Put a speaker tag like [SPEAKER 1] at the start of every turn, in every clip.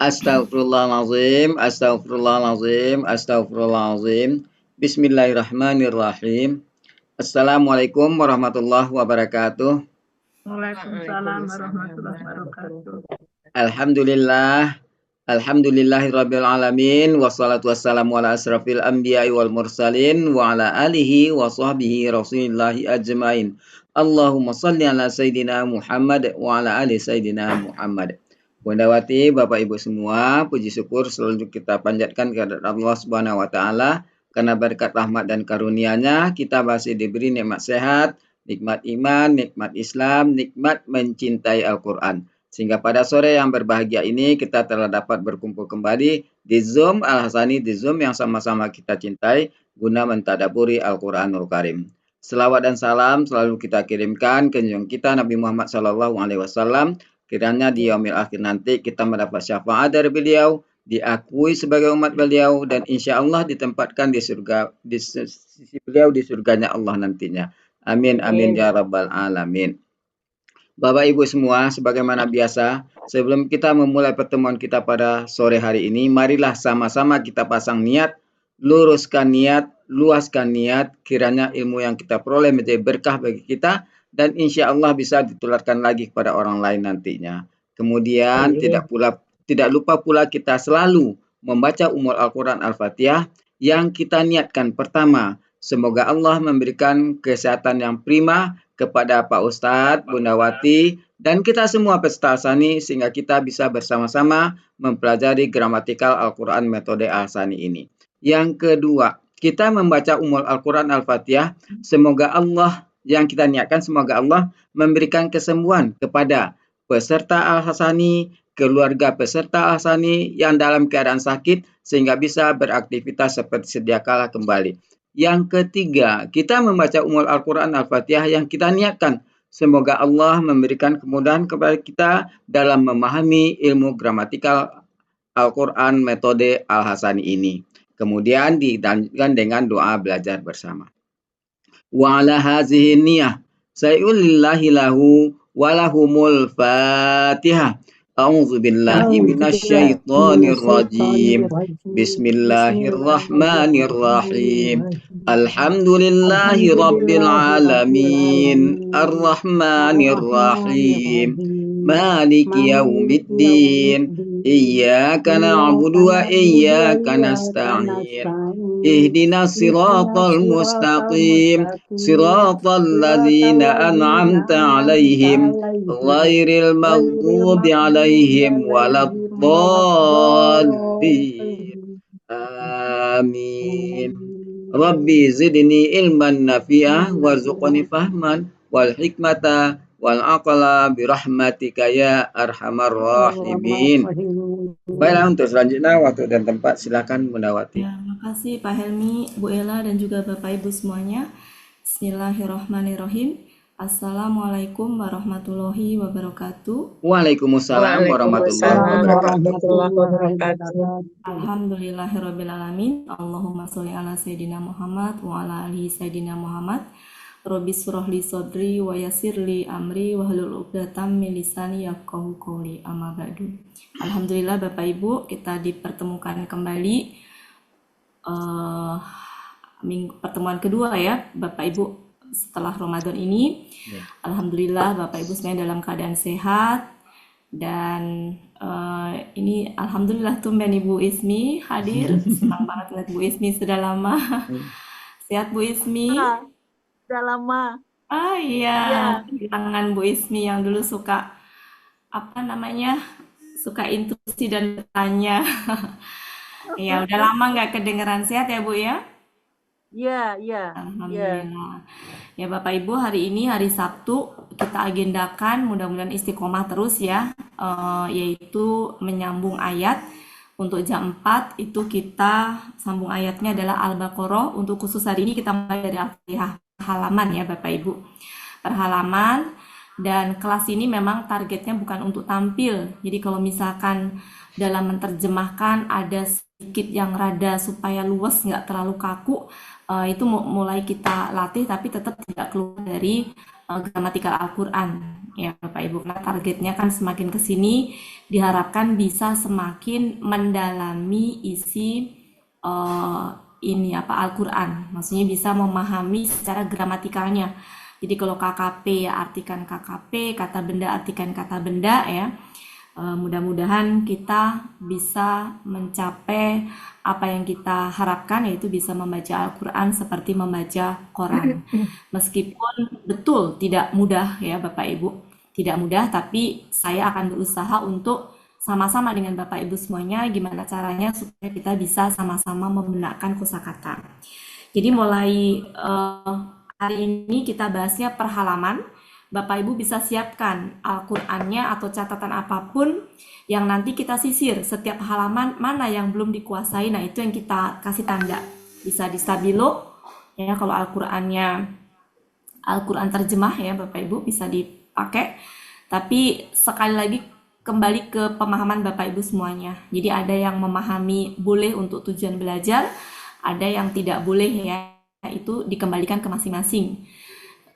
[SPEAKER 1] Astaghfirullahalazim, astaghfirullahalazim, astaghfirullahalazim. Bismillahirrahmanirrahim. Assalamualaikum warahmatullahi wabarakatuh.
[SPEAKER 2] Waalaikumsalam warahmatullahi wabarakatuh.
[SPEAKER 1] Alhamdulillah, alhamdulillahirabbil alamin, wassalatu wassalamu ala asrafil anbiya'i wal mursalin wa ala alihi wa sahbihi rasulillahi ajmain. Allahumma salli ala sayyidina Muhammad wa ala ali sayyidina Muhammad. Bunda Wati, Bapak Ibu semua, puji syukur selalu kita panjatkan kepada Allah Subhanahu wa taala karena berkat rahmat dan karunia-Nya kita masih diberi nikmat sehat, nikmat iman, nikmat Islam, nikmat mencintai Al-Qur'an. Sehingga pada sore yang berbahagia ini kita telah dapat berkumpul kembali di Zoom Al-Hasani, di Zoom yang sama-sama kita cintai guna mentadaburi Al-Qur'anul Karim. Selawat dan salam selalu kita kirimkan ke junjungan kita Nabi Muhammad SAW. Kiranya di yaumil akhir nanti kita mendapat syafaat dari beliau, diakui sebagai umat beliau, dan insya Allah ditempatkan di surga, di sisi beliau di surganya Allah nantinya. Amin, amin, ya rabbal alamin. Bapak Ibu semua, sebagaimana biasa, sebelum kita memulai pertemuan kita pada sore hari ini, marilah sama-sama kita pasang niat, luruskan niat, luaskan niat, kiranya ilmu yang kita peroleh menjadi berkah bagi kita, dan insya Allah bisa ditularkan lagi kepada orang lain nantinya. Kemudian tidak lupa pula kita selalu membaca umul Al-Quran Al-Fatihah yang kita niatkan pertama. Semoga Allah memberikan kesehatan yang prima kepada Pak Ustadz, Bunda Wati, dan kita semua peserta Al-Hasani sehingga kita bisa bersama-sama mempelajari gramatikal Al-Quran metode Al-Hasani ini. Yang kedua, kita membaca umul Al-Quran Al-Fatihah, semoga Allah yang kita niatkan, semoga Allah memberikan kesembuhan kepada peserta Al-Hasani, keluarga peserta Al-Hasani yang dalam keadaan sakit sehingga bisa beraktivitas seperti sedia kala kembali. Yang ketiga, kita membaca umul Al-Quran Al-Fatihah yang kita niatkan, semoga Allah memberikan kemudahan kepada kita dalam memahami ilmu gramatikal Al-Quran metode Al-Hasani ini. Kemudian dilanjutkan dengan doa belajar bersama. Wa ala hazihi niyah sayulillahi lahu walahumul fatihah. A'udzu billahi minasyaitonir rajim. Bismillahirrahmanirrahim. Alhamdulillahi rabbil alamin. Arrahmanir rahim. Maliki yaumiddin. Iyyaka na'budu wa iyyaka nasta'in. Ihdinas siratal mustaqim. Siratal ladzina an'amta 'alaihim ghairil maghdubi 'alaihim waladdallin. Amin. Rabbi zidni ilman nafi'ah warzuqni fahman wal hikmata wal aqla birahmatika ya arhamar rahimin. Baiklah, untuk selanjutnya waktu dan tempat silakan Bunda Wati.
[SPEAKER 3] Ya, makasih Pak Helmi, Bu Ella dan juga Bapak Ibu semuanya. Bismillahirrahmanirrahim. Assalamualaikum warahmatullahi wabarakatuh.
[SPEAKER 1] Waalaikumsalam warahmatullahi
[SPEAKER 2] wabarakatuh.
[SPEAKER 3] Alhamdulillahirrabbilalamin. Allahumma sholli ala sayyidina Muhammad wa ala alihi sayyidina Muhammad. Robbi shrah li sadri wa yassir li amri wa hlul 'uqdatam min lisani yafqahu qawli. Amma ba'du. Alhamdulillah Bapak Ibu, kita dipertemukan kembali pertemuan kedua ya Bapak Ibu setelah Ramadan ini. Alhamdulillah Bapak Ibu semuanya dalam keadaan sehat, dan ini alhamdulillah tumben Ibu Ismi hadir. Senang banget lihat Bu Ismi, sudah lama. Sehat Bu Ismi?
[SPEAKER 2] Sudah lama.
[SPEAKER 3] Ah iya, tangan Bu Ismi yang dulu suka suka intuisi dan bertanya. Ya udah lama nggak kedengeran. Sehat ya Bu ya?
[SPEAKER 2] Iya.
[SPEAKER 3] Alhamdulillah. Ya Bapak Ibu, hari ini hari Sabtu kita agendakan mudah-mudahan istiqomah terus ya, yaitu menyambung ayat. Untuk jam 4 itu kita sambung ayatnya adalah Al-Baqarah. Untuk khusus hari ini kita mulai dari Al-Fatihah halaman ya Bapak Ibu, per halaman. Dan kelas ini memang targetnya bukan untuk tampil. Jadi kalau misalkan dalam menerjemahkan ada sedikit yang rada supaya luas, nggak terlalu kaku, itu mulai kita latih tapi tetap tidak keluar dari gramatikal Al-Quran ya Bapak Ibu. Karena targetnya kan semakin ke sini diharapkan bisa semakin mendalami isi ini apa Al-Quran, maksudnya bisa memahami secara gramatikalnya. Jadi kalau KKP ya artikan KKP, kata benda artikan kata benda ya. Mudah-mudahan kita bisa mencapai apa yang kita harapkan, yaitu bisa membaca Al-Quran seperti membaca Quran. Meskipun betul tidak mudah ya Bapak Ibu, tidak mudah, tapi saya akan berusaha untuk sama-sama dengan Bapak Ibu semuanya gimana caranya supaya kita bisa sama-sama membenakkan kosakata. Jadi mulai hari ini kita bahasnya per halaman. Bapak Ibu bisa siapkan Al-Qur'annya atau catatan apapun yang nanti kita sisir setiap halaman mana yang belum dikuasai. Nah, itu yang kita kasih tanda. Bisa di stabilo ya, kalau Al-Qur'annya Al-Qur'an terjemah ya Bapak Ibu bisa dipakai. Tapi sekali lagi kembali ke pemahaman Bapak Ibu semuanya. Jadi ada yang memahami boleh untuk tujuan belajar, ada yang tidak boleh ya, itu dikembalikan ke masing-masing.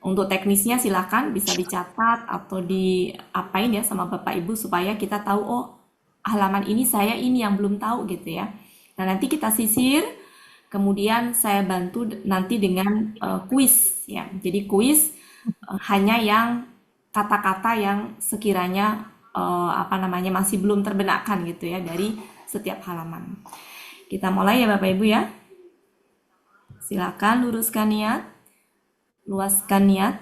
[SPEAKER 3] Untuk teknisnya silakan bisa dicatat atau diapain ya sama Bapak Ibu supaya kita tahu oh halaman ini saya ini yang belum tahu gitu ya. Nah, nanti kita sisir, kemudian saya bantu nanti dengan kuis ya. Jadi kuis hanya yang kata-kata yang sekiranya apa namanya masih belum terbenakkan gitu ya dari setiap halaman. Kita mulai ya Bapak Ibu ya. Silakan luruskan niat, luaskan niat.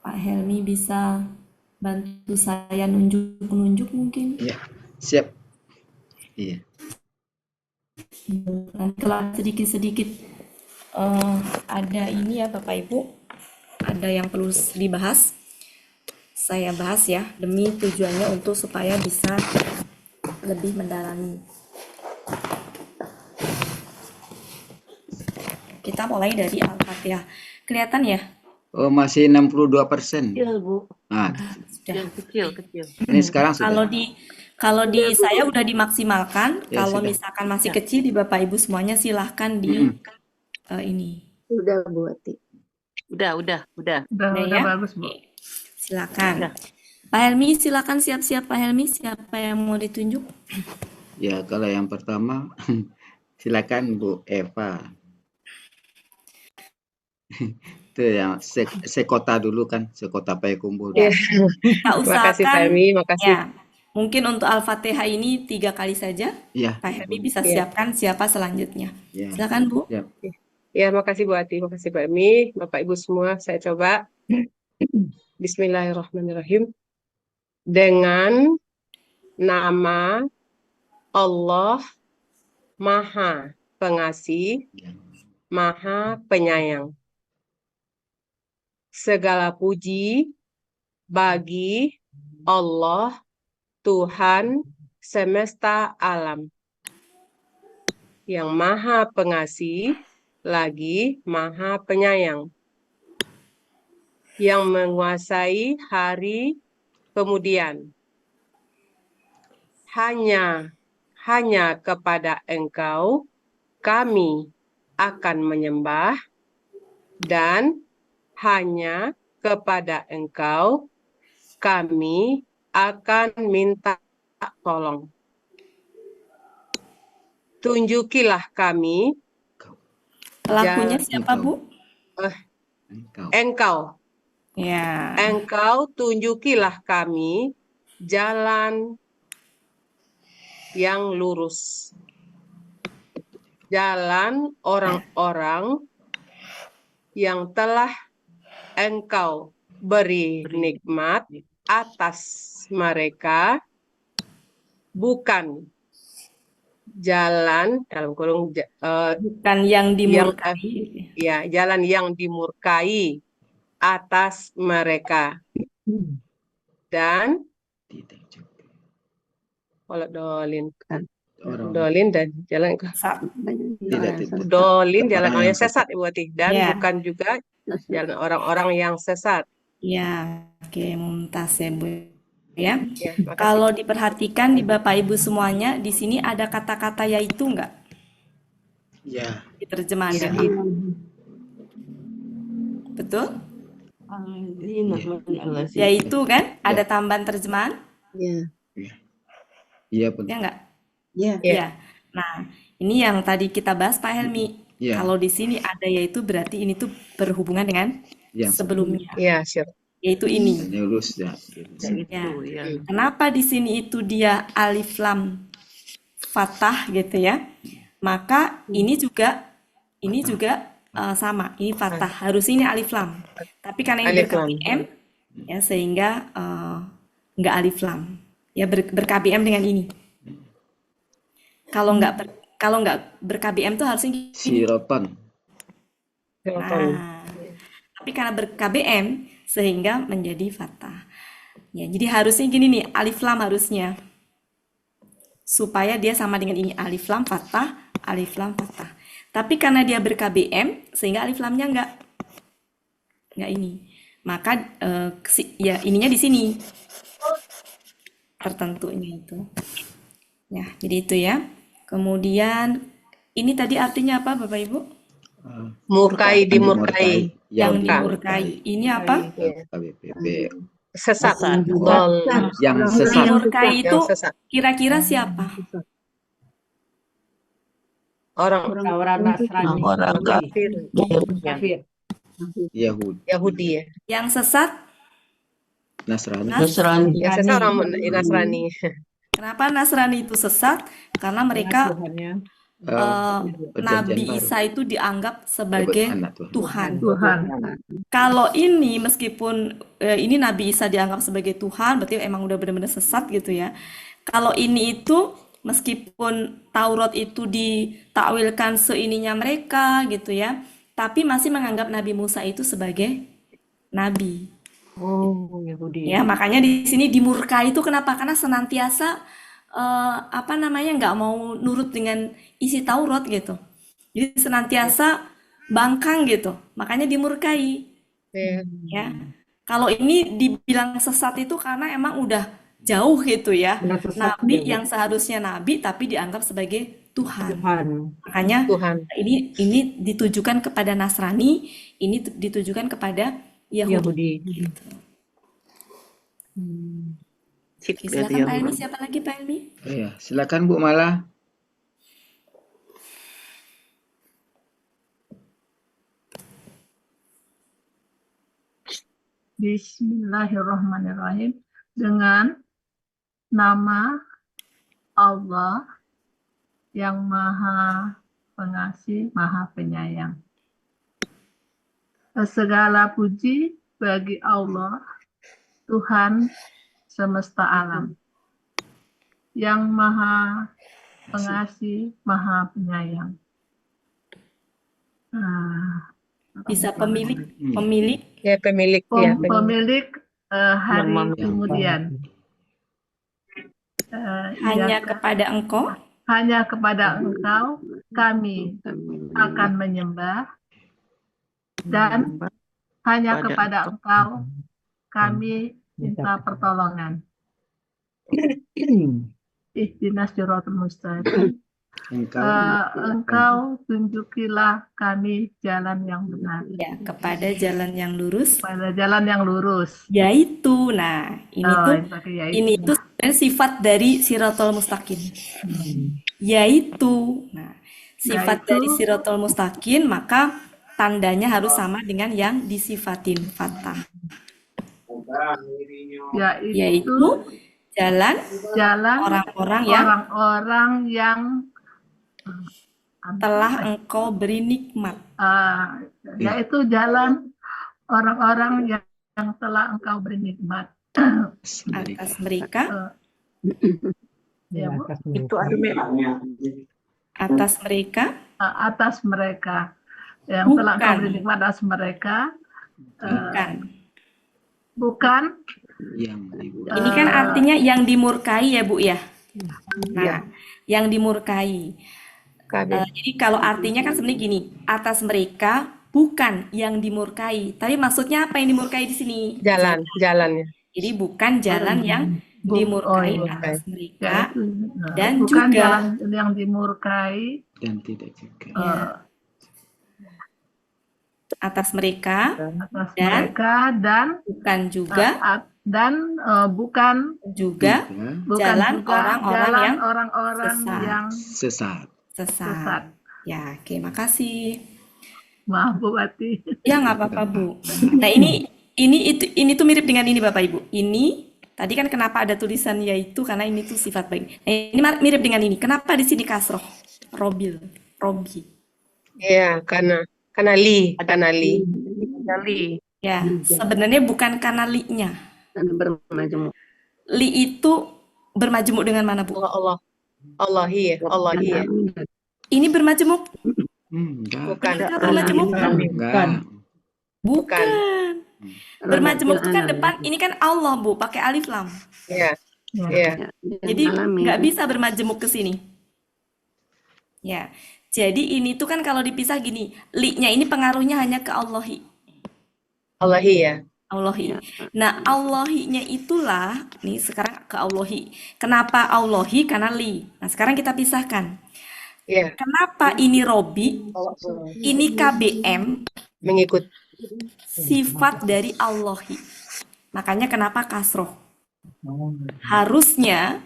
[SPEAKER 3] Pak Helmi bisa bantu saya nunjuk mungkin.
[SPEAKER 1] Ya, siap. Iya.
[SPEAKER 3] Nanti kalau sedikit-sedikit ada ini ya Bapak Ibu, ada yang perlu dibahas, saya bahas ya, demi tujuannya untuk supaya bisa lebih mendalami. Kita mulai dari Al-Fatihah. Kelihatan ya?
[SPEAKER 1] Oh, masih 62%.
[SPEAKER 2] Kecil, Bu.
[SPEAKER 1] Nah,
[SPEAKER 3] Sudah.
[SPEAKER 2] Kecil.
[SPEAKER 1] ini sekarang sudah.
[SPEAKER 3] Kalau di saya udah dimaksimalkan.
[SPEAKER 1] Ya,
[SPEAKER 3] kalau
[SPEAKER 1] sudah.
[SPEAKER 3] misalkan masih kecil di Bapak Ibu semuanya silahkan di ini.
[SPEAKER 4] Udah Bu Ati.
[SPEAKER 2] Udah
[SPEAKER 3] Udah
[SPEAKER 2] ya?
[SPEAKER 3] bagus, Bu. Silakan.
[SPEAKER 2] Udah.
[SPEAKER 3] Pak Helmi silakan siap-siap Pak Helmi, siapa yang mau ditunjuk?
[SPEAKER 1] Ya, kalau yang pertama silakan Bu Eva. Itu yang sekota dulu kan, sekota Payakumbuh.
[SPEAKER 4] Ya.
[SPEAKER 3] Kita
[SPEAKER 4] Makasih Pak
[SPEAKER 3] usahakan
[SPEAKER 4] Helmi, makasih.
[SPEAKER 3] ya. Mungkin untuk Al-Fatihah ini 3 kali saja.
[SPEAKER 1] Ya.
[SPEAKER 3] Pak Helmi bisa
[SPEAKER 4] Ya.
[SPEAKER 3] siapkan siapa selanjutnya.
[SPEAKER 1] Ya.
[SPEAKER 3] Silakan Bu.
[SPEAKER 1] Ya.
[SPEAKER 4] Ya, makasih Bu Ati, makasih Pak Helmi, Bapak Ibu semua, saya coba. Bismillahirrahmanirrahim. Dengan nama Allah Maha Pengasih, Maha Penyayang. Segala puji bagi Allah Tuhan semesta alam, yang Maha Pengasih lagi Maha Penyayang, yang menguasai hari kemudian. Hanya kepada Engkau kami akan menyembah, dan hanya kepada Engkau kami akan minta tolong. Tunjukilah kami.
[SPEAKER 3] Pelakunya siapa Bu?
[SPEAKER 4] Engkau.
[SPEAKER 3] Ya.
[SPEAKER 4] Engkau tunjukilah kami jalan yang lurus. Jalan orang-orang yang telah Engkau beri nikmat atas mereka, bukan jalan dalam kurung
[SPEAKER 3] bukan yang dimurkai.
[SPEAKER 4] Jalan yang dimurkai atas mereka. Dan dolin dan jalan yang sesat Ibu Ati, dan bukan juga jalan orang-orang yang sesat.
[SPEAKER 3] Ya, oke, mumtaz ya Bu. ya.
[SPEAKER 4] Ya, makasih.
[SPEAKER 3] Kalau diperhatikan di Bapak Ibu semuanya, di sini ada kata-kata yaitu enggak
[SPEAKER 1] Ya.
[SPEAKER 3] di terjemahan
[SPEAKER 4] Ya.
[SPEAKER 3] Bapak? Betul? Yaitu kan ada tambahan terjemahan?
[SPEAKER 5] Ya.
[SPEAKER 1] Iya, betul.
[SPEAKER 3] Ya enggak?
[SPEAKER 5] Ya.
[SPEAKER 4] Ya.
[SPEAKER 3] Ya. Nah, ini yang tadi kita bahas Pak Helmi.
[SPEAKER 1] Ya.
[SPEAKER 3] Kalau di sini ada yaitu berarti ini tuh berhubungan dengan
[SPEAKER 1] Yang
[SPEAKER 3] sebelumnya,
[SPEAKER 4] Ya, sure.
[SPEAKER 3] yaitu ini.
[SPEAKER 1] lurus ya.
[SPEAKER 3] Ya. Kenapa di sini itu dia alif lam fathah gitu ya? Maka ini juga sama. Ini fathah. Harusnya ini alif lam. Tapi karena ini
[SPEAKER 4] Alif lam.
[SPEAKER 3] ber-KBM ya sehingga nggak alif lam. Ya ber-KBM dengan ini. Kalau nggak ber-KBM tuh harusnya gini.
[SPEAKER 1] Siroton.
[SPEAKER 3] Nah, tapi karena ber-KBM sehingga menjadi fathah. Ya, jadi harusnya gini nih, alif lam harusnya. Supaya dia sama dengan ini, alif lam fathah, alif lam fathah. Tapi karena dia ber-KBM sehingga alif lamnya nggak ini. Maka ya ininya di sini. Tertentunya itu. Ya, jadi itu ya. Kemudian ini tadi artinya apa Bapak Ibu?
[SPEAKER 4] Murkai, dimurkai.
[SPEAKER 3] Yang
[SPEAKER 4] Murka.
[SPEAKER 3] dimurkai. Ini apa?
[SPEAKER 1] KBPP.
[SPEAKER 4] Sesat.
[SPEAKER 5] Sesat.
[SPEAKER 4] Dol.
[SPEAKER 1] Yang sesat.
[SPEAKER 3] Dimurkai itu
[SPEAKER 4] Yang sesat.
[SPEAKER 3] kira-kira siapa?
[SPEAKER 4] Orang
[SPEAKER 5] Nasrani. Orang
[SPEAKER 4] kafir.
[SPEAKER 1] Yahudi.
[SPEAKER 4] Yahudi ya.
[SPEAKER 3] Yang sesat?
[SPEAKER 1] Nasrani.
[SPEAKER 5] Nasrani.
[SPEAKER 4] Yang sesat orang Nasrani.
[SPEAKER 3] Kenapa Nasrani itu sesat? Karena mereka Nabi
[SPEAKER 1] Perjanjian baru.
[SPEAKER 3] Isa itu dianggap sebagai
[SPEAKER 1] Anak Tuhan.
[SPEAKER 3] Tuhan. Kalau ini meskipun ini Nabi Isa dianggap sebagai Tuhan, berarti emang udah benar-benar sesat gitu ya. Kalau ini itu meskipun Taurat itu ditakwilkan seininya mereka gitu ya, tapi masih menganggap Nabi Musa itu sebagai nabi.
[SPEAKER 2] Oh, Yahudi.
[SPEAKER 3] Ya, makanya di sini dimurkai itu kenapa? Karena senantiasa nggak mau nurut dengan isi Taurat gitu. Jadi senantiasa bangkang gitu. Makanya dimurkai.
[SPEAKER 4] Ya.
[SPEAKER 3] Ya. Kalau ini dibilang sesat itu karena emang udah jauh gitu ya. Nabi yang seharusnya nabi tapi dianggap sebagai Tuhan. Makanya
[SPEAKER 4] Tuhan.
[SPEAKER 3] ini ditujukan kepada Nasrani, ini ditujukan kepada Yahudi. Gitu. Oke, silakan Pak Helmi. Siapa lagi Pak Helmi?
[SPEAKER 1] Iya, silakan Bu Mala.
[SPEAKER 2] Bismillahirrahmanirrahim. Dengan nama Allah yang Maha Pengasih, Maha Penyayang. Segala puji bagi Allah, Tuhan semesta alam, yang Maha Pengasih, Maha Penyayang.
[SPEAKER 3] Bisa pemilik
[SPEAKER 4] Ya, pemilik. Ya, pemilik.
[SPEAKER 2] Pemilik hari kemudian.
[SPEAKER 3] hanya kepada Engkau,
[SPEAKER 2] Hanya kepada Engkau kami akan menyembah, dan hanya kepada Engkau kami minta pertolongan. Ihdinas siratal mustaqim. Engkau tunjukilah kami jalan yang benar.
[SPEAKER 3] ya kepada jalan yang lurus,
[SPEAKER 2] Pada jalan yang lurus.
[SPEAKER 3] yaitu, nah ini
[SPEAKER 2] Yaitu.
[SPEAKER 3] tuh sebenarnya sifat dari Siratal Mustaqim, yaitu, nah sifat
[SPEAKER 2] Yaitu.
[SPEAKER 3] dari Siratal Mustaqim maka tandanya harus sama dengan yang disifatin fathah, yaitu jalan orang-orang yang telah Engkau beri nikmat.
[SPEAKER 2] Yaitu jalan orang-orang yang telah Engkau beri nikmat
[SPEAKER 3] atas mereka,
[SPEAKER 2] ya, Bu?
[SPEAKER 3] atas mereka,
[SPEAKER 2] Atas mereka yang
[SPEAKER 3] Bukan.
[SPEAKER 2] telah Engkau beri nikmat atas mereka. Bukan.
[SPEAKER 3] Ini kan artinya yang dimurkai ya Bu ya. Nah, yang dimurkai. Jadi kalau artinya kan sebenarnya gini, atas mereka bukan yang dimurkai. Tapi maksudnya apa yang dimurkai di sini?
[SPEAKER 4] Jalannya.
[SPEAKER 3] Jadi bukan jalan yang dimurkai
[SPEAKER 2] iya.
[SPEAKER 3] atas
[SPEAKER 2] Ya,
[SPEAKER 3] mereka
[SPEAKER 2] itu,
[SPEAKER 3] dan
[SPEAKER 2] bukan
[SPEAKER 3] juga
[SPEAKER 2] yang dimurkai
[SPEAKER 1] dan tidak juga
[SPEAKER 3] ya, atas mereka
[SPEAKER 2] atas
[SPEAKER 3] dan
[SPEAKER 2] mereka dan
[SPEAKER 3] bukan juga
[SPEAKER 2] bukan
[SPEAKER 3] juga
[SPEAKER 1] juga
[SPEAKER 3] jalan
[SPEAKER 2] juga
[SPEAKER 3] orang-orang
[SPEAKER 2] jalan
[SPEAKER 3] yang
[SPEAKER 2] orang-orang
[SPEAKER 3] sesat.
[SPEAKER 2] yang
[SPEAKER 1] sesat.
[SPEAKER 3] sesat.
[SPEAKER 2] sesat.
[SPEAKER 3] Ya, oke, makasih.
[SPEAKER 2] Maaf Bu Wati.
[SPEAKER 3] Ya, nggak apa-apa, Bu. Nah, ini tuh mirip dengan ini, Bapak Ibu. Ini tadi kan kenapa ada tulisan yaitu karena ini tuh sifat baik. Nah, ini mirip dengan ini. Kenapa di sini kasroh? Robi.
[SPEAKER 4] Iya, karena li.
[SPEAKER 2] Kali.
[SPEAKER 3] Ya, sebenarnya bukan karena li-nya.
[SPEAKER 5] Dan bermajemuk.
[SPEAKER 3] Li itu bermajemuk dengan mana, Bu?
[SPEAKER 4] Allah. Allahi ya.
[SPEAKER 3] Ini bermajemuk?
[SPEAKER 1] Enggak.
[SPEAKER 4] Bukan.
[SPEAKER 3] Benar bermajemuk?
[SPEAKER 1] Enggak.
[SPEAKER 3] Bukan. Bermajemuk itu kan depan, ini kan Allah, Bu, pakai alif lam.
[SPEAKER 4] Iya.
[SPEAKER 2] Ya.
[SPEAKER 4] Iya.
[SPEAKER 3] Jadi nggak bisa bermajemuk ke sini. Ya, jadi ini tuh kan kalau dipisah gini, li-nya ini pengaruhnya hanya ke Allahi.
[SPEAKER 4] Allahi ya.
[SPEAKER 3] Allahi. Nah, Allahi-nya itulah, nih sekarang ke Allahi. Kenapa Allahi? Karena li. Nah, sekarang kita pisahkan.
[SPEAKER 4] Iya.
[SPEAKER 3] Kenapa ini Robi, ini KBM,
[SPEAKER 4] Mengikut.
[SPEAKER 3] sifat dari Allahi. Makanya kenapa kasroh? Harusnya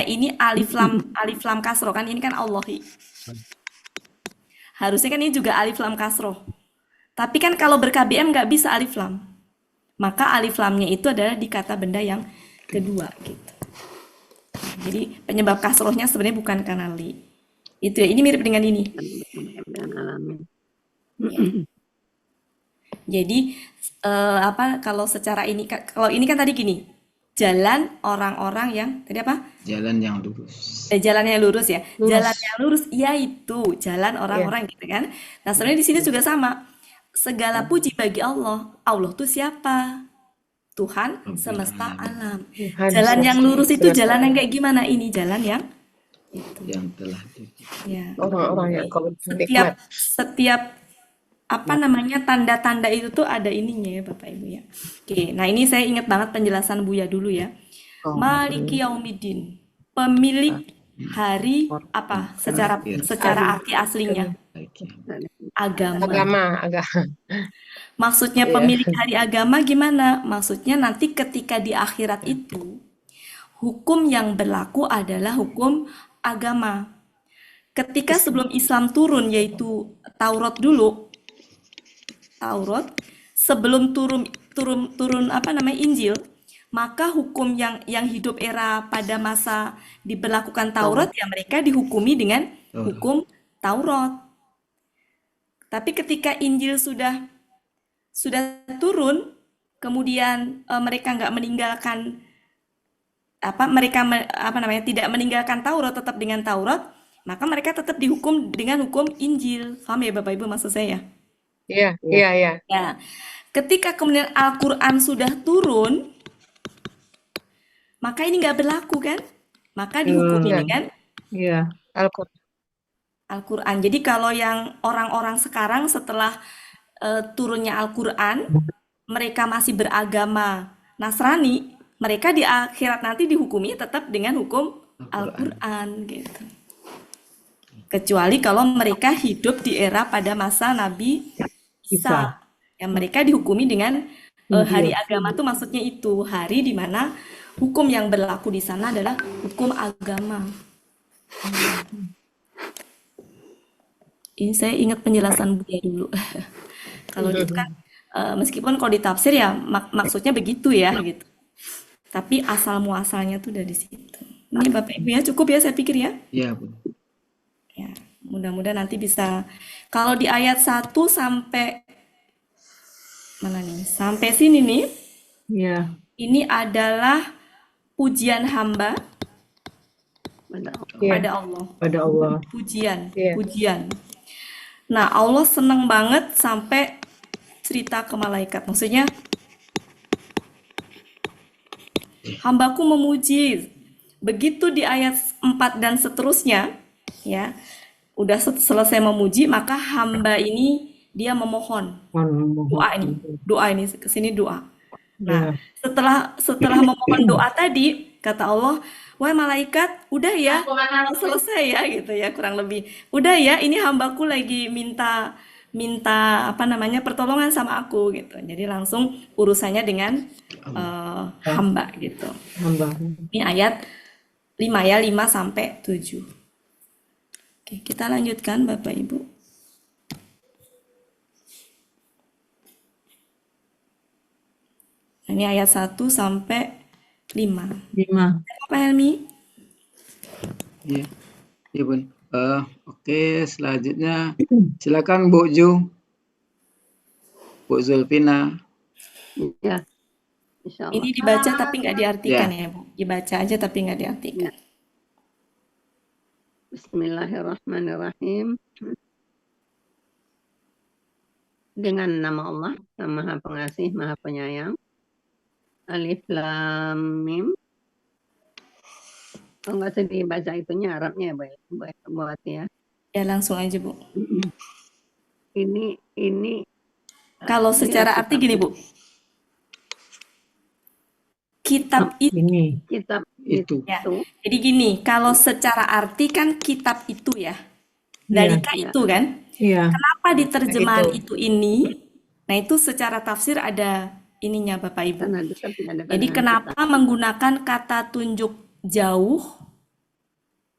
[SPEAKER 3] ini alif lam kasroh kan, ini kan Allahi. Harusnya kan ini juga alif lam kasroh. Tapi kan kalau ber-KBM nggak bisa alif lam. Maka alif lamnya itu adalah di kata benda yang kedua gitu. Jadi penyebab kasrohnya sebenarnya bukan karena li. Itu ya, ini mirip dengan ini. Ya. Jadi kalau secara ini, kalau ini kan tadi gini, jalan orang-orang yang tadi apa?
[SPEAKER 1] Jalan yang lurus.
[SPEAKER 3] Jalan yang lurus ya.
[SPEAKER 4] Lurus.
[SPEAKER 3] Jalan yang lurus, yaitu jalan orang-orang gitu kan. Nah, sebenarnya di sini juga sama. Segala puji bagi Allah. Allah tuh siapa? Tuhan semesta alam.
[SPEAKER 4] Tuhan
[SPEAKER 3] Jalan yang
[SPEAKER 4] semesta
[SPEAKER 3] lurus itu
[SPEAKER 4] semesta
[SPEAKER 3] jalan yang
[SPEAKER 4] alam.
[SPEAKER 3] kayak gimana? Ini jalan yang
[SPEAKER 1] Yang telah
[SPEAKER 3] ya.
[SPEAKER 4] Orang-orang yang kau
[SPEAKER 3] Setiap
[SPEAKER 4] nikmat.
[SPEAKER 3] setiap apa namanya tanda-tanda itu tuh ada ininya ya Bapak Ibu ya. Oke, nah ini saya ingat banget penjelasan Buya dulu ya. Maliki Yaumiddin, pemilik hari apa secara arti aslinya agama.
[SPEAKER 4] Agama.
[SPEAKER 3] Maksudnya
[SPEAKER 4] Iya.
[SPEAKER 3] pemilik hari agama gimana? Maksudnya nanti ketika di akhirat itu hukum yang berlaku adalah hukum agama. Ketika sebelum Islam turun yaitu Taurat dulu, Taurat sebelum turun apa namanya Injil, maka hukum yang hidup era pada masa diberlakukan Taurat ya mereka dihukumi dengan hukum Taurat. Tapi ketika Injil sudah turun, kemudian mereka nggak meninggalkan tidak meninggalkan Taurat, tetap dengan Taurat, maka mereka tetap dihukum dengan hukum Injil. Paham ya Bapak Ibu maksud saya?
[SPEAKER 4] Iya.
[SPEAKER 3] Ya, ketika kemudian Al-Quran sudah turun, maka ini nggak berlaku kan? Maka dihukumi
[SPEAKER 4] Iya.
[SPEAKER 3] dengan
[SPEAKER 2] Iya.
[SPEAKER 3] Al-Quran. Jadi kalau yang orang-orang sekarang setelah turunnya Al-Quran, mereka masih beragama Nasrani, mereka di akhirat nanti dihukumi tetap dengan hukum Al-Quran gitu. Kecuali kalau mereka hidup di era pada masa Nabi Isa, yang mereka dihukumi dengan hari agama tuh maksudnya itu hari di mana hukum yang berlaku di sana adalah hukum agama. Ini saya ingat penjelasan Buya dulu. Kalau itu kan meskipun kalau ditafsir ya maksudnya begitu ya gitu. Tapi asal muasalnya tuh dari situ. Ini Bapak Ibu ya cukup ya saya pikir ya.
[SPEAKER 1] Iya, Bu.
[SPEAKER 3] Ya, mudah-mudahan nanti bisa. Kalau di ayat 1 sampai mana nih? Sampai sini nih.
[SPEAKER 2] Iya.
[SPEAKER 3] Ini adalah pujian hamba pada Allah.
[SPEAKER 2] Pada Allah.
[SPEAKER 3] Pujian.
[SPEAKER 4] Iya.
[SPEAKER 3] Nah, Allah senang banget sampai cerita ke malaikat. Maksudnya hambaku memuji. Begitu di ayat 4 dan seterusnya, ya, udah selesai memuji, maka hamba ini dia memohon. Doa ini kesini doa. Nah,
[SPEAKER 5] Ya.
[SPEAKER 3] setelah memohon doa tadi, kata Allah, wah malaikat, udah ya, selesai ya gitu ya kurang lebih. Udah ya, ini hambaku lagi minta minta apa namanya pertolongan sama aku gitu. Jadi langsung urusannya dengan hamba gitu.
[SPEAKER 5] Hamba.
[SPEAKER 3] Ini ayat 5 ya, 5 sampai 7. Oke, kita lanjutkan Bapak Ibu. Ini ayat 1 sampai 5.
[SPEAKER 5] 5.
[SPEAKER 3] Apa Helmi?
[SPEAKER 1] Iya, iya Bun. Oke, selanjutnya silakan Bu Ju, Bu Zulfina.
[SPEAKER 5] Ya, insya Allah.
[SPEAKER 3] Ini dibaca tapi nggak diartikan
[SPEAKER 1] Ya,
[SPEAKER 3] ya, Bu. Dibaca aja tapi nggak diartikan.
[SPEAKER 5] Bismillahirrahmanirrahim. Dengan nama Allah yang Maha Pengasih, Maha Penyayang. Alif Lam Mim. Oh, nggak usah dibaca itunya Arabnya ya, buat ya.
[SPEAKER 3] Ya langsung aja, Bu.
[SPEAKER 5] Ini
[SPEAKER 3] Kalau secara arti gini, Bu. Kitab itu
[SPEAKER 5] ini kitab
[SPEAKER 1] itu.
[SPEAKER 3] ya.
[SPEAKER 5] itu
[SPEAKER 3] Jadi gini, kalau secara arti kan kitab itu ya. Dalika
[SPEAKER 5] Iya.
[SPEAKER 3] itu kan.
[SPEAKER 5] Iya.
[SPEAKER 3] Kenapa di terjemahan itu ini? Nah, itu secara tafsir ada ininya Bapak Ibu.
[SPEAKER 5] Karena dekat tidak ada
[SPEAKER 3] Jadi
[SPEAKER 5] dengan
[SPEAKER 3] kenapa
[SPEAKER 5] kita.
[SPEAKER 3] menggunakan kata tunjuk jauh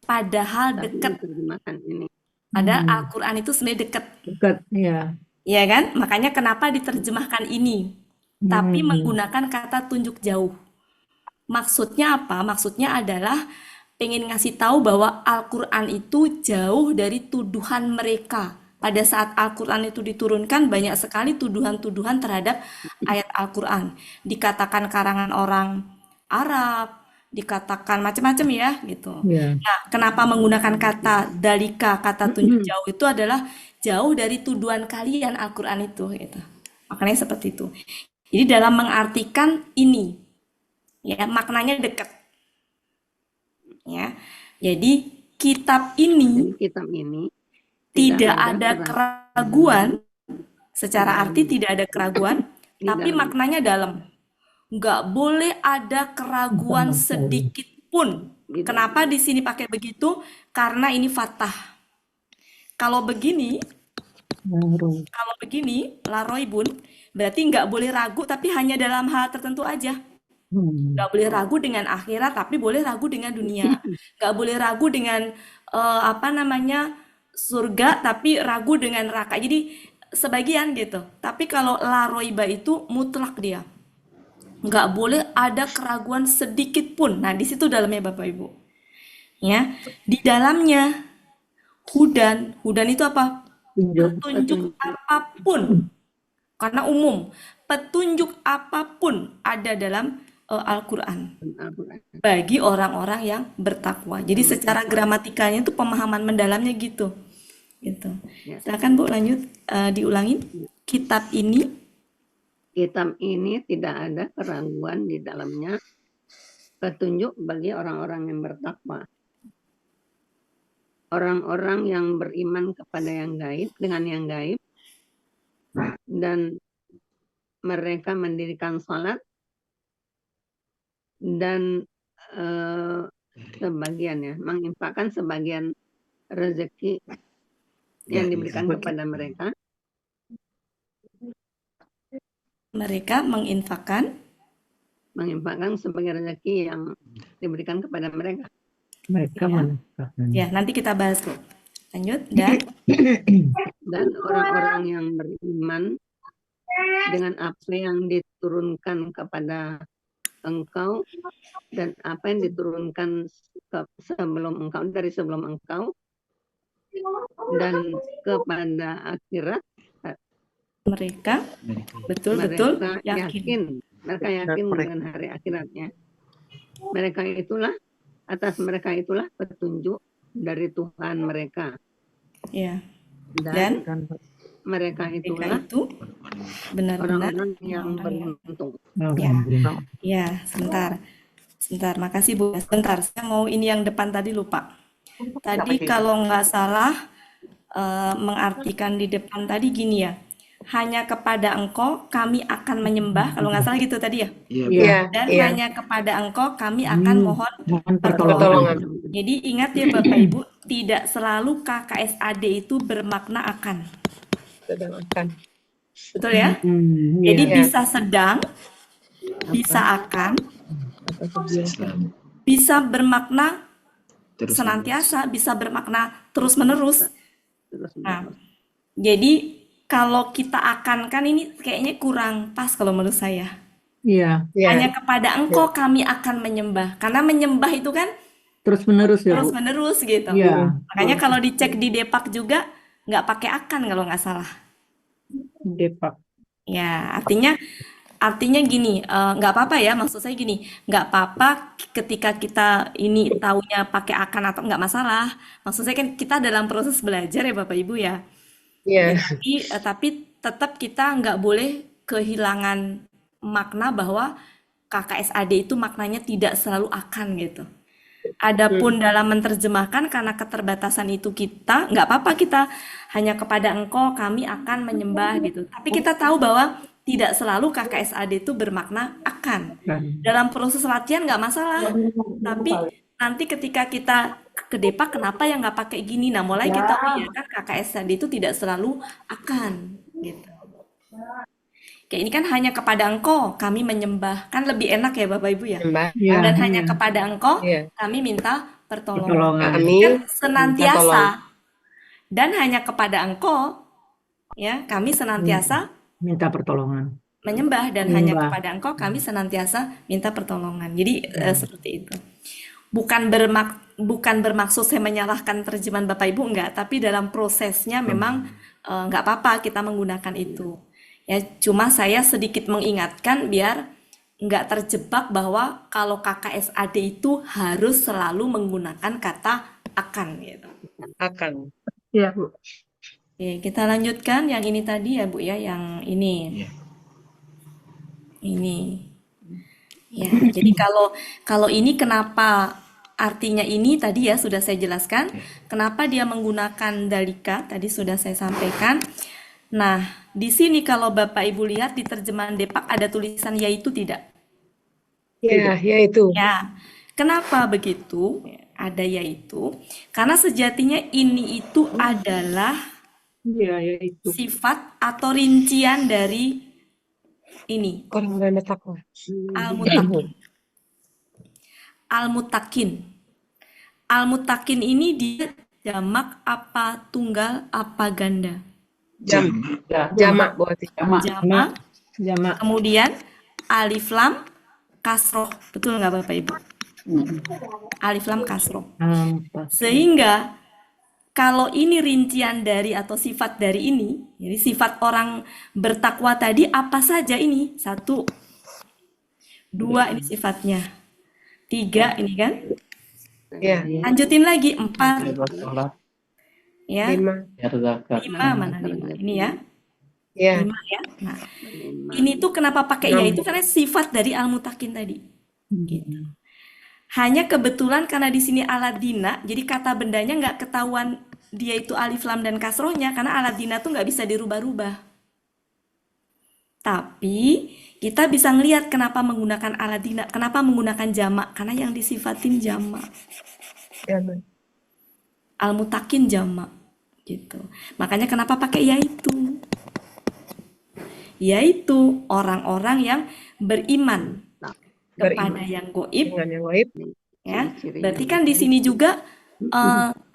[SPEAKER 3] padahal
[SPEAKER 5] Tapi
[SPEAKER 3] dekat?
[SPEAKER 5] diterjemahkan ini.
[SPEAKER 3] Padahal Al-Quran itu sebenarnya dekat.
[SPEAKER 5] Dekat, ya.
[SPEAKER 3] Ya kan? Makanya kenapa diterjemahkan ini? Tapi menggunakan kata tunjuk jauh. Maksudnya apa? Maksudnya adalah pengen ngasih tahu bahwa Al-Quran itu jauh dari tuduhan mereka. Pada saat Al-Quran itu diturunkan, banyak sekali tuduhan-tuduhan terhadap ayat Al-Quran. Dikatakan karangan orang Arab, dikatakan macam-macam ya, gitu.
[SPEAKER 5] Ya.
[SPEAKER 3] Nah, kenapa menggunakan kata dalika, kata tunjuk jauh itu adalah jauh dari tuduhan kalian Al-Quran itu, gitu. Makanya seperti itu. Jadi dalam mengartikan ini, ya maknanya dekat. Ya, jadi kitab ini
[SPEAKER 5] Jadi kitab ini
[SPEAKER 3] tidak ada keraguan, secara arti tidak ada keraguan,
[SPEAKER 5] Di
[SPEAKER 3] tapi
[SPEAKER 5] dalam.
[SPEAKER 3] maknanya dalam. Nggak boleh ada keraguan sedikit pun.
[SPEAKER 5] Di dalam.
[SPEAKER 3] Kenapa di sini pakai begitu? Karena ini fathah. Kalau begini, laroibun, berarti nggak boleh ragu, tapi hanya dalam hal tertentu aja. Nggak boleh ragu dengan akhirat, tapi boleh ragu dengan dunia. Nggak boleh ragu dengan surga, tapi ragu dengan neraka. Jadi sebagian gitu. Tapi kalau laroiba itu mutlak dia. Nggak boleh ada keraguan sedikit pun. Nah, di situ dalamnya Bapak Ibu. Ya, di dalamnya hudan itu apa? Petunjuk apapun. Karena umum, petunjuk apapun ada dalam Al-Quran bagi orang-orang yang bertakwa. Jadi secara gramatikanya itu pemahaman mendalamnya gitu. Silakan Bu lanjut, diulangin. Kitab ini
[SPEAKER 5] tidak ada keraguan di dalamnya, petunjuk bagi orang-orang yang bertakwa. Orang-orang yang beriman kepada yang gaib, dengan yang gaib, dan mereka mendirikan salat, dan menginfakkan sebagian rezeki yang diberikan kepada mereka.
[SPEAKER 3] Mereka menginfakkan
[SPEAKER 5] sebagian rezeki yang diberikan kepada mereka.
[SPEAKER 3] Ya, nanti kita bahas Bu. Lanjut.
[SPEAKER 5] Dan orang-orang yang beriman dengan apa yang diturunkan kepada engkau dan apa yang diturunkan dari sebelum engkau dan kepada akhirat,
[SPEAKER 3] mereka betul yakin.
[SPEAKER 5] Mereka yakin dengan hari akhiratnya. Atas mereka itulah petunjuk dari Tuhan mereka.
[SPEAKER 3] Ya.
[SPEAKER 5] Dan mereka itulah
[SPEAKER 3] benar-benar
[SPEAKER 5] orang-orang yang beruntung.
[SPEAKER 3] Ya, sebentar. Makasih Bu. Sebentar, saya mau ini yang depan tadi lupa. Tadi kalau nggak salah mengartikan di depan tadi gini ya. hanya kepada Engkau kami akan menyembah, kalau nggak salah gitu tadi ya.
[SPEAKER 1] Iya, Bu.
[SPEAKER 4] Iya,
[SPEAKER 3] Dan
[SPEAKER 4] iya.
[SPEAKER 3] hanya kepada Engkau kami akan mohon
[SPEAKER 6] Mohon
[SPEAKER 3] pertolongan.
[SPEAKER 4] Pertolongan.
[SPEAKER 3] Jadi ingat ya Bapak Ibu, tidak selalu KKSAD itu bermakna akan.
[SPEAKER 4] Sedang akan.
[SPEAKER 3] Betul ya?
[SPEAKER 6] Iya.
[SPEAKER 3] Jadi
[SPEAKER 4] Iya.
[SPEAKER 3] bisa sedang, bisa akan,
[SPEAKER 1] Selalu.
[SPEAKER 3] bisa bermakna
[SPEAKER 1] Terus
[SPEAKER 3] senantiasa, bisa bermakna terus-menerus.
[SPEAKER 5] Terus
[SPEAKER 3] Nah, jadi kalau kita akan kan ini kayaknya kurang pas kalau menurut saya.
[SPEAKER 6] Iya.
[SPEAKER 4] Iya.
[SPEAKER 3] Hanya kepada Engkau kami akan menyembah. Karena menyembah itu kan
[SPEAKER 6] Terus menerus ya, Bu?
[SPEAKER 3] terus-menerus gitu.
[SPEAKER 6] Iya.
[SPEAKER 3] Makanya kalau dicek di Depak juga nggak pakai akan kalau nggak salah.
[SPEAKER 6] Depak.
[SPEAKER 3] Ya, artinya gini, nggak apa-apa ya, maksud saya gini, nggak apa-apa ketika kita ini taunya pakai akan atau nggak masalah. Maksud saya kan kita dalam proses belajar ya Bapak Ibu ya.
[SPEAKER 4] Iya.
[SPEAKER 3] Tapi tetap kita nggak boleh kehilangan makna bahwa KKSAD itu maknanya tidak selalu akan gitu. Adapun dalam menerjemahkan karena keterbatasan itu kita nggak apa-apa kita hanya kepada Engkau kami akan menyembah gitu. Tapi kita tahu bahwa tidak selalu KKSAD itu bermakna akan. Dalam proses latihan nggak masalah. Tapi nanti ketika kita ke Depak kenapa yang nggak pakai gini? Nah mulai kita oh iya kan KKSAD itu tidak selalu akan gitu. Kayak ini kan hanya kepada Engkau kami menyembah. Kan lebih enak ya Bapak Ibu ya.
[SPEAKER 4] Mbak.
[SPEAKER 6] Iya.
[SPEAKER 3] Dan hanya kepada Engkau
[SPEAKER 4] Iya.
[SPEAKER 3] kami minta pertolongan.
[SPEAKER 6] Pertolongan.
[SPEAKER 4] Kami
[SPEAKER 3] Kan senantiasa
[SPEAKER 4] tolong.
[SPEAKER 3] dan hanya kepada Engkau ya kami senantiasa
[SPEAKER 6] Minta pertolongan.
[SPEAKER 3] menyembah dan hanya
[SPEAKER 6] Menyembah.
[SPEAKER 3] kepada Engkau kami senantiasa minta pertolongan. Jadi seperti itu. Bukan bermaksud saya menyalahkan terjemahan Bapak Ibu enggak, tapi dalam prosesnya memang enggak apa-apa kita menggunakan itu. Ya, cuma saya sedikit mengingatkan biar enggak terjebak bahwa kalau KKSAD itu harus selalu menggunakan kata akan gitu.
[SPEAKER 4] Akan.
[SPEAKER 2] Iya, Bu.
[SPEAKER 3] Oke, kita lanjutkan yang ini tadi ya Bu ya, yang ini.
[SPEAKER 1] Iya.
[SPEAKER 3] Ini. Ya, jadi kalau ini kenapa artinya ini tadi ya sudah saya jelaskan. Kenapa dia menggunakan dalika tadi sudah saya sampaikan. Nah, di sini kalau Bapak Ibu lihat di terjemahan Depak ada tulisan yaitu tidak?
[SPEAKER 4] Ya, yaitu.
[SPEAKER 3] Ya. Kenapa begitu? Ada yaitu. Karena sejatinya ini itu adalah
[SPEAKER 6] Iya, yaitu.
[SPEAKER 3] sifat atau rincian dari ini.
[SPEAKER 4] Orang ganda takwa.
[SPEAKER 3] Al-Mutakin. Al-Mutakin. Al-Mutakin ini dia jamak apa tunggal apa ganda?
[SPEAKER 4] Jamak berarti.
[SPEAKER 3] Jamak.
[SPEAKER 6] Jamak.
[SPEAKER 3] Kemudian alif lam kasroh. Betul nggak Bapak Ibu? Alif lam kasroh. Sehingga kalau ini rincian dari atau sifat dari ini, jadi sifat orang bertakwa tadi apa saja ini? 1, 2 ini sifatnya. 3 ini kan?
[SPEAKER 4] Ya.
[SPEAKER 3] Lanjutin lagi 4. Ya.
[SPEAKER 4] 5.
[SPEAKER 3] 5 mana 5? Ini ya.
[SPEAKER 4] Ya.
[SPEAKER 3] 5 ya. Nah, ini tuh kenapa pakai ya itu karena sifat dari al-mutakin tadi. Gitu. Hanya kebetulan karena di sini aladina, jadi kata bendanya nggak ketahuan dia itu alif lam dan kasrohnya karena aladina tuh nggak bisa dirubah-rubah. Tapi kita bisa ngelihat kenapa menggunakan aladina, kenapa menggunakan jamak, karena yang disifatin jamak. Al-mutakin jamak gitu. Makanya kenapa pakai yaitu? Yaitu orang-orang yang beriman kepada yang goib.
[SPEAKER 4] Dengan yang gaib.
[SPEAKER 3] Ya, berarti kan di sini juga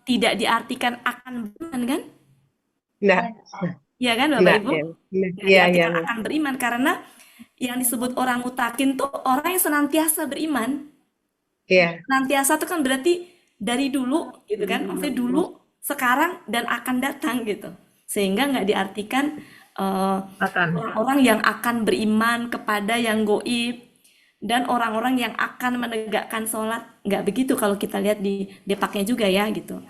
[SPEAKER 3] tidak diartikan akan beriman kan?
[SPEAKER 4] Enggak.
[SPEAKER 3] Iya kan Bapak Ibu?
[SPEAKER 4] Iya, iya.
[SPEAKER 3] Diartikan akan beriman karena yang disebut orang mutakin tuh orang yang senantiasa beriman.
[SPEAKER 4] Iya.
[SPEAKER 3] Senantiasa itu kan berarti dari dulu gitu kan? Maksudnya dulu, sekarang dan akan datang gitu. Sehingga nggak diartikan orang-orang yang akan beriman kepada yang goib dan orang-orang yang akan menegakkan sholat. Nggak begitu kalau kita lihat di Depaknya juga ya gitu.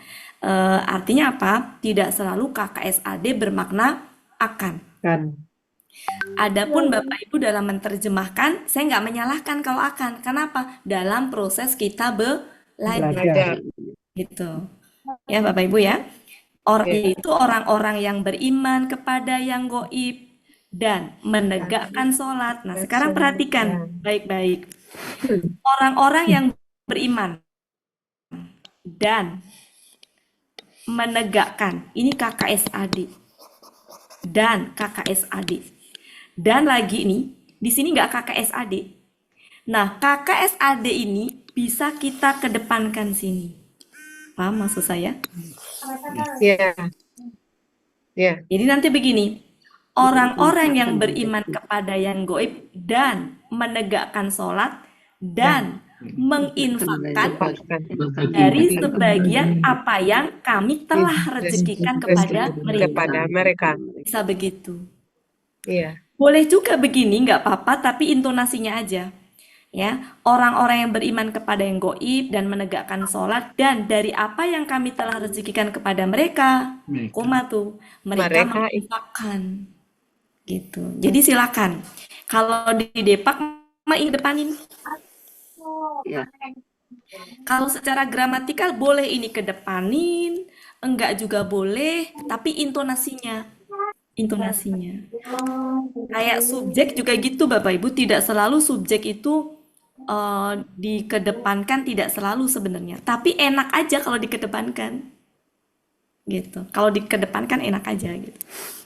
[SPEAKER 3] Artinya apa? Tidak selalu KKSAD bermakna akan. Adapun Bapak Ibu dalam menerjemahkan, saya nggak menyalahkan kalau akan. Kenapa? Dalam proses kita belajar. Gitu. Ya Bapak Ibu ya. Yaitu orang-orang yang beriman kepada yang goib dan menegakkan sholat. Nah, sekarang perhatikan baik-baik. Orang-orang yang beriman dan menegakkan, ini KKSAD dan KKSAD. Dan lagi nih, di sini nggak KKSAD. Nah, KKSAD ini bisa kita kedepankan sini. Paham maksud saya?
[SPEAKER 4] Ya, ya.
[SPEAKER 3] Jadi nanti begini, orang-orang yang beriman kepada yang goib dan menegakkan sholat dan menginfakkan dari sebagian apa yang kami telah rezekikan kepada mereka. Bisa begitu.
[SPEAKER 4] Iya.
[SPEAKER 3] Boleh juga begini, nggak apa-apa, tapi intonasinya aja. Ya, orang-orang yang beriman kepada yang goib dan menegakkan sholat dan dari apa yang kami telah rezekikan kepada mereka, koma tuh, mereka menginfakkan, gitu. Jadi silakan, kalau di Depak mah ini depanin.
[SPEAKER 5] Ya.
[SPEAKER 3] Kalau secara gramatikal boleh ini kedepanin, enggak juga boleh, tapi intonasinya. Kayak subjek juga gitu Bapak Ibu, tidak selalu subjek itu dikedepankan, tidak selalu sebenarnya. Tapi enak aja kalau dikedepankan. Gitu. Kalau dikedepankan enak aja gitu.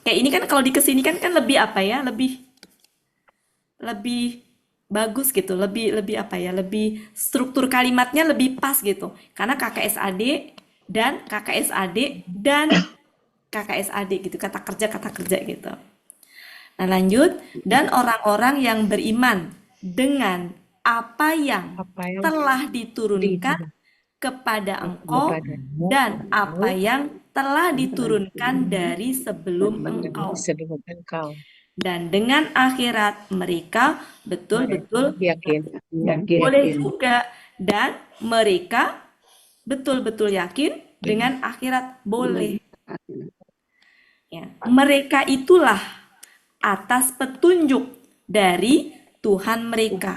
[SPEAKER 3] Kayak ini kan kalau dikesinikan kan lebih apa ya? Lebih bagus gitu, lebih apa ya? Lebih struktur kalimatnya lebih pas gitu. Karena KKSAD dan KKSAD gitu, kata kerja gitu. Nah, lanjut, dan orang-orang yang beriman dengan apa yang telah diturunkan kepada engkau dan apa yang telah diturunkan dari sebelum engkau. Dan dengan akhirat mereka betul-betul yakin. Boleh juga, dan mereka betul-betul yakin dengan akhirat, boleh. Ya, mereka itulah atas petunjuk dari Tuhan mereka.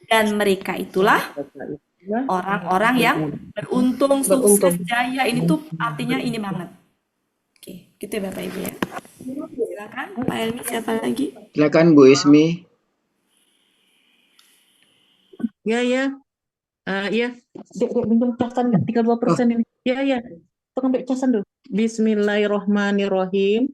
[SPEAKER 3] Dan mereka itulah orang-orang yang beruntung, sukses, jaya. Ini tuh artinya ini banget. Oke, gitu ya Bapak Ibu ya. Silakan Pak Helmi, siapa lagi?
[SPEAKER 1] Silakan Bu Ismi.
[SPEAKER 6] Ya. Dek, minjem casan nggak? 32% ini. Ya. Pengambil casan dulu. Bismillahirrohmanirrohim.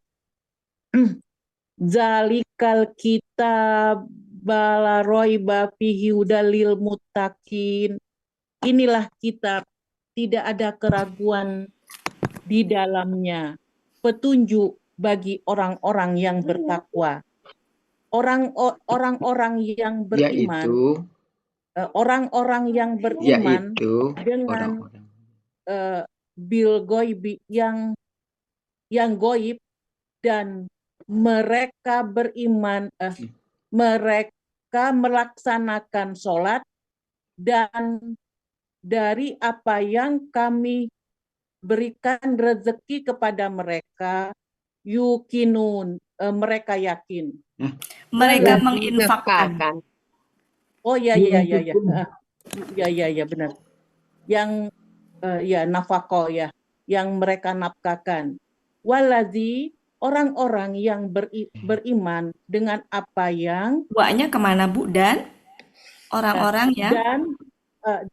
[SPEAKER 6] Zalikal kitab la raiba fihi hudalil muttaqin. Inilah kitab, tidak ada keraguan di dalamnya, petunjuk bagi orang-orang yang bertakwa. Orang-orang yang beriman,
[SPEAKER 1] Yaitu
[SPEAKER 6] orang-orang yang beriman dengan
[SPEAKER 1] orang-orang
[SPEAKER 6] bil goib yang goib, dan mereka beriman, mereka melaksanakan sholat dan dari apa yang kami berikan rezeki kepada mereka, yukinun, mereka yakin.
[SPEAKER 3] Mereka menginfakkan.
[SPEAKER 6] Oh ya, benar. Yang nafkah ya, yang mereka nafkahkan. Walazi, orang-orang yang beriman dengan apa yang
[SPEAKER 3] Buahnya kemana Bu? Dan orang-orang yang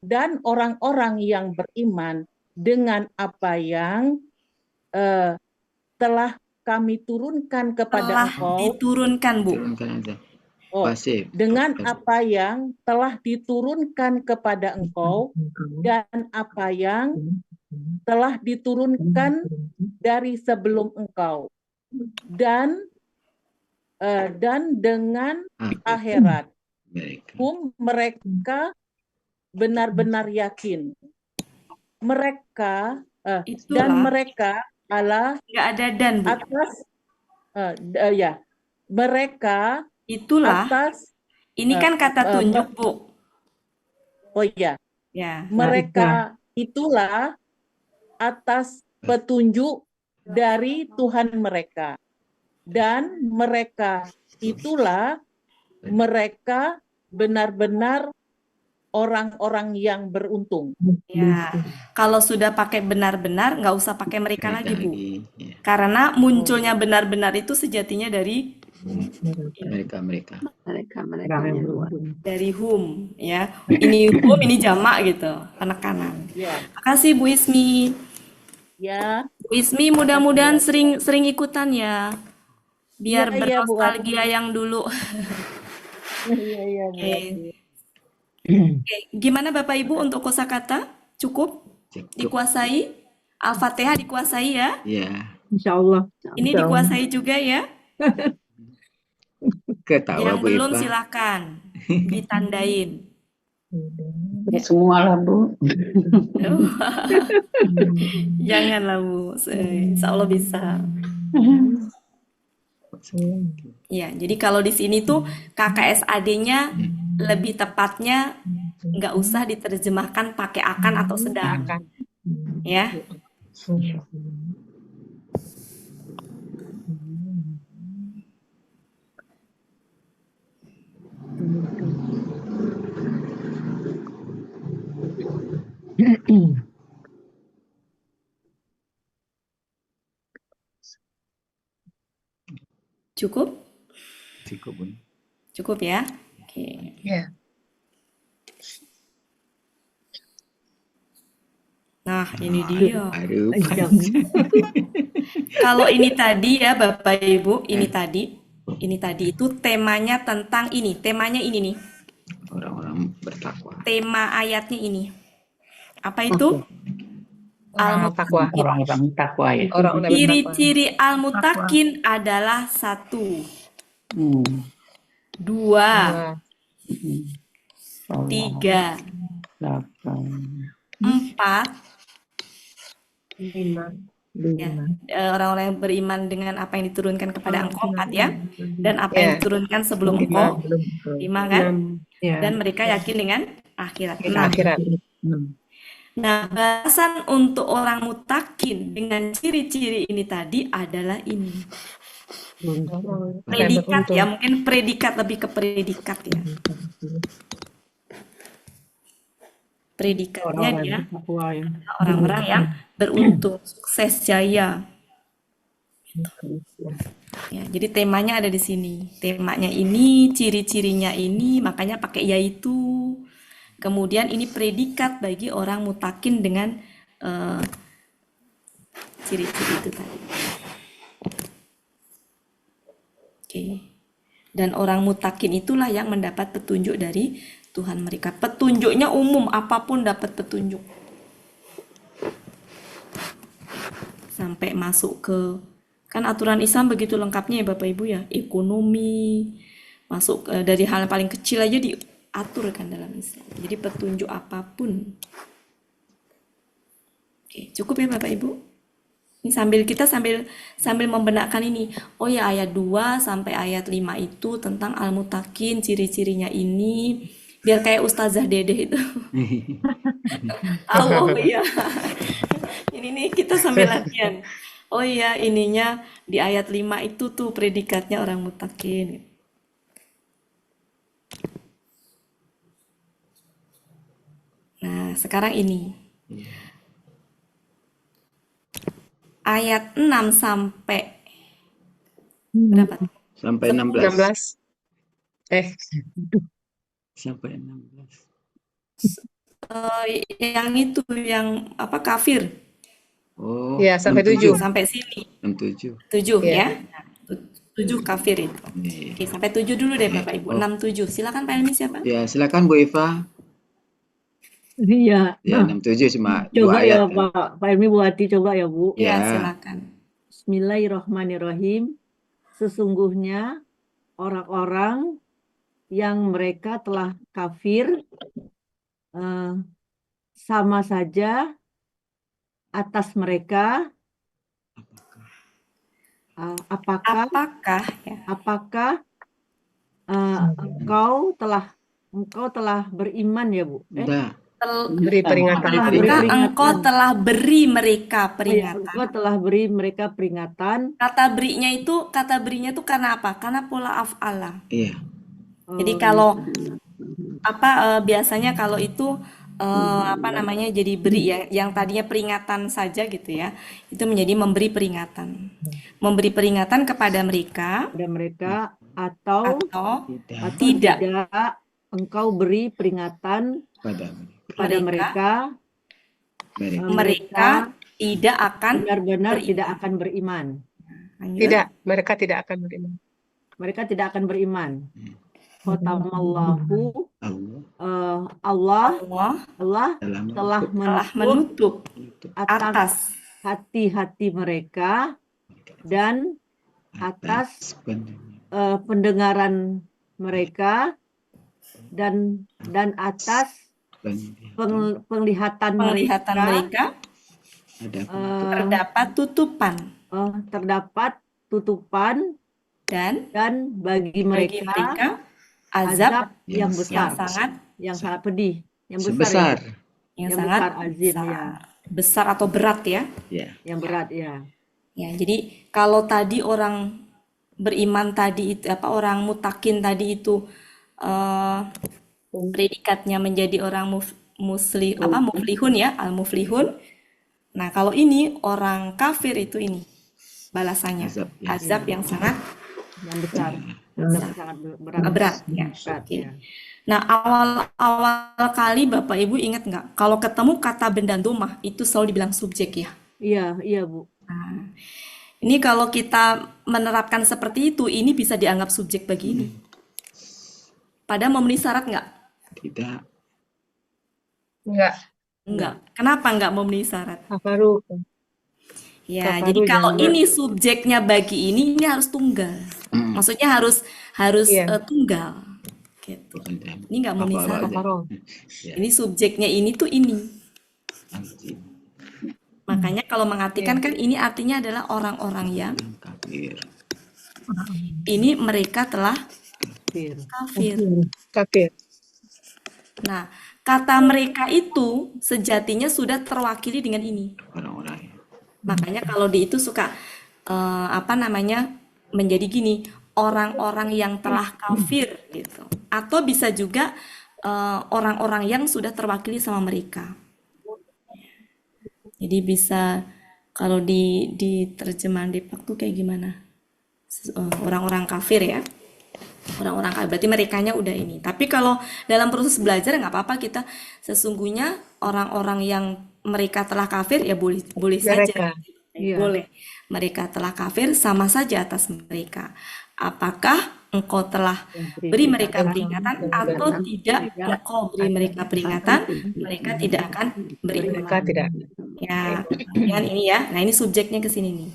[SPEAKER 6] dan orang-orang yang beriman dengan apa yang telah kami turunkan kepada engkau.
[SPEAKER 3] Diturunkan Bu.
[SPEAKER 6] Dengan apa yang telah diturunkan kepada engkau dan apa yang telah diturunkan dari sebelum engkau, dan dan dengan akhirat. Mereka benar-benar yakin. Mereka dan mereka adalah
[SPEAKER 3] nggak ada dan Bu.
[SPEAKER 6] atas mereka
[SPEAKER 3] itulah
[SPEAKER 6] atas
[SPEAKER 3] ini kan kata tunjuk Bu.
[SPEAKER 6] Oh iya.
[SPEAKER 3] Ya.
[SPEAKER 6] Mereka itulah atas petunjuk dari Tuhan mereka, dan mereka itulah mereka benar-benar orang-orang yang beruntung.
[SPEAKER 3] Ya, kalau sudah pakai benar-benar, nggak usah pakai mereka lagi, Bu.
[SPEAKER 1] Ya.
[SPEAKER 3] Karena munculnya benar-benar itu sejatinya dari
[SPEAKER 1] Mereka.
[SPEAKER 5] Mereka-merekanya luar.
[SPEAKER 3] dari whom, ya. Ini whom, ini jamak gitu, penekanan.
[SPEAKER 6] Ya,
[SPEAKER 3] Makasih Bu Ismi.
[SPEAKER 6] ya,
[SPEAKER 3] Bu Ismi mudah-mudahan sering ikutan ya, biar
[SPEAKER 6] iya, Bu Ati.
[SPEAKER 3] bernostalgia yang dulu.
[SPEAKER 6] Iya, Bu
[SPEAKER 3] Oke.
[SPEAKER 6] Ati.
[SPEAKER 3] Oke, gimana Bapak Ibu untuk kosakata? Cukup?
[SPEAKER 1] Cukup.
[SPEAKER 3] Dikuasai? Al-Fatihah dikuasai ya?
[SPEAKER 1] Ya.
[SPEAKER 6] Insya Allah.
[SPEAKER 3] Ini dikuasai juga ya?
[SPEAKER 1] Ketawa
[SPEAKER 3] Yang
[SPEAKER 1] Bu
[SPEAKER 3] belum
[SPEAKER 1] Iva.
[SPEAKER 3] silakan ditandain.
[SPEAKER 7] Ya semua lah Bu.
[SPEAKER 3] Janganlah Bu, Insya Allah bisa. Ya, jadi kalau di sini tuh KKSAD-nya lebih tepatnya nggak usah diterjemahkan pakai akan atau sedang, ya. Cukup?
[SPEAKER 1] Cukup Bu.
[SPEAKER 3] Cukup ya? Oke.
[SPEAKER 2] Ya.
[SPEAKER 3] Nah, ini dia.
[SPEAKER 1] Aduh.
[SPEAKER 3] Kalau ini tadi ya Bapak Ibu, ini tadi itu temanya tentang ini, temanya ini nih.
[SPEAKER 1] Orang-orang bertakwa.
[SPEAKER 3] Tema ayatnya ini. Apa itu?
[SPEAKER 4] Takwa.
[SPEAKER 7] Orang-orang takwa ya.
[SPEAKER 4] Orang-orang bertakwa.
[SPEAKER 3] Ciri-ciri al-mutakin adalah 1,
[SPEAKER 7] Hmm.
[SPEAKER 3] 2,
[SPEAKER 4] Nah,
[SPEAKER 3] 3,
[SPEAKER 7] 8.
[SPEAKER 3] 4.
[SPEAKER 2] Lima.
[SPEAKER 3] Ya, orang-orang yang beriman dengan apa yang diturunkan kepada engkau 4 ya, dan apa yang
[SPEAKER 4] Ya.
[SPEAKER 3] diturunkan sebelum engkau 5 kan, dan mereka yakin dengan akhirat. 6.
[SPEAKER 4] akhirat.
[SPEAKER 3] Nah, bahasan untuk orang mutakin dengan ciri-ciri ini tadi adalah ini. Predikat ya, mungkin predikat, lebih ke predikat ya. Predikatnya dia
[SPEAKER 7] Takwa ya.
[SPEAKER 3] orang-orang yang beruntung, sukses, jaya. Ya, jadi temanya ada di sini. Temanya ini, ciri-cirinya ini, makanya pakai yaitu. Kemudian ini predikat bagi orang mutakin dengan ciri-ciri itu tadi. Oke. Dan orang mutakin itulah yang mendapat petunjuk dari Tuhan mereka. Petunjuknya umum, apapun dapat petunjuk. Sampai masuk ke, kan aturan Islam begitu lengkapnya ya Bapak Ibu ya. Ekonomi, masuk dari hal yang paling kecil aja diatur kan dalam Islam. Jadi petunjuk apapun. Oke, cukup ya Bapak Ibu? Ini kita sambil membenarkan ini. Oh ya, ayat 2 sampai ayat 5 itu tentang al-mutakin, ciri-cirinya ini. Biar kayak Ustazah Dedeh itu. Tahu, oh iya. Ini nih kita sambil latihan. Oh iya, ininya di ayat 5 itu tuh predikatnya orang mutakin. Nah, sekarang ini. Ayat 6 sampai berapa?
[SPEAKER 1] Sampai 16.
[SPEAKER 4] 16.
[SPEAKER 1] Sampai 16.
[SPEAKER 3] Yang itu, yang apa, kafir.
[SPEAKER 1] Oh,
[SPEAKER 4] Ya, sampai
[SPEAKER 1] 67.
[SPEAKER 4] 7.
[SPEAKER 3] Sampai sini.
[SPEAKER 1] 67.
[SPEAKER 3] 7
[SPEAKER 4] Ya.
[SPEAKER 3] ya. 7 kafir itu.
[SPEAKER 1] Nih.
[SPEAKER 3] Oke, sampai 7 dulu deh Bapak Ibu.
[SPEAKER 1] Oh.
[SPEAKER 3] 6, 7. Silakan Pak Elmi siapa?
[SPEAKER 1] Ya, silakan Bu Iva.
[SPEAKER 6] Iya.
[SPEAKER 1] Ya, 67 cuma
[SPEAKER 6] Coba
[SPEAKER 1] 2
[SPEAKER 6] ya
[SPEAKER 1] ayat kan.
[SPEAKER 6] Pak Ilmi Bu Ati, coba ya Bu.
[SPEAKER 3] Ya,
[SPEAKER 1] Ya.
[SPEAKER 3] silakan.
[SPEAKER 6] Bismillahirrahmanirrahim. Sesungguhnya orang-orang yang mereka telah kafir sama saja atas mereka apakah engkau telah beriman ya Bu?
[SPEAKER 1] Enggak.
[SPEAKER 4] Beri peringatan.
[SPEAKER 3] Apakah engkau telah beri mereka
[SPEAKER 6] Engkau
[SPEAKER 3] peringatan?
[SPEAKER 6] telah beri mereka peringatan.
[SPEAKER 3] Kata berinya itu karena apa? Karena pola af'ala.
[SPEAKER 1] Iya.
[SPEAKER 3] Jadi kalau biasanya kalau itu apa namanya jadi beri ya, yang tadinya peringatan saja gitu ya, itu menjadi memberi peringatan. Memberi peringatan kepada mereka
[SPEAKER 6] Kepada mereka atau
[SPEAKER 3] atau
[SPEAKER 1] Tidak
[SPEAKER 3] tidak
[SPEAKER 6] engkau beri peringatan
[SPEAKER 1] pada
[SPEAKER 6] kepada
[SPEAKER 3] mereka
[SPEAKER 1] mereka.
[SPEAKER 3] mereka tidak akan
[SPEAKER 6] benar-benar
[SPEAKER 3] beriman.
[SPEAKER 6] tidak akan beriman.
[SPEAKER 3] Lanjut.
[SPEAKER 4] Tidak, mereka tidak akan beriman.
[SPEAKER 6] Mereka tidak akan beriman. Khatamallahu
[SPEAKER 1] Allah
[SPEAKER 3] Allah
[SPEAKER 6] telah
[SPEAKER 3] telah
[SPEAKER 6] menutup
[SPEAKER 3] menutup
[SPEAKER 6] atas
[SPEAKER 3] atas
[SPEAKER 6] hati-hati mereka dan atas pendengaran mereka dan atas penglihatan
[SPEAKER 3] penglihatan mereka terdapat tutupan
[SPEAKER 6] terdapat tutupan
[SPEAKER 3] dan
[SPEAKER 6] bagi
[SPEAKER 3] bagi
[SPEAKER 6] mereka
[SPEAKER 3] mereka azab
[SPEAKER 6] yang besar,
[SPEAKER 3] yang sangat
[SPEAKER 6] pedih, yang besar,
[SPEAKER 1] sebesar
[SPEAKER 3] yang
[SPEAKER 6] yang
[SPEAKER 3] sangat
[SPEAKER 6] besar, azim,
[SPEAKER 3] besar.
[SPEAKER 6] ya.
[SPEAKER 3] Besar atau berat ya.
[SPEAKER 1] ya.
[SPEAKER 6] yang berat ya.
[SPEAKER 3] Ya, jadi kalau tadi orang beriman tadi itu orang mutakin tadi itu predikatnya menjadi orang muflihun ya, al-muflihun. Nah, kalau ini orang kafir itu ini balasannya azab yang sangat
[SPEAKER 6] yang besar, yang sangat berat,
[SPEAKER 3] berat ya.
[SPEAKER 6] berat,
[SPEAKER 3] Oke.
[SPEAKER 6] ya.
[SPEAKER 3] Nah, awal kali Bapak Ibu ingat nggak kalau ketemu kata benda domah itu selalu dibilang subjek ya.
[SPEAKER 6] Iya Bu.
[SPEAKER 3] Nah, ini kalau kita menerapkan seperti itu, ini bisa dianggap subjek bagi ini. Padahal memenuhi syarat nggak?
[SPEAKER 1] Tidak.
[SPEAKER 3] Enggak. Kenapa nggak memenuhi syarat?
[SPEAKER 4] Kafaru.
[SPEAKER 3] Ya,
[SPEAKER 4] Kafaru
[SPEAKER 3] jadi kalau
[SPEAKER 4] jangan.
[SPEAKER 3] ini subjeknya bagi ini harus tunggal. Maksudnya harus
[SPEAKER 4] Iya.
[SPEAKER 3] tunggal. Gitu. Ini nggak memenuhi syarat.
[SPEAKER 4] Kafaru.
[SPEAKER 1] Ya.
[SPEAKER 3] Ini subjeknya ini tuh ini.
[SPEAKER 1] Anjing.
[SPEAKER 3] Makanya kalau mengartikan kan ini artinya adalah orang-orang yang
[SPEAKER 1] Kafir.
[SPEAKER 3] ini mereka telah
[SPEAKER 6] Kafir.
[SPEAKER 3] kafir.
[SPEAKER 4] Kafir.
[SPEAKER 3] Nah, kata mereka itu sejatinya sudah terwakili dengan ini.
[SPEAKER 1] Orang-orang yang
[SPEAKER 3] Makanya kalau di itu suka menjadi gini, orang-orang yang telah kafir gitu. Atau bisa juga orang-orang yang sudah terwakili sama mereka. Jadi bisa kalau di terjemahan Depak tuh kayak gimana? Orang-orang kafir ya. Orang-orang kafir berarti merekanya udah ini. Tapi kalau dalam proses belajar nggak apa-apa kita sesungguhnya orang-orang yang mereka telah kafir ya boleh saja.
[SPEAKER 4] Mereka.
[SPEAKER 6] Iya.
[SPEAKER 3] Boleh. Mereka telah kafir sama saja atas mereka. Apakah engkau telah beri mereka peringatan atau tidak engkau beri mereka peringatan, mereka tidak akan beriman.
[SPEAKER 4] Mereka tidak.
[SPEAKER 3] Ya, kemudian ini ya. Nah, ini subjeknya ke sini nih.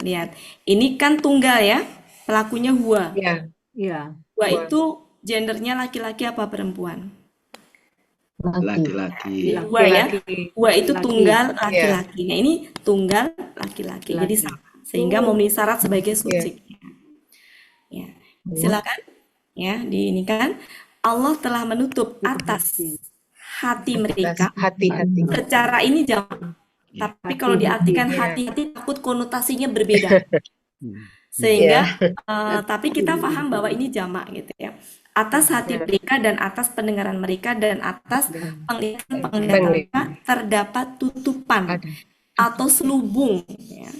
[SPEAKER 3] Lihat. Ini kan tunggal ya. Pelakunya huwa.
[SPEAKER 4] Ya.
[SPEAKER 6] Iya.
[SPEAKER 3] Huwa itu gendernya laki-laki apa perempuan?
[SPEAKER 1] laki-laki.
[SPEAKER 3] Huwa ya. Huwa itu
[SPEAKER 6] Laki.
[SPEAKER 3] tunggal laki-laki. Nah, ini tunggal laki-laki. Jadi sama. Sehingga memenuhi syarat sebagai subjeknya. Ya. Silakan. Ya, di ini kan Allah telah menutup atas hati mereka.
[SPEAKER 4] Hati-hati.
[SPEAKER 3] Secara ini jamak. Tapi kalau diartikan hati-hati takut konotasinya berbeda. Sehingga tapi kita paham bahwa ini jamak gitu ya. Atas hati mereka dan atas pendengaran mereka dan atas penglihatan mereka terdapat tutupan atau selubung ya.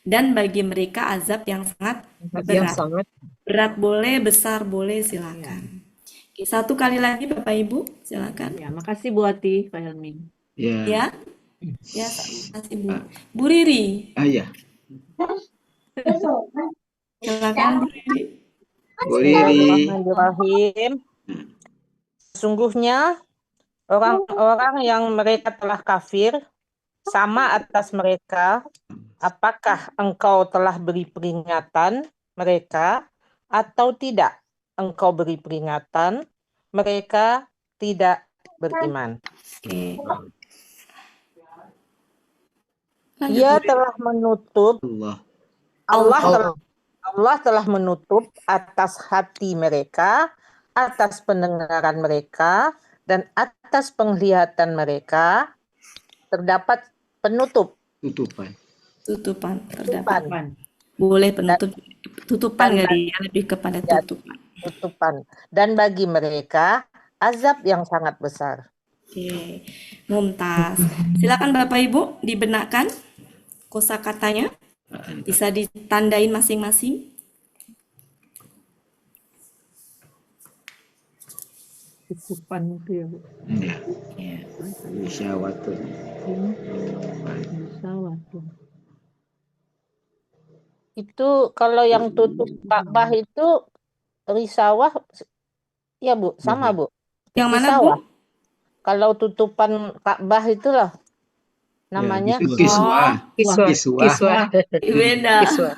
[SPEAKER 3] Dan bagi mereka azab yang sangat berat. Berat boleh, besar boleh, silakan. Oke, satu kali lagi Bapak Ibu, silakan.
[SPEAKER 6] Ya, makasih Bu Ati, Pak Helmi.
[SPEAKER 1] Ya.
[SPEAKER 3] Ya. Ya, terima kasih Bu. Bu Riri,
[SPEAKER 1] Ya.
[SPEAKER 3] silakan Bu Riri.
[SPEAKER 1] Bu Riri.
[SPEAKER 8] Bismillahirrahmanirrahim. Sesungguhnya orang-orang yang mereka telah kafir sama atas mereka, apakah engkau telah beri peringatan mereka atau tidak engkau beri peringatan, mereka tidak beriman.
[SPEAKER 3] Oke.
[SPEAKER 8] Ia telah menutup Allah telah menutup atas hati mereka, atas pendengaran mereka, dan atas penglihatan mereka terdapat
[SPEAKER 3] Tutupan terdapat. Boleh tutupan nggak dia lebih kepada tutupan.
[SPEAKER 8] Dan bagi mereka azab yang sangat besar.
[SPEAKER 3] Oke, mumtaz. Silakan Bapak Ibu dibenarkan kosakatanya. Bisa ditandain masing-masing.
[SPEAKER 6] Tutupan itu ya, Bu.
[SPEAKER 1] Ya,
[SPEAKER 3] Ya.
[SPEAKER 1] syawatun.
[SPEAKER 6] Musawatun.
[SPEAKER 8] Itu kalau yang tutup Ka'bah itu risawah, ya Bu, sama Bu.
[SPEAKER 3] Yang mana,
[SPEAKER 8] Risawah.
[SPEAKER 3] Bu?
[SPEAKER 8] Kalau tutupan Ka'bah itulah namanya.
[SPEAKER 1] Itu kiswah.
[SPEAKER 4] Kiswah.
[SPEAKER 1] Kiswah.
[SPEAKER 4] Kiswah.
[SPEAKER 3] Beda.
[SPEAKER 4] Kiswah.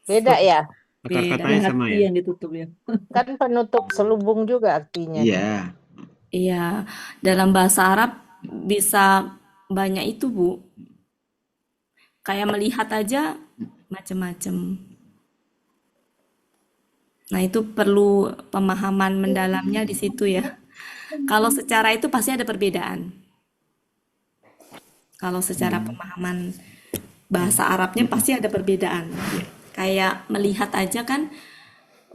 [SPEAKER 8] Beda ya.
[SPEAKER 9] Akar
[SPEAKER 3] Beda.
[SPEAKER 9] katanya sama
[SPEAKER 6] Hati
[SPEAKER 9] ya.
[SPEAKER 6] yang ditutup ya.
[SPEAKER 8] Kan penutup selubung juga artinya.
[SPEAKER 1] Iya.
[SPEAKER 3] Iya, dalam bahasa Arab bisa banyak itu, Bu. Kayak melihat aja macam-macam. Nah, itu perlu pemahaman mendalamnya di situ ya. Kalau secara itu pasti ada perbedaan. Kalau secara pemahaman bahasa Arabnya pasti ada perbedaan. Kayak melihat aja kan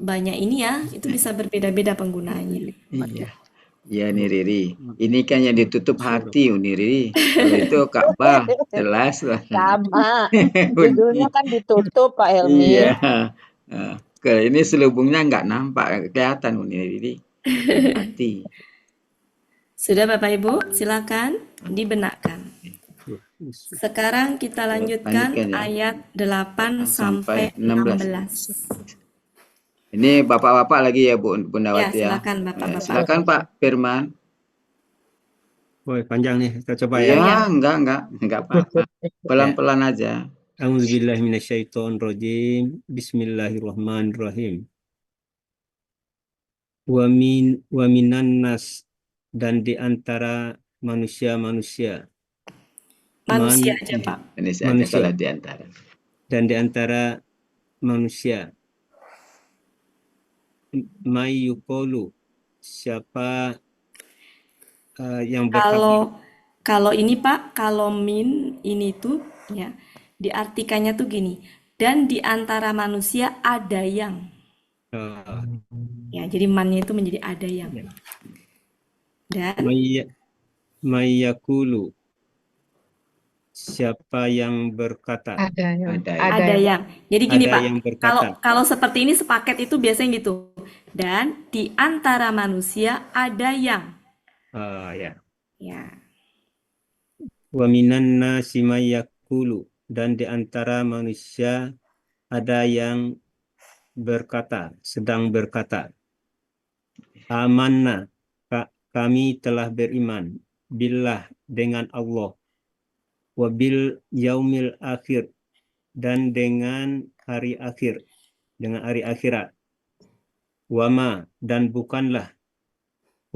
[SPEAKER 3] banyak ini ya, itu bisa berbeda-beda penggunaannya.
[SPEAKER 1] Iya. Ya nih Riri, ini kan yang ditutup hati nih Riri. Kalau itu Ka'bah, jelas lah.
[SPEAKER 8] Sama. Judulnya kan ditutup Pak Helmi.
[SPEAKER 1] Iya. Nah, kalau ini selubungnya nggak nampak, kelihatan nih Riri. Hati.
[SPEAKER 3] Sudah Bapak Ibu, silakan dibenarkan. Sekarang kita lanjutkan
[SPEAKER 1] Lanjutkan ya.
[SPEAKER 3] ayat 8 sampai
[SPEAKER 1] Sampai 16.
[SPEAKER 3] 16.
[SPEAKER 1] Ini bapak-bapak lagi ya Bunda
[SPEAKER 3] Ya,
[SPEAKER 1] Wati ya.
[SPEAKER 3] silakan Bapak-bapak.
[SPEAKER 1] Silakan Pak Firman.
[SPEAKER 9] Woi, panjang nih. Kita coba
[SPEAKER 1] Iya,
[SPEAKER 9] ya.
[SPEAKER 1] enggak apa-apa. Pelan-pelan aja.
[SPEAKER 9] A'udzubillahi minasyaitonirrajim. Bismillahirrahmanirrahim. Wa minan nas, dan di antara manusia-manusia.
[SPEAKER 3] Manusia aja Pak.
[SPEAKER 1] Indonesia
[SPEAKER 9] Manusia.
[SPEAKER 1] kalau di antara.
[SPEAKER 9] Dan di antara manusia. May yuqalu, siapa yang berkata.
[SPEAKER 3] Kalau ini Pak, kalau min ini tuh ya diartikannya tuh gini. Dan di antara manusia ada yang. Ya, jadi mannya itu menjadi ada yang. Dan
[SPEAKER 9] May yaqulu, siapa yang berkata.
[SPEAKER 3] ada yang. Jadi gini
[SPEAKER 9] Ada
[SPEAKER 3] Pak,
[SPEAKER 9] yang berkata.
[SPEAKER 3] kalau seperti ini sepaket itu biasanya gitu. Dan di antara manusia ada yang.
[SPEAKER 9] Ya.
[SPEAKER 3] Ya.
[SPEAKER 9] Wa minan nasi may yaqulu, dan di antara manusia ada yang berkata, sedang berkata. Amanna, kami telah beriman, billah, dengan Allah, wa bil yaumil akhir, dan dengan hari akhir, dengan hari akhirat. Wama, dan bukanlah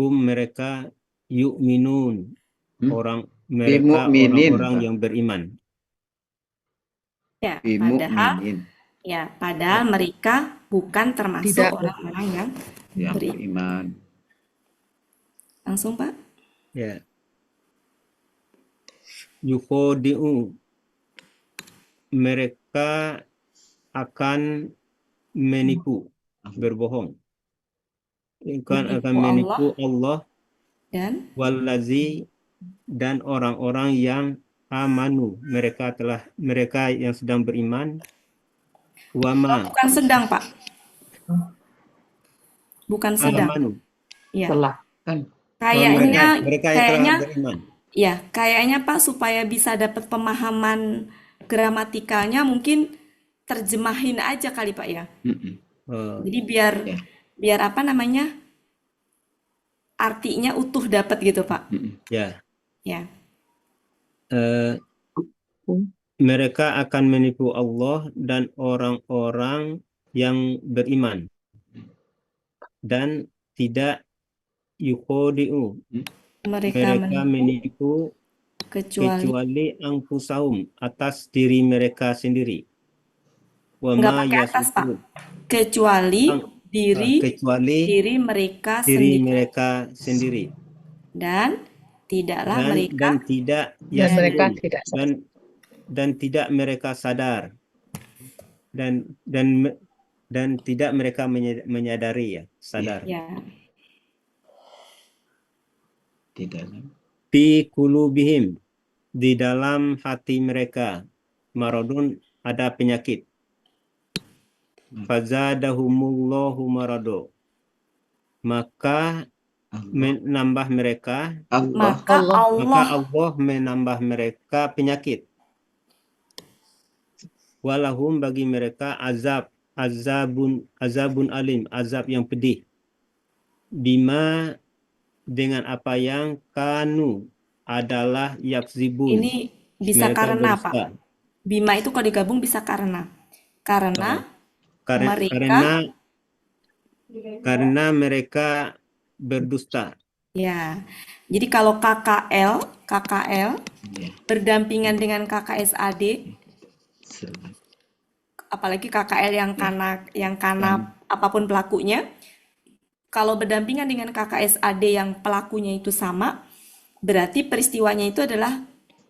[SPEAKER 9] mereka yu'minun, orang-orang yang beriman.
[SPEAKER 3] Ya,
[SPEAKER 1] Bimu'minin.
[SPEAKER 3] padahal mereka bukan termasuk orang-orang yang
[SPEAKER 1] beriman.
[SPEAKER 3] Langsung Pak.
[SPEAKER 9] Ya. Yukhodi'u, mereka akan menipu, berbohong. Akan menipu Allah
[SPEAKER 3] dan
[SPEAKER 9] wallazi, dan orang-orang yang amanu, mereka yang sedang beriman. Wama,
[SPEAKER 3] bukan sedang Pak. Bukan sedang.
[SPEAKER 9] amanu.
[SPEAKER 3] Ya.
[SPEAKER 1] Kan
[SPEAKER 3] Kayaknya
[SPEAKER 9] mereka yang telah beriman.
[SPEAKER 3] Ya, kayaknya Pak supaya bisa dapat pemahaman gramatikalnya mungkin terjemahin aja kali Pak ya. Jadi biar apa namanya? Artinya utuh dapat gitu Pak.
[SPEAKER 9] Ya.
[SPEAKER 3] Ya.
[SPEAKER 9] Mereka akan menipu Allah dan orang-orang yang beriman, dan tidak yukhodi'u, mereka menipu kecuali anfusahum, atas diri mereka sendiri.
[SPEAKER 3] Nggak pakai atas Pak, kecuali diri mereka
[SPEAKER 9] sendiri.
[SPEAKER 3] Dan tidaklah
[SPEAKER 9] dan tidak mereka sadar, dan tidak mereka menyadari, ya, sadar.
[SPEAKER 3] Ya.
[SPEAKER 1] Di dalam
[SPEAKER 9] fi qulubihim, di dalam hati mereka, maradun, ada penyakit. Fazadahumullahu marado, maka
[SPEAKER 1] Allah.
[SPEAKER 9] menambah mereka,
[SPEAKER 1] Allah
[SPEAKER 3] Maka
[SPEAKER 2] Allah.
[SPEAKER 9] maka
[SPEAKER 3] Allah
[SPEAKER 9] Allah menambah mereka penyakit. Walahum, bagi mereka, azabun alim, azab yang pedih. Bima, dengan apa yang kanu, adalah yakzibun,
[SPEAKER 3] ini bisa
[SPEAKER 9] mereka
[SPEAKER 3] karena
[SPEAKER 9] berdusta.
[SPEAKER 3] Pak. Bima itu kalau digabung bisa karena. Karena mereka
[SPEAKER 9] Karena mereka berdusta.
[SPEAKER 3] ya. Jadi kalau KKL
[SPEAKER 1] ya.
[SPEAKER 3] berdampingan dengan KKSAD,
[SPEAKER 1] Selamat.
[SPEAKER 3] apalagi KKL yang kana apapun pelakunya, kalau berdampingan dengan KKSAD yang pelakunya itu sama, berarti peristiwanya itu adalah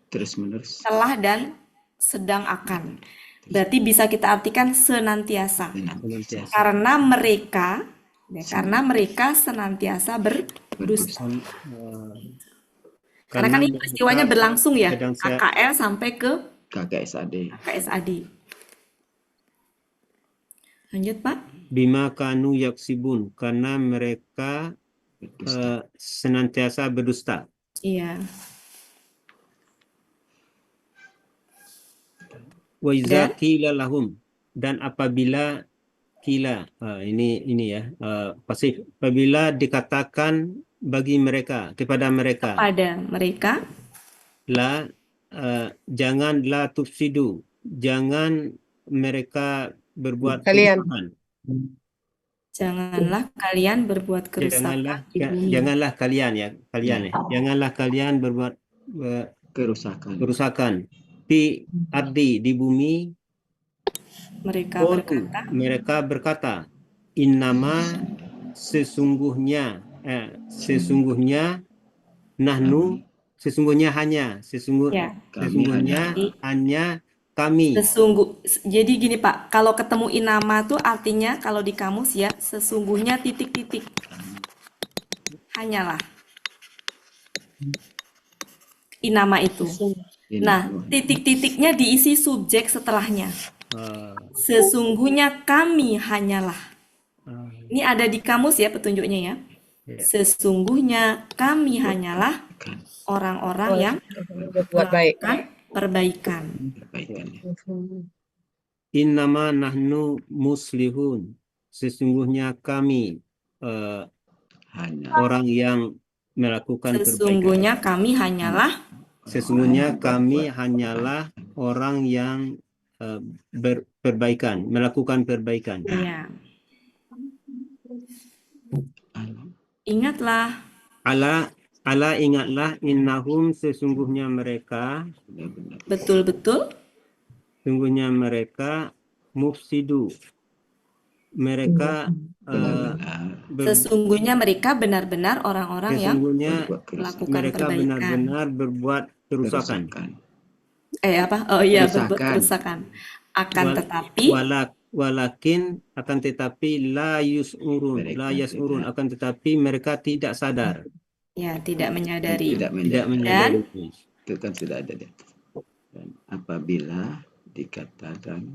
[SPEAKER 1] Terus menerus.
[SPEAKER 3] telah dan sedang akan. Berarti bisa kita artikan senantiasa.
[SPEAKER 9] Senantiasa.
[SPEAKER 3] Karena mereka senantiasa berdusta. Karena kan ini peristiwanya berlangsung ya, KKL sampai ke
[SPEAKER 1] KKSAD.
[SPEAKER 3] KSAD. Lanjut Pak.
[SPEAKER 9] Bima kanu yaksibun, karena mereka
[SPEAKER 1] Berdusta.
[SPEAKER 9] senantiasa berdusta.
[SPEAKER 3] Iya.
[SPEAKER 9] Wa iza qila lahum, dan apabila qila, ini ya, pasif, apabila dikatakan bagi mereka, kepada mereka,
[SPEAKER 3] Pada mereka,
[SPEAKER 9] la, jangan, la tufsidu, jangan mereka berbuat
[SPEAKER 4] Kalian.
[SPEAKER 9] kerusakan.
[SPEAKER 3] janganlah kalian berbuat kerusakan di bumi.
[SPEAKER 9] Janganlah kalian ya, janganlah kalian berbuat
[SPEAKER 1] Kerusakan.
[SPEAKER 9] Fi ardi, di bumi.
[SPEAKER 3] Mereka berkata,
[SPEAKER 9] Innama, sesungguhnya, nahnu, sesungguhnya hanya kami.
[SPEAKER 3] Jadi gini Pak, kalau ketemu inama tuh artinya kalau di kamus ya, sesungguhnya titik-titik. Hanyalah. Inama itu. Nah, titik-titiknya diisi subjek setelahnya. Sesungguhnya kami hanyalah. Ini ada di kamus ya petunjuknya ya. Sesungguhnya kami hanyalah orang-orang yang
[SPEAKER 4] Berbuat baik.
[SPEAKER 3] melakukan perbaikan.
[SPEAKER 9] Innama nahnu muslihun, sesungguhnya kami orang yang melakukan
[SPEAKER 3] Sesungguhnya kami hanyalah
[SPEAKER 9] orang yang berperbaikan, melakukan perbaikan.
[SPEAKER 3] ya. Ingatlah,
[SPEAKER 9] Ala ingatlah, innahum, sesungguhnya mereka,
[SPEAKER 3] betul-betul
[SPEAKER 9] sesungguhnya mereka mufsidu, mereka
[SPEAKER 3] sesungguhnya mereka benar-benar orang-orang yang
[SPEAKER 9] sesungguhnya
[SPEAKER 3] melakukan
[SPEAKER 9] mereka
[SPEAKER 3] perbaikan.
[SPEAKER 9] benar-benar berbuat kerusakan.
[SPEAKER 3] Berbuat kerusakan.
[SPEAKER 9] Walakin, akan tetapi, la yas'urun, akan tetapi mereka tidak sadar.
[SPEAKER 3] Ya, tidak menyadari.
[SPEAKER 9] Tidak menyadari.
[SPEAKER 1] Itu kan sudah ada di atas. Dan apabila dikatakan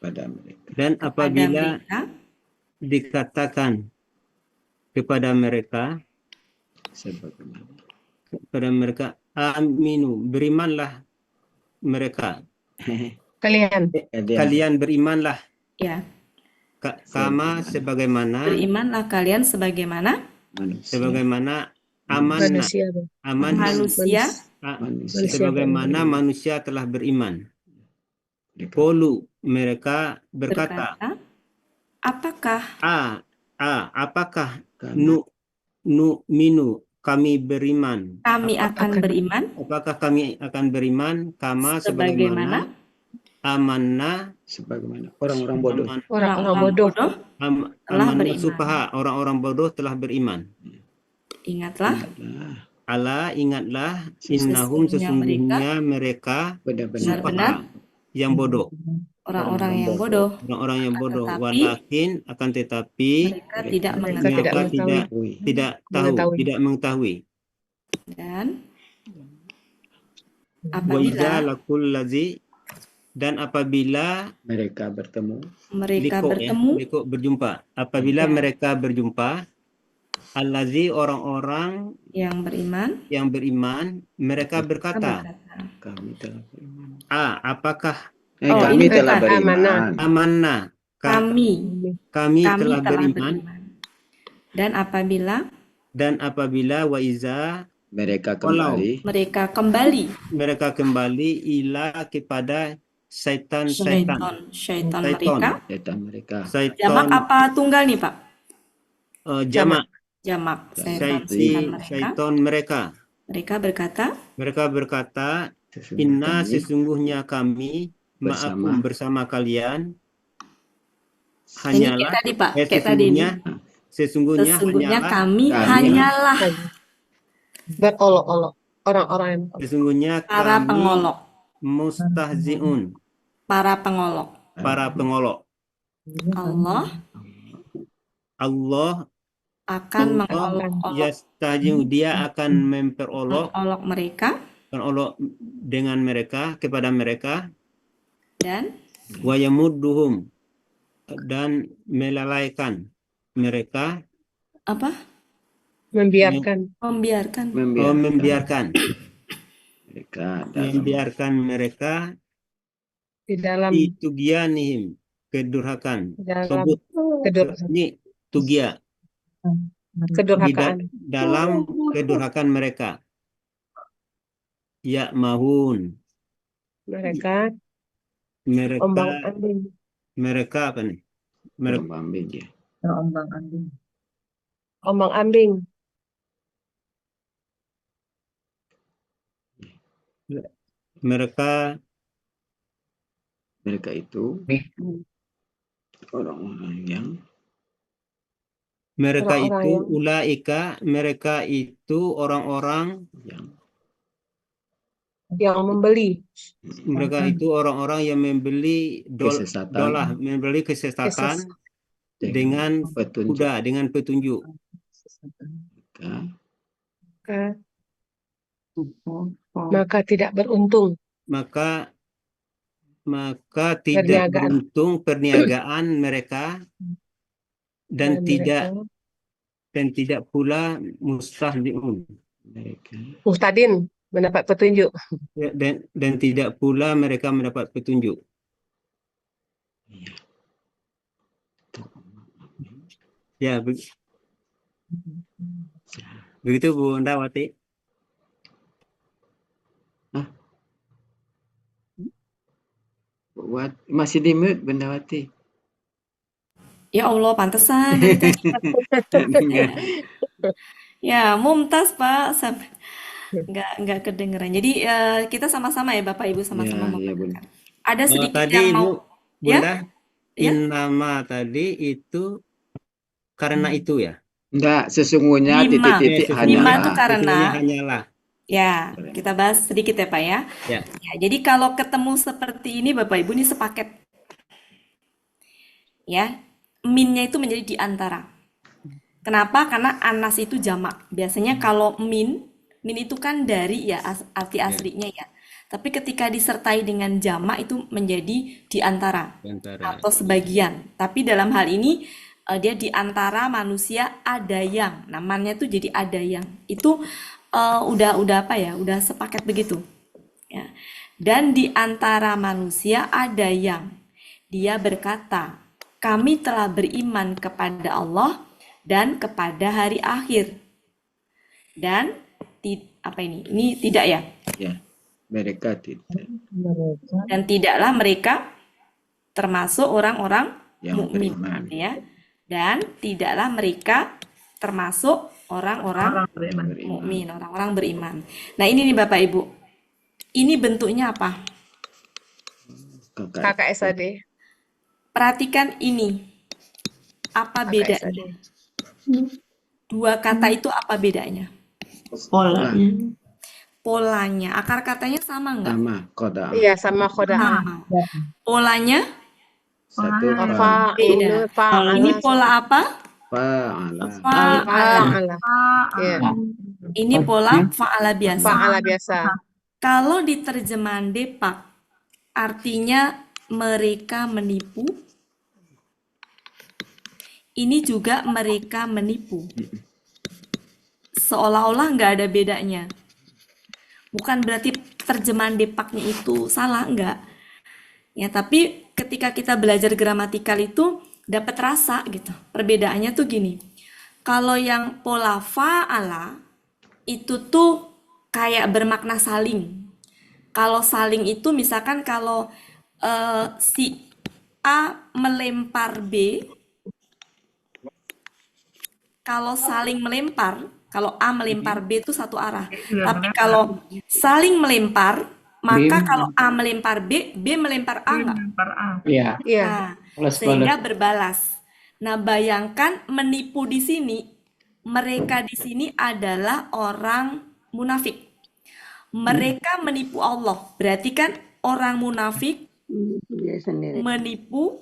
[SPEAKER 1] pada mereka.
[SPEAKER 9] Dan apabila dikatakan kepada mereka, aminu, berimanlah mereka. Kalian berimanlah.
[SPEAKER 3] Ya.
[SPEAKER 9] Kama, sebagaimana.
[SPEAKER 3] Berimanlah kalian sebagaimana
[SPEAKER 4] Manusia.
[SPEAKER 9] Sebagaimana manusia telah beriman. Qalu, mereka berkata,
[SPEAKER 3] apakah
[SPEAKER 9] nu'minu, kami beriman.
[SPEAKER 3] Apakah kami akan beriman
[SPEAKER 9] kama, sebagaimana amanna,
[SPEAKER 1] sebagaimana orang-orang bodoh.
[SPEAKER 9] Amanna sufaha, orang-orang bodoh telah beriman.
[SPEAKER 3] Ingatlah.
[SPEAKER 9] Ingatlah, innahum, sesungguhnya mereka
[SPEAKER 3] benar-benar
[SPEAKER 9] yang bodoh.
[SPEAKER 3] orang-orang yang bodoh.
[SPEAKER 9] Orang-orang yang bodoh.
[SPEAKER 3] Tetapi
[SPEAKER 9] Walakin akan tetapi
[SPEAKER 3] mereka tidak
[SPEAKER 4] Mereka
[SPEAKER 3] mengetahui.
[SPEAKER 4] tidak
[SPEAKER 9] mereka tidak
[SPEAKER 4] mengetahui.
[SPEAKER 9] tidak tahu,
[SPEAKER 4] Mengetahui.
[SPEAKER 9] tidak mengetahui.
[SPEAKER 3] Dan
[SPEAKER 9] Wa
[SPEAKER 3] apabila
[SPEAKER 9] idza laqul ladzi dan apabila
[SPEAKER 1] Mereka bertemu.
[SPEAKER 3] mereka
[SPEAKER 9] liqo ya,
[SPEAKER 3] bertemu,
[SPEAKER 9] liqo berjumpa. Apabila
[SPEAKER 3] Ya.
[SPEAKER 9] mereka berjumpa, allazi orang-orang
[SPEAKER 3] yang beriman,
[SPEAKER 9] yang beriman, mereka berkata,
[SPEAKER 3] berkata,
[SPEAKER 1] Kami telah beriman.
[SPEAKER 9] apakah
[SPEAKER 3] Oh,
[SPEAKER 1] Kami
[SPEAKER 3] ini
[SPEAKER 1] telah
[SPEAKER 3] bukan.
[SPEAKER 1] beriman.
[SPEAKER 9] amanna
[SPEAKER 3] kami
[SPEAKER 9] kami telah beriman.
[SPEAKER 3] Dan apabila
[SPEAKER 9] wa iza
[SPEAKER 1] Mereka
[SPEAKER 9] Walau.
[SPEAKER 1] kembali.
[SPEAKER 3] mereka kembali
[SPEAKER 9] ila kepada syaitan
[SPEAKER 3] syaitan mereka.
[SPEAKER 1] Setan mereka.
[SPEAKER 3] Jamak
[SPEAKER 9] syaitan
[SPEAKER 3] apa tunggal nih, Pak?
[SPEAKER 9] jamak
[SPEAKER 3] Jamak.
[SPEAKER 9] syaitan mereka.
[SPEAKER 3] Mereka berkata,
[SPEAKER 9] Inna sesungguhnya kami bersama kalian
[SPEAKER 3] ini
[SPEAKER 9] hanyalah
[SPEAKER 3] kayak tadi, Pak, kayak tadi ini.
[SPEAKER 9] sesungguhnya
[SPEAKER 3] kami hanyalah
[SPEAKER 4] Berolok-olok. Orang-orang yang
[SPEAKER 9] sesungguhnya
[SPEAKER 3] para
[SPEAKER 9] kami
[SPEAKER 3] pengolok.
[SPEAKER 9] mustahziun
[SPEAKER 3] Para pengolok.
[SPEAKER 9] Allah
[SPEAKER 3] Akan mengolok-olok
[SPEAKER 9] yastahzi'u, dia akan memperolok
[SPEAKER 3] mereka
[SPEAKER 9] dengan mereka kepada mereka,
[SPEAKER 3] dan
[SPEAKER 9] wa yamudduhum, dan melalaikan mereka,
[SPEAKER 3] apa?
[SPEAKER 4] membiarkan.
[SPEAKER 9] membiarkan mereka
[SPEAKER 4] Di dalam
[SPEAKER 9] tugianihim, kedurhakan.
[SPEAKER 4] dalam
[SPEAKER 9] Ini tugia
[SPEAKER 4] kedurhakaan.
[SPEAKER 9] dalam kedurhakan mereka. Ya mahun,
[SPEAKER 4] Mereka ombang-ambing.
[SPEAKER 9] mereka apa nih?
[SPEAKER 1] Ombang-ambing ya.
[SPEAKER 4] Ombang-ambing.
[SPEAKER 9] Mereka
[SPEAKER 1] itu orang-orang yang
[SPEAKER 9] mereka itu orang-orang
[SPEAKER 4] yang membeli.
[SPEAKER 9] Mereka itu orang-orang yang membeli membeli kesesatan dengan petunjuk.
[SPEAKER 4] Maka tidak beruntung.
[SPEAKER 9] Maka tidak beruntung perniagaan mereka, dan tidak pula
[SPEAKER 4] muhtadin mendapat petunjuk.
[SPEAKER 9] Dan tidak pula mereka mendapat petunjuk. Ya, begitu Bu Ndawati.
[SPEAKER 1] Masih di mute Bendawati.
[SPEAKER 3] Ya Allah, pantesan. Ya, mumtaz Pak. Nggak kedengeran. Jadi kita sama-sama ya Bapak Ibu sama-sama membacakan. Ada sedikit
[SPEAKER 9] tadi
[SPEAKER 3] yang mau
[SPEAKER 9] Bunda, innama tadi itu karena itu ya?
[SPEAKER 1] Enggak, sesungguhnya titik-titik
[SPEAKER 3] lima itu karena
[SPEAKER 9] hanyalah.
[SPEAKER 3] Ya, kita bahas sedikit ya Pak ya. Ya, jadi kalau ketemu seperti ini Bapak Ibu ini sepaket. Ya, minnya itu menjadi di antara. Kenapa? Karena anas itu jamak. Biasanya kalau min itu kan dari ya arti aslinya ya. Tapi ketika disertai dengan jamak itu menjadi di antara atau sebagian. Tapi dalam hal ini dia di antara manusia ada yang. Namanya tuh jadi ada yang. Itu udah apa ya? Udah sepaket begitu. Ya. Dan di antara manusia ada yang dia berkata, kami telah beriman kepada Allah dan kepada hari akhir. Dan apa ini? Ini tidak ya?
[SPEAKER 1] Ya, mereka tidak.
[SPEAKER 3] Dan tidaklah mereka termasuk orang-orang mukmin, ya. Dan tidaklah mereka termasuk orang-orang mukmin, orang-orang beriman. Nah, ini nih Bapak Ibu. Ini bentuknya apa?
[SPEAKER 4] KKSAD.
[SPEAKER 3] Perhatikan ini. Apa bedanya? Dua kata itu apa bedanya? polanya, akar katanya sama nggak?
[SPEAKER 1] Sama koda.
[SPEAKER 4] Iya, sama khoda'ah.
[SPEAKER 3] Sama. Polanya
[SPEAKER 1] Satu
[SPEAKER 2] Polanya
[SPEAKER 1] fa
[SPEAKER 3] beda.
[SPEAKER 4] Fa'inu, fa'ala,
[SPEAKER 3] Ini pola apa?
[SPEAKER 1] fa'ala.
[SPEAKER 3] Fa'ala.
[SPEAKER 4] fa'ala. Iya,
[SPEAKER 3] Ini pola fa'ala biasa.
[SPEAKER 4] fa'ala biasa.
[SPEAKER 3] Kalau di terjemahan Depak, artinya mereka menipu. Ini juga mereka menipu. Seolah-olah nggak ada bedanya. Bukan berarti terjemahan Depaknya itu salah, enggak. Ya, tapi ketika kita belajar gramatikal itu dapat rasa gitu. Perbedaannya tuh gini. Kalau yang pola fa'ala itu tuh kayak bermakna saling. Kalau saling itu misalkan kalau si A melempar B, kalau saling melempar, kalau A melempar B itu satu arah. Tapi kalau saling melempar, maka kalau A melempar B, B melempar A nggak?
[SPEAKER 2] Lempar A.
[SPEAKER 7] Iya,
[SPEAKER 4] Iya,
[SPEAKER 3] Nah,
[SPEAKER 7] balas
[SPEAKER 3] sehingga berbalas. Nah, bayangkan menipu di sini, mereka di sini adalah orang munafik. Mereka menipu Allah. Berarti kan orang munafik
[SPEAKER 5] Dia sendiri.
[SPEAKER 3] menipu.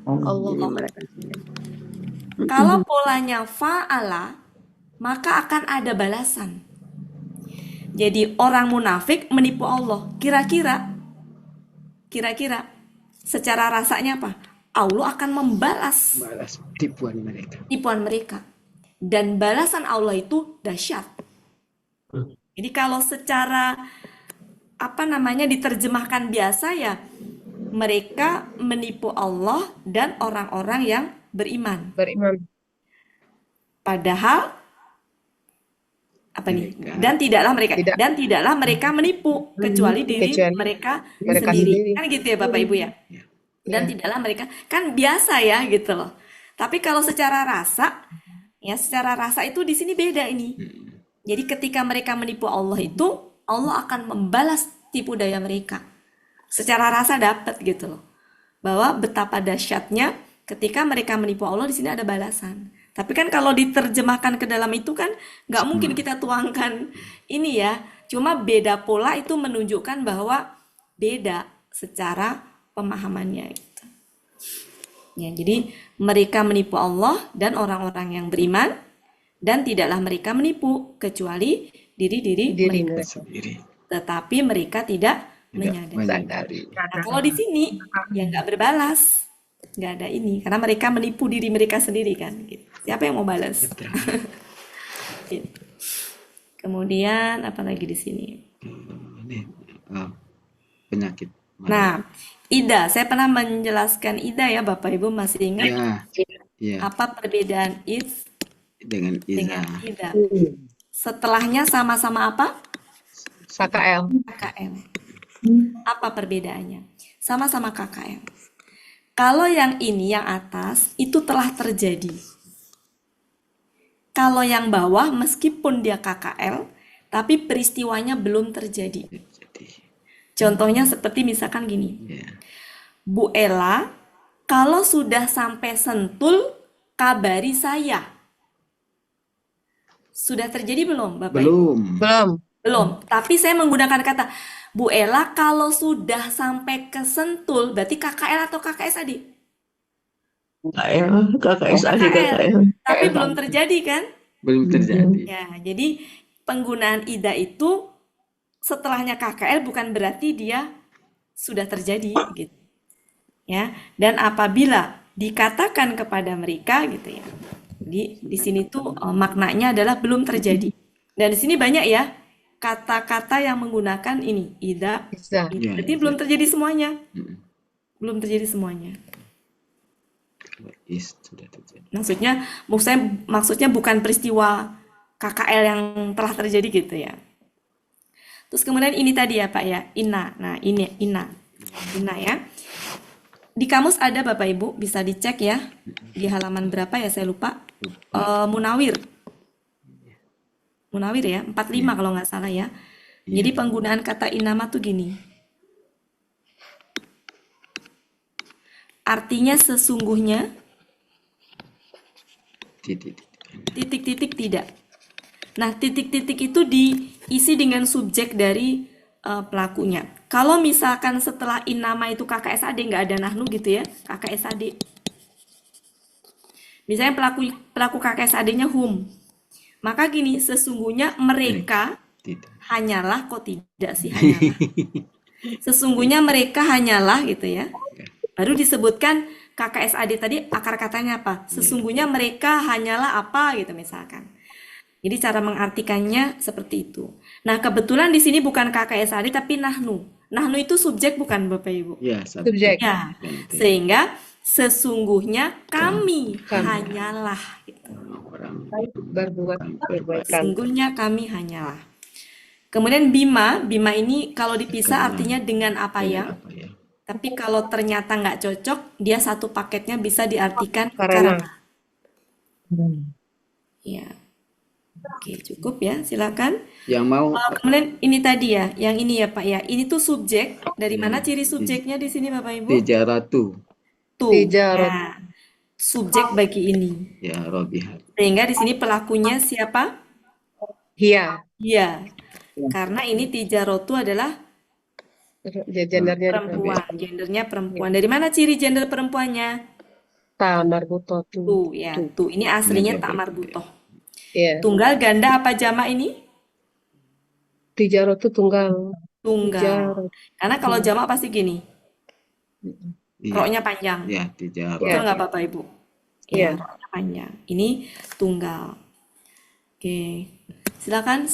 [SPEAKER 4] Allah.
[SPEAKER 5] Jadi mereka sendiri.
[SPEAKER 3] Kalau polanya fa'ala, maka akan ada balasan. Jadi orang munafik menipu Allah. Kira-kira secara rasanya apa? Allah akan membalas
[SPEAKER 1] Balas tipuan mereka.
[SPEAKER 3] tipuan mereka. Dan balasan Allah itu dahsyat. Jadi kalau secara diterjemahkan biasa ya, mereka menipu Allah dan orang-orang yang beriman.
[SPEAKER 4] Beriman.
[SPEAKER 3] Padahal
[SPEAKER 1] Mereka.
[SPEAKER 3] dan tidaklah mereka menipu kecuali diri
[SPEAKER 4] Kecuali
[SPEAKER 3] mereka
[SPEAKER 4] mereka
[SPEAKER 3] sendiri.
[SPEAKER 4] sendiri.
[SPEAKER 3] Kan gitu ya Bapak Ibu ya. Dan
[SPEAKER 4] Iya.
[SPEAKER 3] tidaklah mereka, kan biasa ya gitu loh. Tapi kalau secara rasa itu di sini beda ini. Jadi ketika mereka menipu Allah itu, Allah akan membalas tipu daya mereka. Secara rasa dapat gitu loh. Bahwa betapa dahsyatnya ketika mereka menipu Allah, di sini ada balasan. Tapi kan kalau diterjemahkan ke dalam itu kan nggak mungkin kita tuangkan ini ya. Cuma beda pola itu menunjukkan bahwa beda secara pemahamannya gitu. Ya, jadi mereka menipu Allah dan orang-orang yang beriman, dan tidaklah mereka menipu kecuali diri-diri
[SPEAKER 4] Diri
[SPEAKER 3] mereka.
[SPEAKER 4] mereka.
[SPEAKER 1] Sendiri.
[SPEAKER 3] Tetapi mereka tidak menyadari.
[SPEAKER 1] Menyadari.
[SPEAKER 3] Nah, kalau di sini ya nggak berbalas, nggak ada ini, karena mereka menipu diri mereka sendiri kan. Gitu. Siapa yang mau balas?
[SPEAKER 1] Betul.
[SPEAKER 3] Gitu. Kemudian apa lagi di sini?
[SPEAKER 1] Ini penyakit.
[SPEAKER 3] Nah, ida, saya pernah menjelaskan ida ya Bapak Ibu masih ingat
[SPEAKER 1] Ya, ya.
[SPEAKER 3] apa perbedaan is
[SPEAKER 1] Dengan
[SPEAKER 3] dengan
[SPEAKER 1] iza.
[SPEAKER 3] ida? Setelahnya sama-sama apa?
[SPEAKER 4] KKL.
[SPEAKER 3] KKL. Apa perbedaannya? Sama-sama KKL. Kalau yang ini, yang atas, itu telah terjadi. Kalau yang bawah, meskipun dia KKL, tapi peristiwanya belum terjadi.
[SPEAKER 1] Jadi,
[SPEAKER 3] Contohnya seperti misalkan gini,
[SPEAKER 1] ya.
[SPEAKER 3] Bu Ella, kalau sudah sampai Sentul, kabari saya. Sudah terjadi belum, Bapak Ibu?
[SPEAKER 1] Belum.
[SPEAKER 4] Belum.
[SPEAKER 3] Belum, tapi saya menggunakan kata Bu Ella kalau sudah sampai ke Sentul, berarti KKL atau KKS adik?
[SPEAKER 6] KKS aja
[SPEAKER 3] KKL.
[SPEAKER 6] KKL.
[SPEAKER 3] Tapi belum terjadi kan?
[SPEAKER 1] Belum terjadi.
[SPEAKER 3] Ya, jadi penggunaan ida itu setelahnya KKL bukan berarti dia sudah terjadi gitu. Ya, dan apabila dikatakan kepada mereka gitu ya. Jadi di sini tuh maknanya adalah belum terjadi. Dan di sini banyak ya kata-kata yang menggunakan ini ida.
[SPEAKER 4] Bisa.
[SPEAKER 1] Ya,
[SPEAKER 3] Berarti
[SPEAKER 1] ya.
[SPEAKER 3] belum terjadi semuanya.
[SPEAKER 1] Mm.
[SPEAKER 3] Belum terjadi semuanya.
[SPEAKER 1] Is sudah terjadi.
[SPEAKER 3] Maksudnya bukan peristiwa KKL yang telah terjadi gitu ya. Terus kemudian ini tadi ya Pak ya, inna. Nah ini inna ya. Di kamus ada Bapak Ibu, bisa dicek ya. Di halaman berapa ya saya lupa. Munawir ya, 45 kalau nggak salah ya. Jadi penggunaan kata inama tuh gini. Artinya sesungguhnya
[SPEAKER 1] Titik.
[SPEAKER 3] titik-titik tidak. Nah, titik-titik itu diisi dengan subjek dari pelakunya. Kalau misalkan setelah inama itu KKSAD nggak ada nahnu gitu ya, KKSAD. Misalnya pelaku KKSAD-nya hum. Maka gini, sesungguhnya mereka
[SPEAKER 1] Tidak.
[SPEAKER 3] hanyalah, kok tidak sih hanyalah. Sesungguhnya mereka hanyalah gitu ya. Baru disebutkan KKSAD tadi akar katanya apa? Sesungguhnya mereka hanyalah apa gitu misalkan. Jadi cara mengartikannya seperti itu. Nah, kebetulan di sini bukan KKSAD tapi nahnu. Nahnu itu subjek bukan Bapak Ibu?
[SPEAKER 1] Ya,
[SPEAKER 4] Subjek.
[SPEAKER 3] Ya.
[SPEAKER 1] Ganti.
[SPEAKER 3] Sehingga sesungguhnya kami
[SPEAKER 4] Kami.
[SPEAKER 3] hanyalah gitu.
[SPEAKER 1] Orang
[SPEAKER 4] Berbuat kebaikan.
[SPEAKER 3] Sesungguhnya kami hanyalah. Kemudian bima ini kalau dipisah
[SPEAKER 1] Karena.
[SPEAKER 3] artinya dengan apa ya?
[SPEAKER 1] apa ya?
[SPEAKER 3] Tapi kalau ternyata nggak cocok, dia satu paketnya bisa diartikan
[SPEAKER 4] Karena.
[SPEAKER 3] Ya. Oke, cukup ya, silakan.
[SPEAKER 1] Yang mau
[SPEAKER 3] Kemudian ini tadi ya, yang ini ya Pak ya. Ini tuh subjek. Dari mana ciri subjeknya di sini Bapak Ibu?
[SPEAKER 1] tijaratu.
[SPEAKER 3] Tuh.
[SPEAKER 4] Tijarat.
[SPEAKER 3] Ya. Subjek bagi ini.
[SPEAKER 1] Ya, Robihat.
[SPEAKER 3] Sehingga di sini pelakunya siapa?
[SPEAKER 4] Hia.
[SPEAKER 3] Iya. Karena ini tijarotu adalah
[SPEAKER 4] Gendernya
[SPEAKER 3] perempuan, gendernya perempuan. Dari mana ciri gender perempuannya?
[SPEAKER 4] Ta marbuto tu.
[SPEAKER 3] Tuh ya, tuh ini aslinya
[SPEAKER 1] Ini
[SPEAKER 3] tak
[SPEAKER 1] dia.
[SPEAKER 3] marbutoh.
[SPEAKER 4] Iya.
[SPEAKER 3] Tunggal ganda apa jamak ini?
[SPEAKER 4] Tijarot itu tunggal.
[SPEAKER 3] Tunggal.
[SPEAKER 4] Tijarot.
[SPEAKER 3] Karena kalau jamak pasti gini,
[SPEAKER 1] Iya.
[SPEAKER 3] roknya panjang.
[SPEAKER 1] Ya, tijaratu.
[SPEAKER 3] Betul nggak Bapak Ibu?
[SPEAKER 4] Iya.
[SPEAKER 3] Ya, roknya panjang. Ini tunggal. Oke, silakan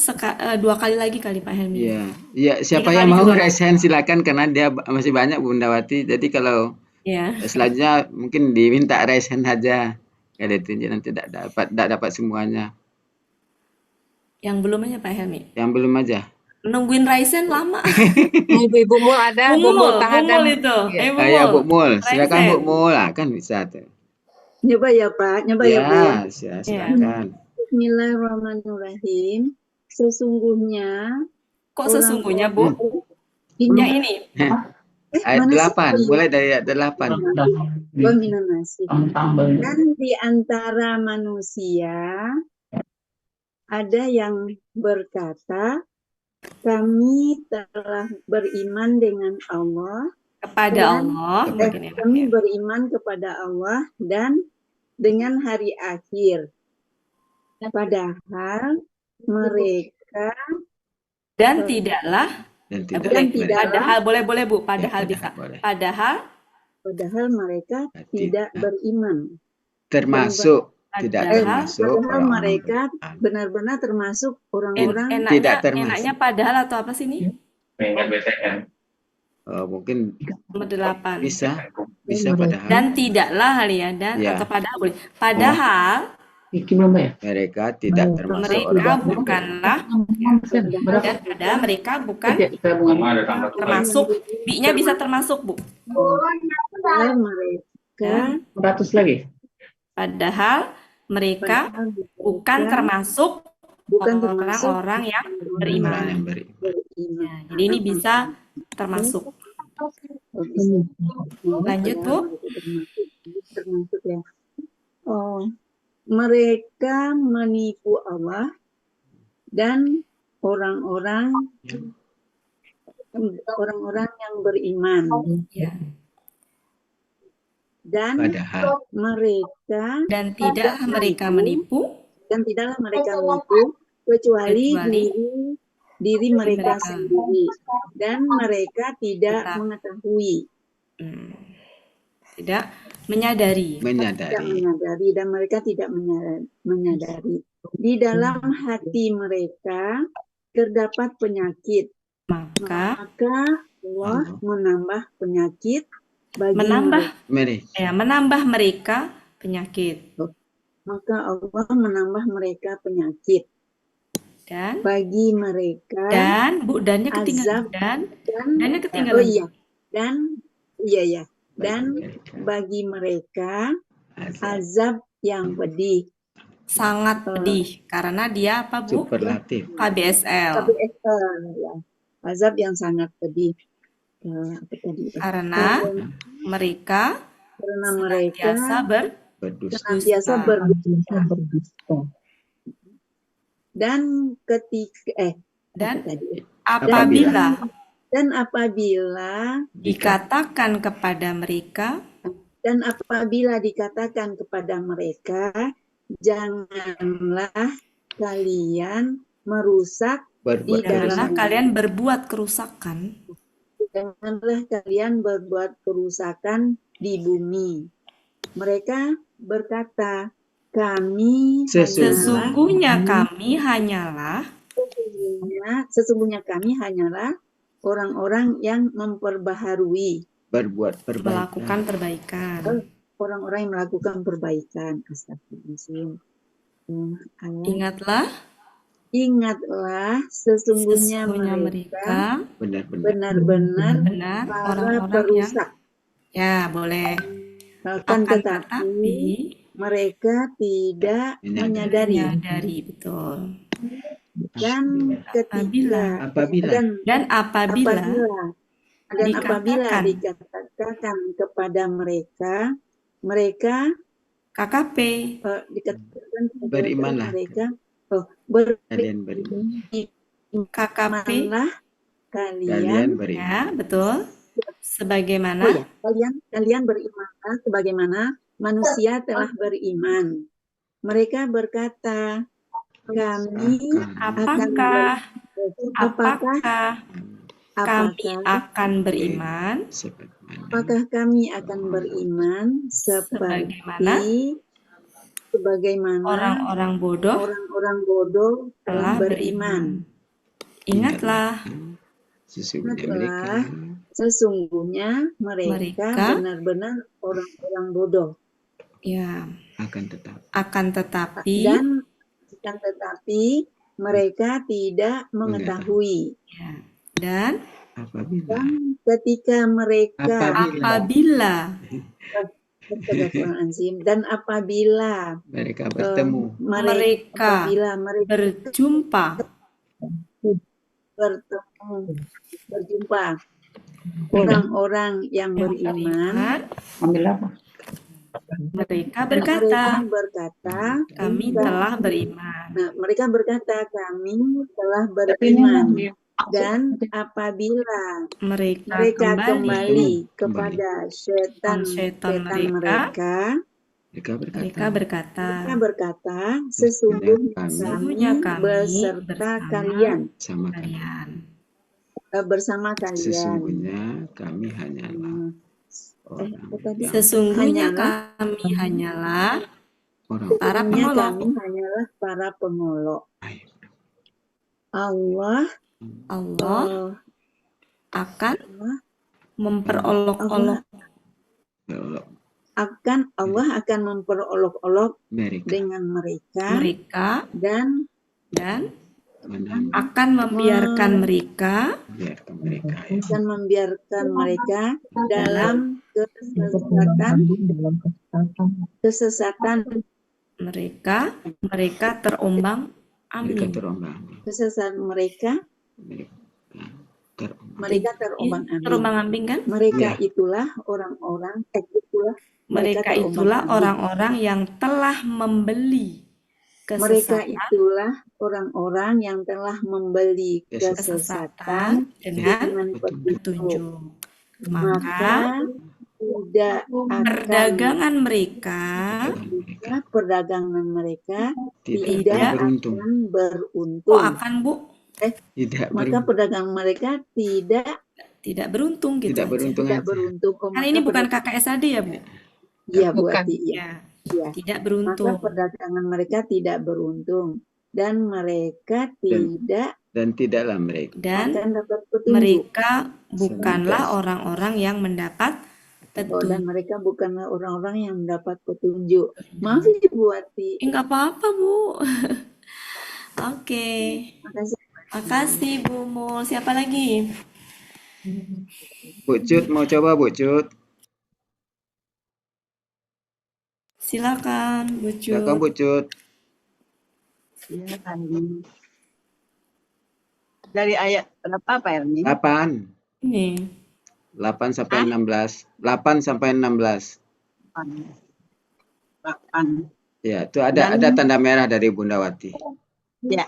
[SPEAKER 3] dua kali lagi kali Pak Helmi.
[SPEAKER 1] Iya. Iya, siapa
[SPEAKER 3] Tiga
[SPEAKER 1] yang
[SPEAKER 3] kali
[SPEAKER 1] mau
[SPEAKER 3] juga.
[SPEAKER 1] resen silakan karena dia masih banyak Bundawati. Jadi kalau
[SPEAKER 3] Ya,
[SPEAKER 1] selanjutnya mungkin diminta resen aja. Kalau itu nanti tidak dapat semuanya.
[SPEAKER 3] yang belum aja Pak Helmi.
[SPEAKER 1] Yang belum aja.
[SPEAKER 3] Nungguin Raisen lama.
[SPEAKER 4] Ibu Mul ada, Bu Mul tahanan.
[SPEAKER 3] Bumul itu.
[SPEAKER 4] Iya.
[SPEAKER 3] Bumul.
[SPEAKER 1] Ya, Bu Mul. Silakan
[SPEAKER 3] Raisen.
[SPEAKER 1] Bu Mul. Ah, kan bisa tuh.
[SPEAKER 10] Nyoba ya Pak, nyoba ya Bu.
[SPEAKER 1] Ya, silakan.
[SPEAKER 10] Bismillahirrahmanirrahim. Sesungguhnya
[SPEAKER 3] Kok sesungguhnya Bu?
[SPEAKER 10] ini
[SPEAKER 3] Yang ini.
[SPEAKER 1] Ayat
[SPEAKER 10] mana sih?
[SPEAKER 1] 8, mulai dari ayat 8.
[SPEAKER 10] Wa minan nasi.
[SPEAKER 7] Tambah.
[SPEAKER 10] Dan di antara manusia ada yang berkata, kami telah beriman dengan Allah,
[SPEAKER 3] Kepada
[SPEAKER 10] dan
[SPEAKER 3] Allah. Makin enak
[SPEAKER 10] kami
[SPEAKER 3] ya.
[SPEAKER 10] beriman kepada Allah dan dengan hari akhir. Padahal mereka
[SPEAKER 3] Dan tidaklah.
[SPEAKER 1] Dan
[SPEAKER 3] Boleh.
[SPEAKER 1] tidak
[SPEAKER 10] tidak.
[SPEAKER 3] Padahal boleh Bu. Padahal
[SPEAKER 1] Ya,
[SPEAKER 3] bisa.
[SPEAKER 1] boleh.
[SPEAKER 3] Padahal
[SPEAKER 10] mereka tidak beriman.
[SPEAKER 1] termasuk tidak
[SPEAKER 3] Padahal-
[SPEAKER 1] termasuk
[SPEAKER 10] Padahal
[SPEAKER 1] orang-orang
[SPEAKER 10] mereka
[SPEAKER 1] beriman.
[SPEAKER 10] benar-benar termasuk orang-orang
[SPEAKER 1] Tidak termasuk.
[SPEAKER 3] enaknya padahal atau apa sih nih?
[SPEAKER 1] Mungkin
[SPEAKER 3] Nomor 8.
[SPEAKER 1] bisa padahal
[SPEAKER 3] Dan tidaklah kali ya. Dan
[SPEAKER 1] Ya.
[SPEAKER 3] atau padahal boleh. Padahal
[SPEAKER 7] Iki berapa ya?
[SPEAKER 1] mereka tidak termasuk
[SPEAKER 3] mereka
[SPEAKER 1] orang
[SPEAKER 3] bukanlah. Dan padahal mereka bukan termasuk. Bi-nya bisa termasuk Bu.
[SPEAKER 10] padahal mereka
[SPEAKER 7] 100 lagi.
[SPEAKER 3] Padahal mereka bukan termasuk
[SPEAKER 10] bukan termasuk
[SPEAKER 3] orang-orang yang
[SPEAKER 1] orang
[SPEAKER 3] beriman.
[SPEAKER 1] yang beriman.
[SPEAKER 10] beriman.
[SPEAKER 3] Jadi ini bisa termasuk. Lanjut, Bu.
[SPEAKER 10] Termasuk ya. Oh, mereka menipu Allah dan orang-orang yang beriman.
[SPEAKER 3] Ya.
[SPEAKER 10] Dan
[SPEAKER 1] Padahal
[SPEAKER 10] mereka
[SPEAKER 3] Dan tidaklah mereka menipu
[SPEAKER 10] tidaklah mereka menipu kecuali
[SPEAKER 3] Kecuali
[SPEAKER 10] diri mereka
[SPEAKER 3] mereka.
[SPEAKER 10] sendiri, dan mereka tidak
[SPEAKER 3] Tetap.
[SPEAKER 10] mengetahui,
[SPEAKER 3] tidak menyadari.
[SPEAKER 10] dan mereka tidak menyadari. Di dalam hati mereka terdapat penyakit,
[SPEAKER 3] Maka
[SPEAKER 10] maka Allah menambah penyakit bagi
[SPEAKER 3] menambah mereka penyakit.
[SPEAKER 10] Maka Allah menambah mereka penyakit
[SPEAKER 3] Dan
[SPEAKER 10] bagi mereka
[SPEAKER 3] Bu, dannya ketinggalan. Dannya ketinggalan.
[SPEAKER 10] Oh iya, dan bagi mereka azab yang pedih.
[SPEAKER 3] Sangat pedih karena dia apa Bu?
[SPEAKER 1] superlatif.
[SPEAKER 3] KBSL.
[SPEAKER 10] Ya. Azab yang sangat pedih. Apa tadi?
[SPEAKER 3] Karena mereka
[SPEAKER 1] Berdusta.
[SPEAKER 10] senantiasa berdusta. Dan ketika
[SPEAKER 3] Dan
[SPEAKER 10] apa tadi?
[SPEAKER 3] apabila
[SPEAKER 10] Dan apabila
[SPEAKER 3] dikatakan kepada mereka,
[SPEAKER 10] janganlah kalian merusak di
[SPEAKER 3] janganlah
[SPEAKER 10] dalam
[SPEAKER 3] kalian berbuat kerusakan
[SPEAKER 10] janganlah kalian berbuat kerusakan di bumi. Mereka berkata,
[SPEAKER 3] sesungguhnya kami hanyalah
[SPEAKER 10] orang-orang yang memperbaharui,
[SPEAKER 3] melakukan perbaikan.
[SPEAKER 10] orang-orang yang melakukan perbaikan. Astagfirullahaladzim. Ingatlah sesungguhnya mereka benar-benar para
[SPEAKER 3] orang-orang
[SPEAKER 10] perusak.
[SPEAKER 3] Ya, boleh.
[SPEAKER 10] Akan tetapi mereka tidak menyadari.
[SPEAKER 3] Betul.
[SPEAKER 10] Dan apabila dikatakan kepada mereka
[SPEAKER 3] KKP
[SPEAKER 10] dikatakan kepada
[SPEAKER 1] Berimanlah.
[SPEAKER 10] mereka
[SPEAKER 1] Kalian beriman.
[SPEAKER 10] berimanlah
[SPEAKER 1] Kalian beriman.
[SPEAKER 3] Ya, betul. Sebagaimana
[SPEAKER 10] kalian berimanlah sebagaimana manusia telah beriman. Mereka berkata, kami
[SPEAKER 3] apakah kami akan beriman
[SPEAKER 10] apakah kami akan beriman sebagaimana
[SPEAKER 3] orang-orang bodoh
[SPEAKER 10] telah beriman.
[SPEAKER 3] Ingatlah,
[SPEAKER 10] sesungguhnya mereka benar-benar orang-orang bodoh.
[SPEAKER 3] Ya.
[SPEAKER 1] Akan tetapi
[SPEAKER 10] mereka tidak mengetahui.
[SPEAKER 3] Ya. Dan
[SPEAKER 10] ketika mereka
[SPEAKER 3] apabila
[SPEAKER 1] mereka bertemu,
[SPEAKER 3] mereka berjumpa
[SPEAKER 10] orang-orang yang beriman,
[SPEAKER 3] mereka berkata,
[SPEAKER 10] kami
[SPEAKER 3] telah beriman.
[SPEAKER 10] Nah, mereka berkata, kami telah beriman. Dan apabila mereka kembali kepada setan mereka berkata, sesungguhnya kami beserta kalian. Bersama kalian.
[SPEAKER 1] Sesungguhnya kami hanyalah
[SPEAKER 10] para pengolok. Allah
[SPEAKER 3] akan memperolok-olok
[SPEAKER 10] Allah akan memperolok-olok dengan mereka dan
[SPEAKER 3] akan membiarkan mereka dalam kesesatan mereka terombang-ambing.
[SPEAKER 10] Mereka terombang-ambing
[SPEAKER 3] Kan?
[SPEAKER 10] Mereka itulah orang-orang
[SPEAKER 3] yang telah membeli kesesatan.
[SPEAKER 10] Mereka itulah orang-orang yang telah membeli kesesatan dengan petunjuk. Maka perdagangan mereka tidak akan beruntung.
[SPEAKER 3] Akan, Bu?
[SPEAKER 10] Maka perdagangan mereka
[SPEAKER 3] tidak beruntung gitu.
[SPEAKER 10] Tidak beruntung.
[SPEAKER 3] Karena ini bukan KKSAD ya, Bu?
[SPEAKER 10] Iya, Bu.
[SPEAKER 3] Iya. Tidak beruntung.
[SPEAKER 10] Maka perdagangan mereka tidak beruntung dan mereka
[SPEAKER 1] tidaklah mereka
[SPEAKER 10] akan dapat petunjuk.
[SPEAKER 3] Mereka bukanlah orang-orang yang mendapat petunjuk.
[SPEAKER 10] Dan mereka bukanlah orang-orang yang mendapat petunjuk. Maaf Bu Ati.
[SPEAKER 3] Enggak apa-apa, Bu. Oke. Makasih Bu Mul. Siapa lagi?
[SPEAKER 1] Bu Cut mau coba, Bu Cut?
[SPEAKER 3] Silakan, Bu Cut.
[SPEAKER 1] Silakan, Bu Cut.
[SPEAKER 11] Silakan. Dari ayat berapa Pak Erni?
[SPEAKER 1] 8.
[SPEAKER 3] Ini.
[SPEAKER 1] 8 sampai 16. 8 sampai 16.
[SPEAKER 11] 8.
[SPEAKER 1] Ya, itu ada tanda merah dari Bunda Wati.
[SPEAKER 11] Ya,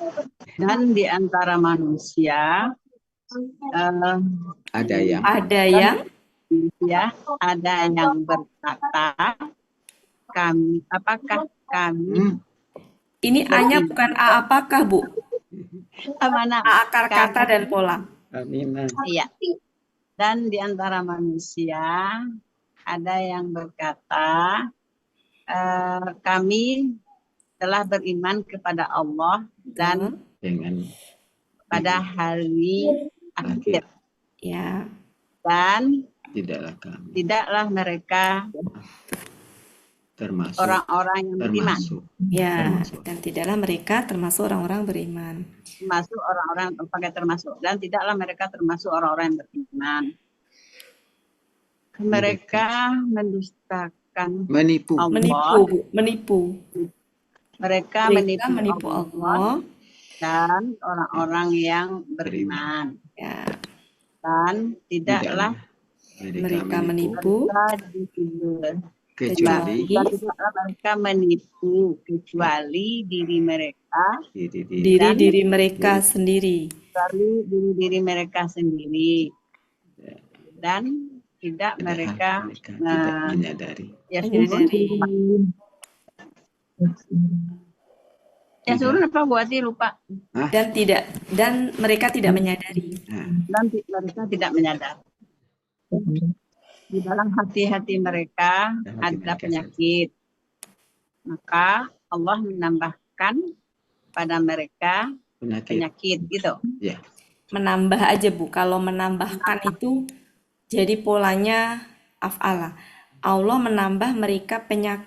[SPEAKER 11] dan di antara manusia
[SPEAKER 1] Ada yang
[SPEAKER 3] Ada yang
[SPEAKER 11] ada yang berkata, apakah kami
[SPEAKER 3] ini A-nya bukan A apakah, Bu?
[SPEAKER 11] mana
[SPEAKER 3] A akar kata dan pola.
[SPEAKER 1] Aminah.
[SPEAKER 11] Iya. Dan di antara manusia ada yang berkata, kami telah beriman kepada Allah dan
[SPEAKER 1] Dengan
[SPEAKER 11] pada hari akhir.
[SPEAKER 3] Ya.
[SPEAKER 11] Dan
[SPEAKER 1] tidaklah
[SPEAKER 11] mereka
[SPEAKER 1] termasuk
[SPEAKER 11] orang-orang yang beriman.
[SPEAKER 3] Ya, dan tidaklah mereka termasuk orang-orang beriman.
[SPEAKER 11] Termasuk orang-orang dan tidaklah mereka termasuk orang-orang yang beriman. Mereka mendustakan
[SPEAKER 1] menipu.
[SPEAKER 11] Allah.
[SPEAKER 3] Menipu.
[SPEAKER 11] Mereka menipu Allah dan orang-orang yang beriman.
[SPEAKER 3] Ya.
[SPEAKER 11] Dan tidaklah
[SPEAKER 3] mereka menipu
[SPEAKER 1] kecuali
[SPEAKER 11] mereka menipu kecuali diri mereka
[SPEAKER 3] diri mereka sendiri.
[SPEAKER 11] Diri mereka sendiri. Dan tidak mereka
[SPEAKER 1] tidak menyadari.
[SPEAKER 11] Ya suruh apa buatnya lupa.
[SPEAKER 3] Dan mereka tidak menyadari.
[SPEAKER 11] Dan mereka tidak menyadari. Di dalam hati-hati mereka ada penyakit. Maka Allah menambahkan pada mereka penyakit gitu.
[SPEAKER 1] Ya.
[SPEAKER 3] Menambah aja, Bu. Kalau menambahkan itu jadi polanya af'ala. Allah menambah mereka penyakit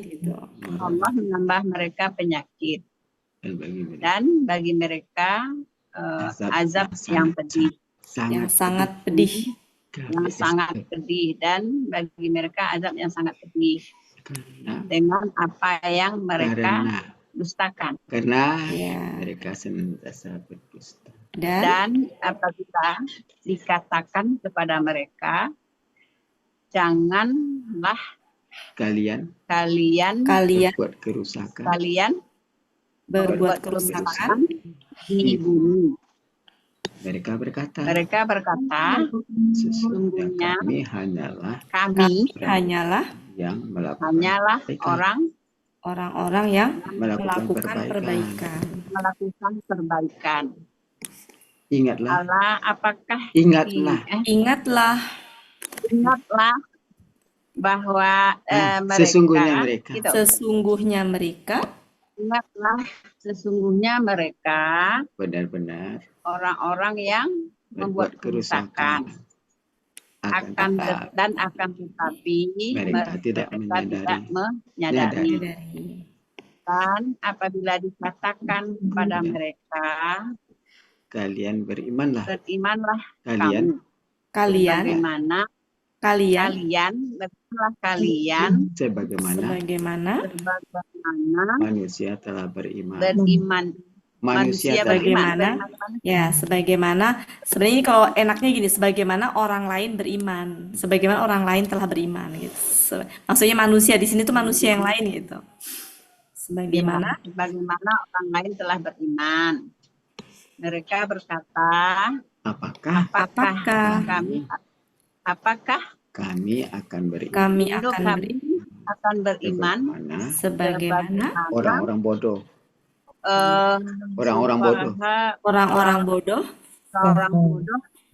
[SPEAKER 3] gitu.
[SPEAKER 11] Allah menambah mereka penyakit. Dan bagi mereka azab yang pedih.
[SPEAKER 3] Yang sangat pedih.
[SPEAKER 11] Dan bagi mereka azab yang sangat pedih. Dengan apa yang mereka dustakan.
[SPEAKER 1] Karena mereka senantiasa berdusta.
[SPEAKER 11] Dan apabila dikatakan kepada mereka, janganlah kalian berbuat kerusakan di bumi.
[SPEAKER 1] Mereka berkata,
[SPEAKER 11] sesungguhnya kami hanyalah
[SPEAKER 1] yang melakukan
[SPEAKER 3] orang-orang yang melakukan perbaikan.
[SPEAKER 1] Ingatlah.
[SPEAKER 3] Ingatlah
[SPEAKER 11] bahwa
[SPEAKER 3] sesungguhnya mereka
[SPEAKER 1] benar-benar
[SPEAKER 11] orang-orang yang membuat kerusakan. Akan tetapi
[SPEAKER 1] mereka tidak menyadari.
[SPEAKER 11] Dan apabila dikatakan kepada mereka,
[SPEAKER 1] kalian berimanlah.
[SPEAKER 3] Sebagaimana
[SPEAKER 1] manusia telah beriman.
[SPEAKER 3] Sebagaimana sebenarnya kalau enaknya gini, sebagaimana orang lain beriman, sebagaimana orang lain telah beriman gitu. Maksudnya manusia di sini tuh manusia yang lain gitu. Sebagaimana
[SPEAKER 11] orang lain telah beriman. Mereka berkata, apakah
[SPEAKER 1] kami akan beriman
[SPEAKER 3] sebagaimana
[SPEAKER 1] orang-orang bodoh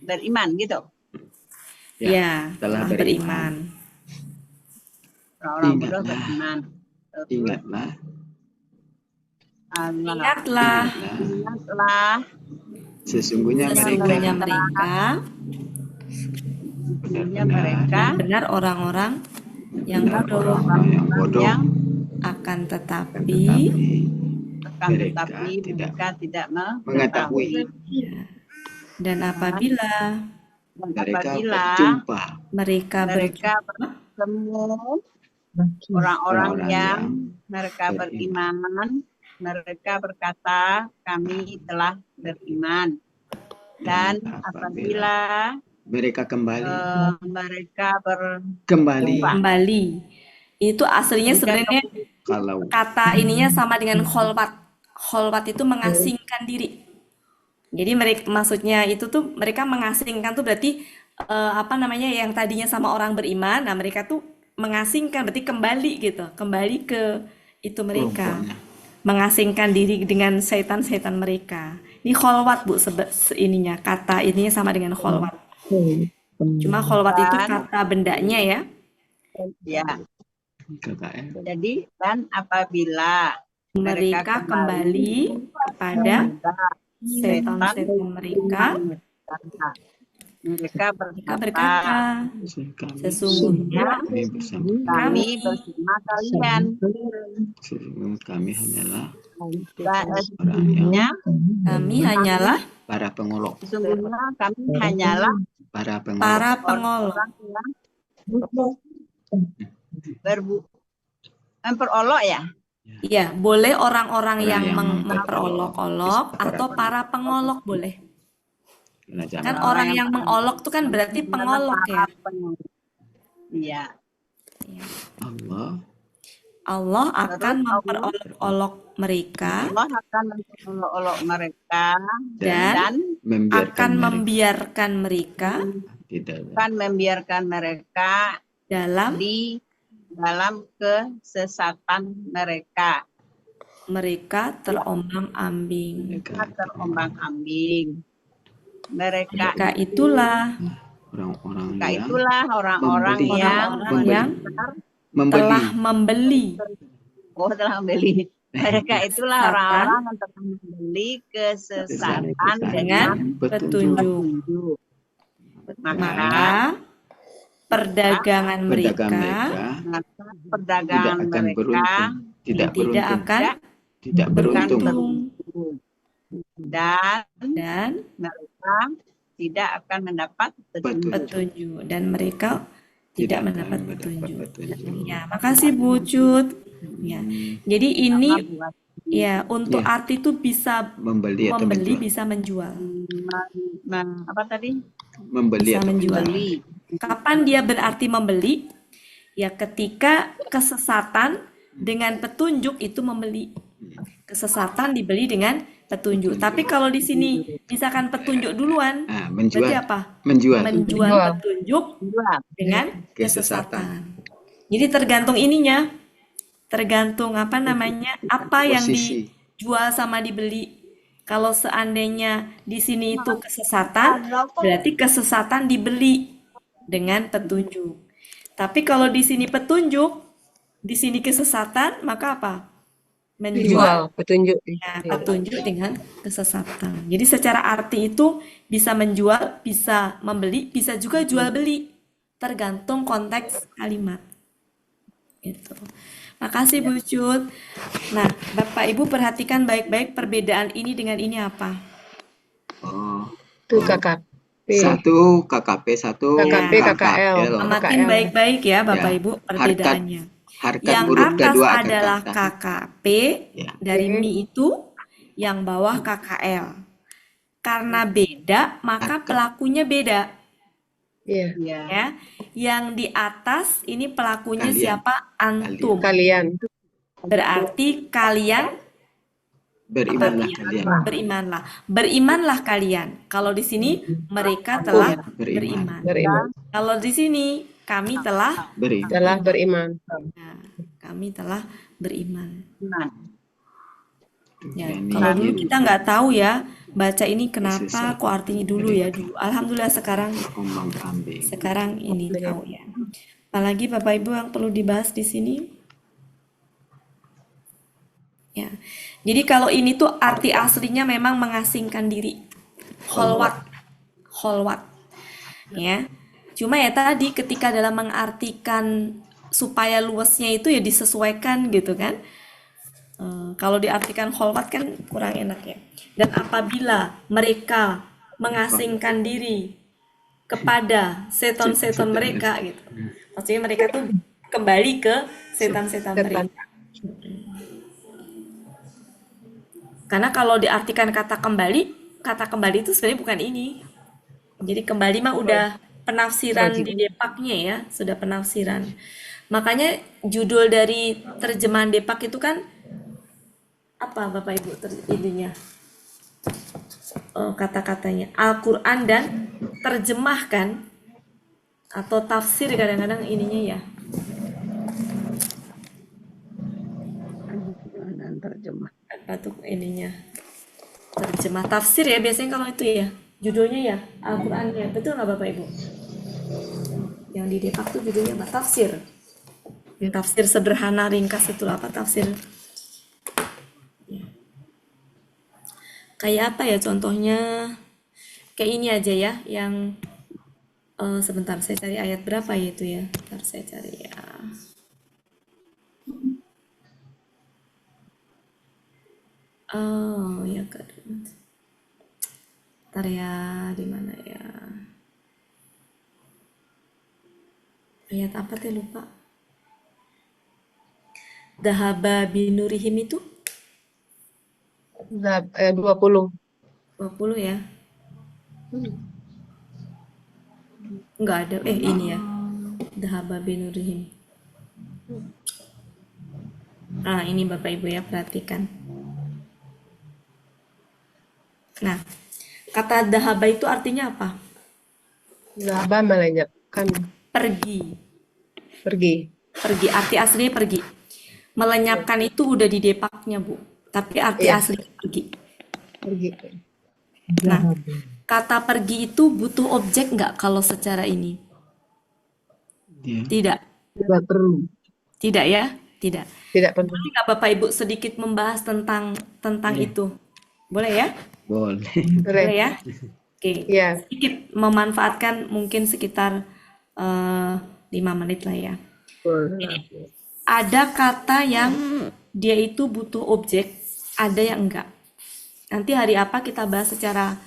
[SPEAKER 11] beriman gitu.
[SPEAKER 3] Ya, telah beriman.
[SPEAKER 11] Orang bodoh beriman.
[SPEAKER 3] Ingatlah.
[SPEAKER 1] Sesungguhnya mereka
[SPEAKER 3] benar orang-orang yang bodoh. Akan tetapi
[SPEAKER 11] mereka tidak
[SPEAKER 1] mengetahui.
[SPEAKER 3] Dan apabila mereka
[SPEAKER 11] bertemu orang-orang yang mereka beriman, mereka berkata, kami telah beriman. Dan apabila
[SPEAKER 1] mereka
[SPEAKER 3] kembali, itu aslinya sebenarnya
[SPEAKER 1] Kalau
[SPEAKER 3] kata ininya sama dengan kholwat. Kholwat itu mengasingkan diri. Jadi mereka maksudnya itu tuh mereka mengasingkan tuh berarti apa namanya yang tadinya sama orang beriman, nah mereka tuh mengasingkan berarti kembali gitu, kembali ke itu mereka,
[SPEAKER 1] kelompoknya.
[SPEAKER 3] mengasingkan diri dengan setan-setan mereka. Ini kholwat Bu, ininya kata ininya sama dengan kholwat. Cuma kholwat itu
[SPEAKER 11] Dan
[SPEAKER 3] kata bendanya ya.
[SPEAKER 11] ya,
[SPEAKER 1] KKN.
[SPEAKER 11] jadi dan apabila
[SPEAKER 3] Mereka kembali kepada
[SPEAKER 11] kepada
[SPEAKER 3] setan-setan mereka,
[SPEAKER 11] mereka
[SPEAKER 3] mereka
[SPEAKER 11] berkata,
[SPEAKER 3] berkata, sesungguhnya
[SPEAKER 1] Kami bersama
[SPEAKER 11] kami bersama kalian.
[SPEAKER 1] sesungguhnya kami hanyalah
[SPEAKER 11] Sesungguhnya
[SPEAKER 3] kami hanyalah
[SPEAKER 1] para pengolok,
[SPEAKER 11] sesungguhnya kami hanyalah
[SPEAKER 1] para pengolok.
[SPEAKER 3] para pengolok.
[SPEAKER 11] orang yang memperolok ya.
[SPEAKER 3] Iya, boleh orang-orang
[SPEAKER 1] Orang
[SPEAKER 3] yang
[SPEAKER 1] yang
[SPEAKER 3] memperolok-olok
[SPEAKER 1] para
[SPEAKER 3] atau para pengolok boleh.
[SPEAKER 1] Nah,
[SPEAKER 3] Kan
[SPEAKER 1] jangan
[SPEAKER 3] orang yang mengolok itu kan berarti pengolok ya.
[SPEAKER 11] Iya.
[SPEAKER 1] Allah
[SPEAKER 3] Allah akan memperolok-olok mereka
[SPEAKER 11] Allah akan memperolok mereka
[SPEAKER 3] dan akan
[SPEAKER 1] membiarkan
[SPEAKER 3] membiarkan mereka
[SPEAKER 1] tidak
[SPEAKER 11] akan membiarkan mereka
[SPEAKER 3] dalam
[SPEAKER 11] di dalam kesesatan mereka.
[SPEAKER 3] mereka terombang-ambing.
[SPEAKER 11] Mereka terombang-ambing. Mereka
[SPEAKER 3] Mereka itulah
[SPEAKER 1] orang-orang
[SPEAKER 11] mereka
[SPEAKER 1] yang
[SPEAKER 11] itulah orang-orang
[SPEAKER 1] membeli.
[SPEAKER 11] yang
[SPEAKER 3] orang-orang yang
[SPEAKER 1] membeli
[SPEAKER 3] telah membeli
[SPEAKER 11] telah membeli. Mereka itulah
[SPEAKER 3] Kesesatan.
[SPEAKER 11] orang-orang yang telah membeli kesesatan
[SPEAKER 3] dengan petunjuk. Maka perdagangan mereka
[SPEAKER 11] perdagangan
[SPEAKER 1] tidak akan
[SPEAKER 11] mereka
[SPEAKER 1] beruntung, tidak beruntung,
[SPEAKER 11] dan mereka tidak akan mendapat
[SPEAKER 3] petunjuk dan mereka tidak mendapat petunjuk.
[SPEAKER 1] petunjuk.
[SPEAKER 3] Ya, makasih Bu Cut. Ya. Jadi ini ya untuk
[SPEAKER 1] Ya.
[SPEAKER 3] arti itu bisa
[SPEAKER 1] Membeli atau
[SPEAKER 3] membeli,
[SPEAKER 1] menjual.
[SPEAKER 3] bisa menjual.
[SPEAKER 11] apa tadi?
[SPEAKER 1] Membeli
[SPEAKER 3] Bisa
[SPEAKER 1] atau
[SPEAKER 3] menjual.
[SPEAKER 1] menjual.
[SPEAKER 3] Kapan dia berarti membeli? Ya ketika kesesatan dengan petunjuk itu membeli. Kesesatan dibeli dengan petunjuk. Tapi kalau di sini misalkan petunjuk duluan,
[SPEAKER 1] Ah, menjual.
[SPEAKER 3] berarti apa?
[SPEAKER 1] Menjual.
[SPEAKER 3] Menjual petunjuk dengan kesesatan. Jadi tergantung ininya, tergantung apa namanya, apa yang
[SPEAKER 1] Posisi.
[SPEAKER 3] dijual sama dibeli. Kalau seandainya di sini itu kesesatan, berarti kesesatan dibeli dengan petunjuk. Tapi kalau di sini petunjuk, di sini kesesatan, maka apa? Menjual
[SPEAKER 4] petunjuk.
[SPEAKER 3] ya, petunjuk dengan kesesatan. Jadi secara arti itu bisa menjual, bisa membeli, bisa juga jual beli. Tergantung konteks kalimat. Gitu. Makasih Bu Cut. Nah, Bapak Ibu perhatikan baik-baik perbedaan ini dengan ini apa?
[SPEAKER 1] Oh.
[SPEAKER 4] Itu KKP.
[SPEAKER 1] Satu KKP, satu
[SPEAKER 4] KKP, KKL.
[SPEAKER 3] Amatin baik-baik ya Bapak
[SPEAKER 1] Ya.
[SPEAKER 3] Ibu perbedaannya.
[SPEAKER 1] Harkat
[SPEAKER 3] Yang
[SPEAKER 1] huruf
[SPEAKER 3] atas
[SPEAKER 1] kedua akan
[SPEAKER 3] adalah
[SPEAKER 1] kata.
[SPEAKER 3] KKP
[SPEAKER 1] Ya.
[SPEAKER 3] dari Mi itu, yang bawah KKL. Karena beda, maka pelakunya beda.
[SPEAKER 4] Iya.
[SPEAKER 3] Ya. Yang di atas ini pelakunya
[SPEAKER 1] Kalian.
[SPEAKER 3] siapa? Antum.
[SPEAKER 4] Kalian.
[SPEAKER 3] Berarti kalian
[SPEAKER 1] Berimanlah
[SPEAKER 3] apa?
[SPEAKER 1] kalian.
[SPEAKER 3] Berimanlah. Berimanlah kalian. Kalau di sini mereka telah
[SPEAKER 1] Beriman.
[SPEAKER 3] beriman. Kalau di sini kami telah
[SPEAKER 1] Beriman.
[SPEAKER 4] Telah beriman.
[SPEAKER 3] Nah, kami telah beriman. Ya,
[SPEAKER 1] Ini
[SPEAKER 3] kalau dulu
[SPEAKER 1] ini
[SPEAKER 3] kita nggak tahu ya baca ini kenapa, kok artinya dulu ya dulu. Alhamdulillah sekarang
[SPEAKER 1] ombang-ambing.
[SPEAKER 3] ini tahu ya. Apalagi Bapak Ibu yang perlu dibahas di sini. Ya, jadi kalau ini tuh arti aslinya memang mengasingkan diri, kholwat, ya. Cuma ya tadi ketika dalam mengartikan supaya luasnya itu ya disesuaikan gitu kan. Kalau diartikan kholwat kan kurang enak ya. Dan apabila mereka mengasingkan diri kepada seton-seton mereka gitu, maksudnya mereka tuh kembali ke setan-setan mereka. Karena kalau diartikan kata kembali itu sebenarnya bukan ini. Jadi kembali mah udah penafsiran di depaknya ya, sudah penafsiran. Makanya judul dari terjemahan Depak itu kan apa Bapak Ibu ininya? Kata-katanya Al-Quran dan terjemahkan atau tafsir kadang-kadang ininya ya.
[SPEAKER 5] Dan terjemah.
[SPEAKER 3] Apa tuh ininya? Terjemah tafsir ya biasanya kalau itu ya. Judulnya ya Al-Quran ya. Betul nggak Bapak Ibu? Yang di Depak tuh judulnya apa? Tafsir. Tafsir sederhana ringkas itu apa tafsir? Kayak apa ya contohnya? Kayak ini aja ya, yang sebentar saya cari ayat berapa ya itu ya. Bentar saya cari ya. Oh ya kan. Bentar ya, di mana ya? Ayat apa teh lupa? Dahaba binurihim itu
[SPEAKER 4] 20.
[SPEAKER 3] 20 ya. Enggak ada. Ini ya. Dahaba binurihim. Nah, ini Bapak Ibu ya, perhatikan. Nah, kata dahaba itu artinya apa?
[SPEAKER 4] Zahaba melenyapkan.
[SPEAKER 3] Pergi.
[SPEAKER 4] Pergi.
[SPEAKER 3] Pergi, arti aslinya pergi. Melenyapkan itu udah di Depaknya, Bu. Tapi arti
[SPEAKER 4] Iya.
[SPEAKER 3] aslinya pergi.
[SPEAKER 4] Pergi.
[SPEAKER 3] Nah, kata pergi itu butuh objek nggak kalau secara ini? Tidak.
[SPEAKER 4] Tidak perlu.
[SPEAKER 3] Tidak ya? Tidak.
[SPEAKER 4] Tidak perlu.
[SPEAKER 3] Boleh nggak Bapak Ibu sedikit membahas tentang itu? Boleh ya?
[SPEAKER 1] Boleh.
[SPEAKER 3] Boleh ya? Oke.
[SPEAKER 4] Iya.
[SPEAKER 3] Sedikit memanfaatkan mungkin sekitar 5 menit lah ya. Ada kata yang dia itu butuh objek, ada yang enggak. Nanti hari apa kita bahas secara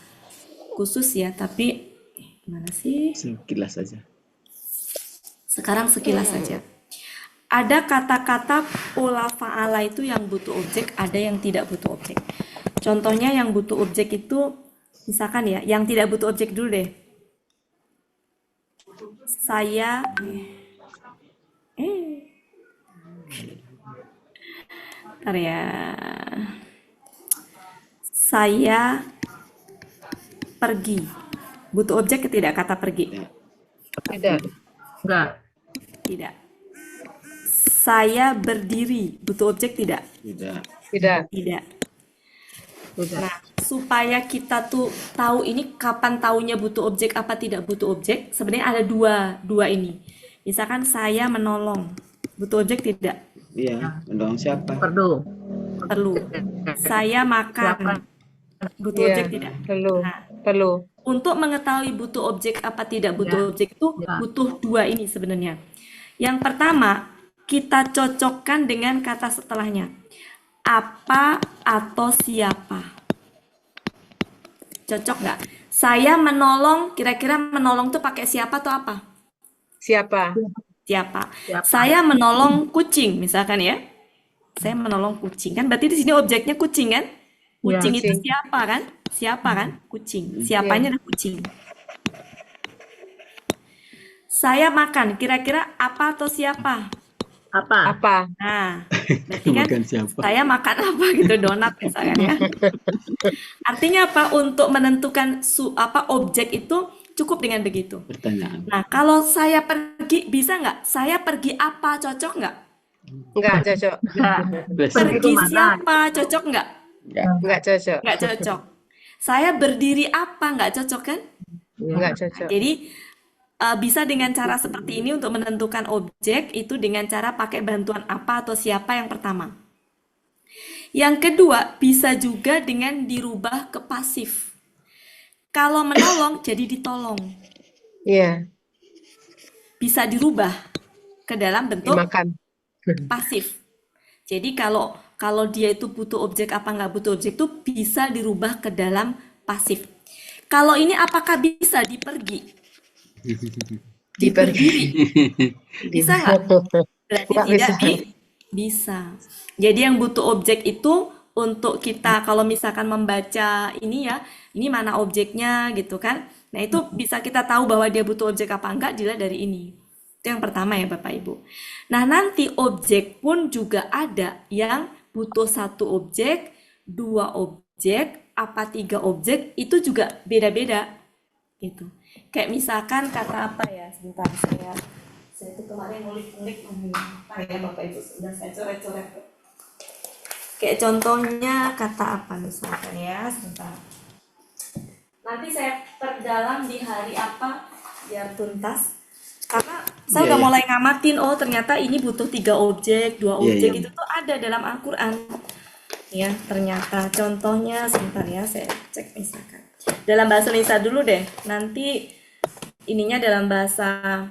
[SPEAKER 3] khusus ya, tapi gimana sih?
[SPEAKER 1] Sekilas saja.
[SPEAKER 3] Sekarang sekilas saja. Ada kata-kata pola fa'ala itu yang butuh objek, ada yang tidak butuh objek. Contohnya yang butuh objek itu, misalkan ya, yang tidak butuh objek dulu deh. Saya, bentar ya. Saya pergi. Butuh objek tidak kata pergi?
[SPEAKER 4] Tidak.
[SPEAKER 2] Enggak.
[SPEAKER 3] Tidak. Saya berdiri. Butuh objek tidak?
[SPEAKER 1] Tidak.
[SPEAKER 4] Tidak.
[SPEAKER 3] Tidak. Nah, supaya kita tuh tahu ini kapan taunya butuh objek apa tidak butuh objek, sebenarnya ada dua ini. Misalkan saya menolong. Butuh objek tidak?
[SPEAKER 1] Iya, menolong siapa?
[SPEAKER 2] Perlu.
[SPEAKER 3] Perlu. Saya makan. Butuh
[SPEAKER 4] Iya.
[SPEAKER 3] objek tidak?
[SPEAKER 4] Perlu.
[SPEAKER 3] Nah,
[SPEAKER 4] Perlu.
[SPEAKER 3] untuk mengetahui butuh objek apa tidak butuh objek itu butuh dua ini sebenarnya. Yang pertama, kita cocokkan dengan kata setelahnya. Apa atau siapa? Cocok nggak? Saya menolong, kira-kira menolong tuh pakai siapa atau apa?
[SPEAKER 4] Siapa?
[SPEAKER 3] Siapa? Saya menolong kucing, misalkan ya. Saya menolong kucing, kan berarti di sini objeknya kucing kan? Kucing itu
[SPEAKER 4] kucing.
[SPEAKER 3] siapa kan? Siapa kan? Kucing. Siapanya ada kucing. Saya makan, kira-kira apa atau siapa?
[SPEAKER 2] Apa?
[SPEAKER 4] Apa?
[SPEAKER 3] Nah, berarti kan
[SPEAKER 1] Bukan siapa.
[SPEAKER 3] saya makan apa gitu, donat misalkan ya. Artinya apa? Untuk menentukan objek itu cukup dengan begitu.
[SPEAKER 1] Pertanyaan.
[SPEAKER 3] Nah, kalau saya pergi, bisa nggak? Saya pergi apa? Cocok nggak?
[SPEAKER 4] Enggak cocok.
[SPEAKER 2] Enggak.
[SPEAKER 3] Pergi siapa? Cocok nggak?
[SPEAKER 4] Enggak cocok.
[SPEAKER 3] Nggak cocok. Saya berdiri apa? Nggak cocok kan?
[SPEAKER 4] Enggak cocok.
[SPEAKER 3] Jadi bisa dengan cara seperti ini untuk menentukan objek itu dengan cara pakai bantuan apa atau siapa yang pertama. Yang kedua, bisa juga dengan dirubah ke pasif. Kalau menolong jadi ditolong.
[SPEAKER 4] Iya.
[SPEAKER 3] Bisa dirubah ke dalam bentuk
[SPEAKER 4] Dimakan.
[SPEAKER 3] pasif. Jadi kalau dia itu butuh objek apa nggak butuh objek itu bisa dirubah ke dalam pasif. Kalau ini apakah bisa dipergi? Diberdiri. Bisa nggak? Berarti
[SPEAKER 4] Nggak
[SPEAKER 3] tidak
[SPEAKER 4] bisa.
[SPEAKER 3] bisa. Jadi yang butuh objek itu untuk kita kalau misalkan membaca ini ya, ini mana objeknya gitu kan. Nah itu bisa kita tahu bahwa dia butuh objek apa enggak dilihat dari ini. Itu yang pertama ya Bapak Ibu. Nah, nanti objek pun juga ada yang butuh 1 objek, 2 objek, apa 3 objek, itu juga beda-beda. Gitu. Kayak misalkan kata apa ya? Sebentar, saya itu kemarin ngulik-ngulik apa ya Bapak Ibu, sudah saya coret-coret. Kayak contohnya kata apa misalkan ya, sebentar. Nanti saya perdalam di hari apa biar tuntas. Karena saya udah mulai ngamatin, oh ternyata ini butuh 3 objek, 2 objek, itu tuh ada dalam Al-Quran. Ya, ternyata contohnya sebentar ya, saya cek misalkan. Dalam bahasa Indonesia dulu deh, nanti ininya dalam bahasa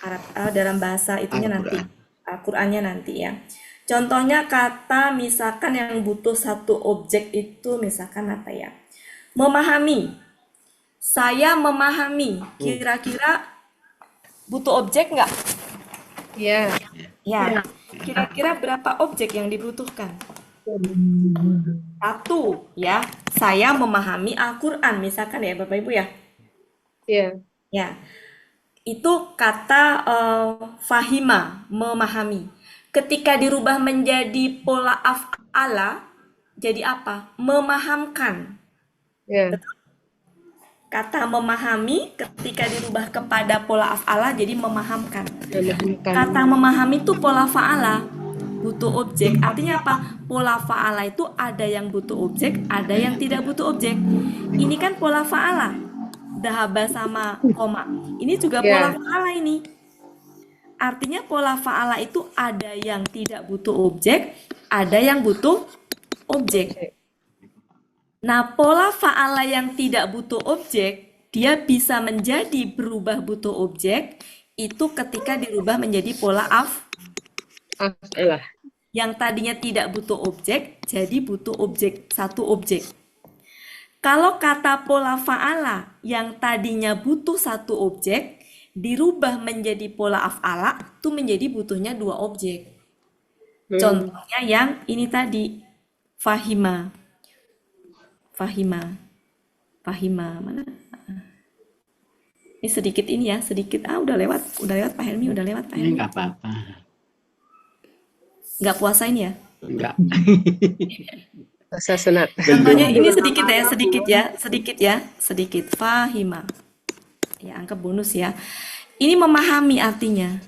[SPEAKER 3] Arab, dalam bahasa itunya nanti, Al-Qurannya nanti ya. Contohnya kata misalkan yang butuh 1 objek itu misalkan apa ya? Memahami. Saya memahami. Kira-kira butuh objek nggak?
[SPEAKER 4] Iya.
[SPEAKER 3] Ya. Kira-kira berapa objek yang dibutuhkan? 1 ya. Saya memahami Al-Quran misalkan ya Bapak Ibu ya.
[SPEAKER 4] Iya.
[SPEAKER 3] Ya. Itu kata fahima, memahami. Ketika dirubah menjadi pola af'ala, jadi apa? Memahamkan.
[SPEAKER 4] Iya.
[SPEAKER 3] Kata memahami ketika dirubah kepada pola af'ala jadi memahamkan. Kata memahami itu pola fa'ala, butuh objek. Artinya apa? Pola fa'ala itu ada yang butuh objek, ada yang tidak butuh objek. Ini kan pola fa'ala. Dahaba sama koma. Ini juga pola fa'ala ini. Artinya pola fa'ala itu ada yang tidak butuh objek, ada yang butuh objek. Nah, pola fa'ala yang tidak butuh objek, dia bisa menjadi berubah butuh objek, itu ketika dirubah menjadi pola af'alah. Yang tadinya tidak butuh objek, jadi butuh objek, 1 objek. Kalau kata pola fa'ala yang tadinya butuh 1 objek, dirubah menjadi pola af'ala, itu menjadi butuhnya 2 objek. Contohnya yang ini tadi, fahima. Fahima mana? Ini sedikit ini ya, sedikit. Udah lewat Pak Helmi, udah lewat Pak Helmi.
[SPEAKER 1] Enggak apa-apa.
[SPEAKER 3] Nggak puasa ini ya?
[SPEAKER 1] Enggak.
[SPEAKER 4] Puasa sunat.
[SPEAKER 3] Contohnya ini sedikit. Fahima. Ya, anggap bonus ya. Ini memahami artinya.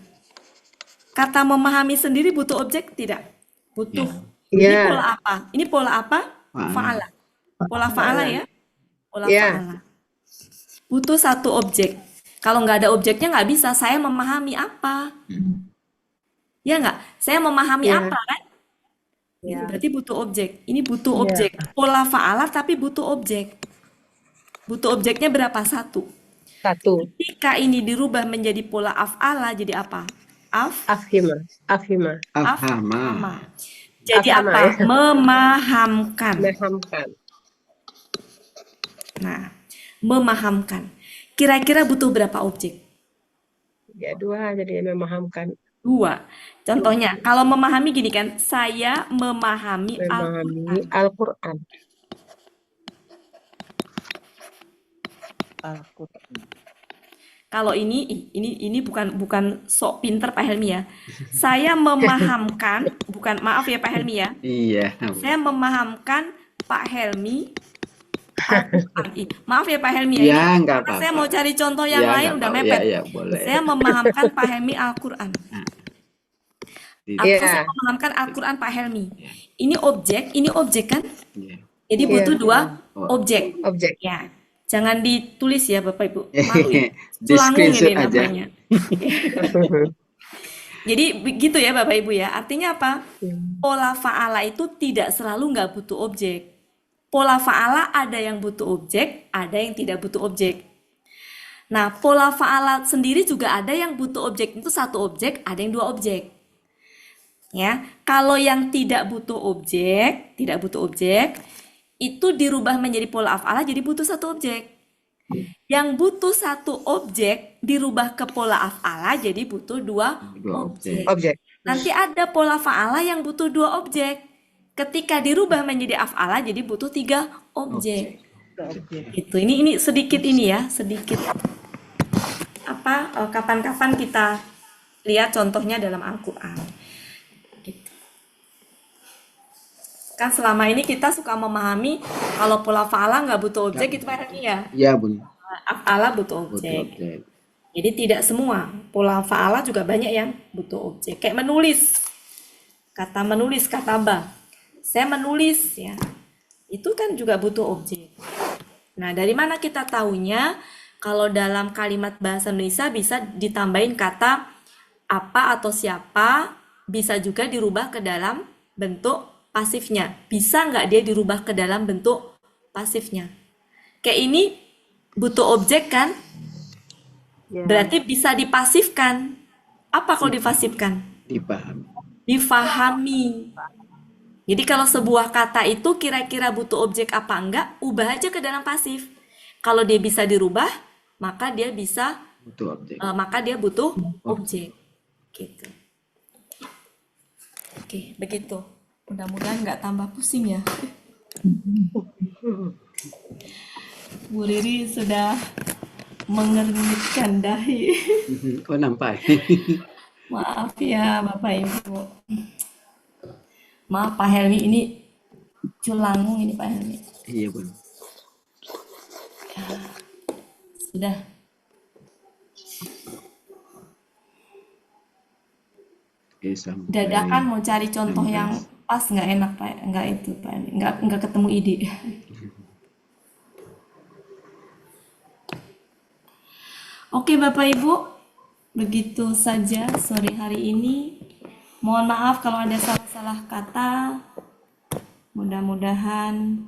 [SPEAKER 3] Kata memahami sendiri butuh objek tidak? Butuh. Ini pola apa? Ini pola apa? Fa'ala. Pola fa'ala ya? Pola fa'ala. Butuh 1 objek. Kalau nggak ada objeknya nggak bisa. Saya memahami apa? Ya nggak? Saya memahami apa kan? Berarti butuh objek. Ini butuh objek. Pola fa'ala tapi butuh objek. Butuh objeknya berapa? 1. Ketika ini dirubah menjadi pola af'ala jadi apa? Afhima. Jadi apa? Ya? Memahamkan. Nah, memahamkan. Kira-kira butuh berapa objek?
[SPEAKER 4] Ya 2, jadi
[SPEAKER 3] memahamkan. 2. Contohnya, kalau memahami gini kan, saya memahami Al-Quran. Kalau ini bukan sok pinter Pak Helmi ya. Saya memahamkan, maaf ya Pak Helmi ya.
[SPEAKER 1] Iya.
[SPEAKER 3] Saya memahamkan Pak Helmi Al-Quran. Maaf ya Pak Helmi ya.
[SPEAKER 1] Ya, enggak apa-apa.
[SPEAKER 3] Saya mau cari contoh yang lain udah mepet.
[SPEAKER 1] Ya, boleh.
[SPEAKER 3] Saya memahamkan Pak Helmi Al-Quran. Saya memahamkan Al-Quran Pak Helmi. Ini objek kan? Jadi butuh 2 objek. Ya. Jangan ditulis ya Bapak Ibu. Malu ya. Sulangung ini namanya. Jadi begitu ya Bapak Ibu ya. Artinya apa? Pola fa'ala itu tidak selalu nggak butuh objek. Pola fa'ala ada yang butuh objek, ada yang tidak butuh objek. Nah, pola fa'ala sendiri juga ada yang butuh objek. Itu 1 objek, ada yang 2 objek. Ya, kalau yang tidak butuh objek, itu dirubah menjadi pola af'ala jadi butuh 1 objek. Yang butuh 1 objek dirubah ke pola af'ala jadi butuh 2 objek. Nanti ada pola fa'ala yang butuh 2 objek. Ketika dirubah menjadi af'ala jadi butuh 3 objek. Itu ini sedikit ini ya, sedikit apa kapan-kapan kita lihat contohnya dalam Al-Quran. Gitu. Kan selama ini kita suka memahami kalau pola fa'ala nggak butuh objek gitu Pak Helmi ya.
[SPEAKER 1] Iya, Bun.
[SPEAKER 3] Af'ala butuh
[SPEAKER 1] Butuh
[SPEAKER 3] objek.
[SPEAKER 1] objek.
[SPEAKER 3] Jadi tidak semua. Pola fa'ala juga banyak yang butuh objek. Kayak menulis. Kata menulis, kata ba. Saya menulis ya. Itu kan juga butuh objek. Nah, dari mana kita tahunya? Kalau dalam kalimat bahasa Indonesia bisa ditambahin kata apa atau siapa, bisa juga dirubah ke dalam bentuk pasifnya. Bisa nggak dia dirubah ke dalam bentuk pasifnya? Kayak ini butuh objek kan? Berarti bisa dipasifkan. Apa kalau dipasifkan?
[SPEAKER 1] Dipahami.
[SPEAKER 3] Difahami. Jadi kalau sebuah kata itu kira-kira butuh objek apa enggak, ubah aja ke dalam pasif. Kalau dia bisa dirubah, maka dia bisa
[SPEAKER 1] Butuh objek.
[SPEAKER 3] maka dia butuh objek. Gitu. Oke, begitu. Mudah-mudahan nggak tambah pusing ya. Bu Riri sudah mengernyitkan dahi.
[SPEAKER 1] Oh, nampak.
[SPEAKER 3] Maaf ya Bapak Ibu. Maaf Pak Helmi, ini culangung ini Pak Helmi.
[SPEAKER 1] Iya, Bun.
[SPEAKER 3] Sudah.
[SPEAKER 1] Oke, sampai
[SPEAKER 3] Dadakan mau cari contoh yang pas nggak enak Pak, nggak itu Pak Helmi, nggak ketemu ide. Oke Bapak Ibu, begitu saja sore hari ini. Mohon maaf kalau ada salah-salah kata. Mudah-mudahan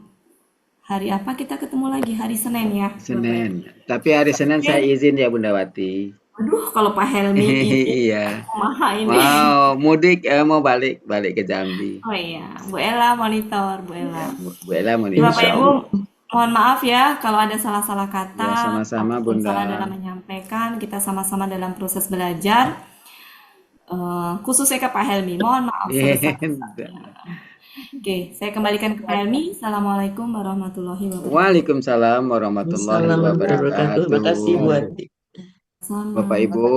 [SPEAKER 3] hari apa kita ketemu lagi? Hari Senin ya.
[SPEAKER 1] Senin. Tapi hari Senin saya izin ya Bunda Wati.
[SPEAKER 3] Aduh, kalau Pak Helmi ini
[SPEAKER 1] Iya.
[SPEAKER 3] kumaha ini.
[SPEAKER 1] Mau mudik, mau balik ke Jambi.
[SPEAKER 3] Oh iya, Bu Ella monitor, Bu Ella.
[SPEAKER 1] Bu Ella mau
[SPEAKER 3] Bapak Ibu, mohon maaf ya kalau ada salah-salah kata.
[SPEAKER 1] Ya, sama-sama,
[SPEAKER 3] ataupun
[SPEAKER 1] Bunda.
[SPEAKER 3] salah dalam menyampaikan. Kita sama-sama dalam proses belajar. Khususnya ke Pak Helmi, mohon maaf sebesar-besarnya. Oke, saya kembalikan ke Pak Helmi. Assalamualaikum warahmatullahi wabarakatuh.
[SPEAKER 1] Waalaikumsalam warahmatullahi wabarakatuh.
[SPEAKER 7] Terima kasih Bu Ati.
[SPEAKER 1] Bapak Ibu,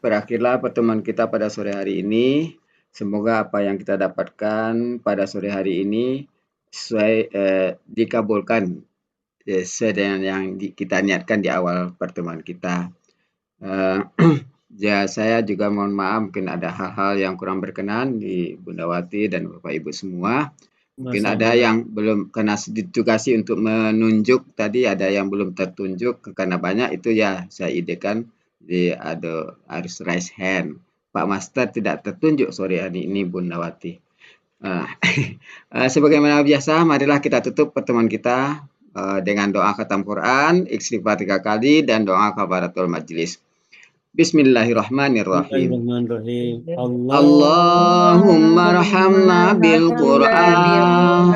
[SPEAKER 1] berakhirlah pertemuan kita pada sore hari ini. Semoga apa yang kita dapatkan pada sore hari ini sesuai dikabulkan sesuai dengan yang kita niatkan di awal pertemuan kita. Ya, saya juga mohon maaf mungkin ada hal-hal yang kurang berkenan di Bunda Wati dan Bapak Ibu semua. Mungkin ada yang belum, karena ditugasi untuk menunjuk tadi, ada yang belum tertunjuk karena banyak, itu ya saya idekan harus raise hand. Pak Master tidak tertunjuk sore hari ini Bunda Wati. Sebagaimana biasa, marilah kita tutup pertemuan kita dengan doa khatam Quran, istighfar 3 kali, dan doa kafaratul majlis. Bismillahirrahmanirrahim. Allahumma rahamna bil Qur'an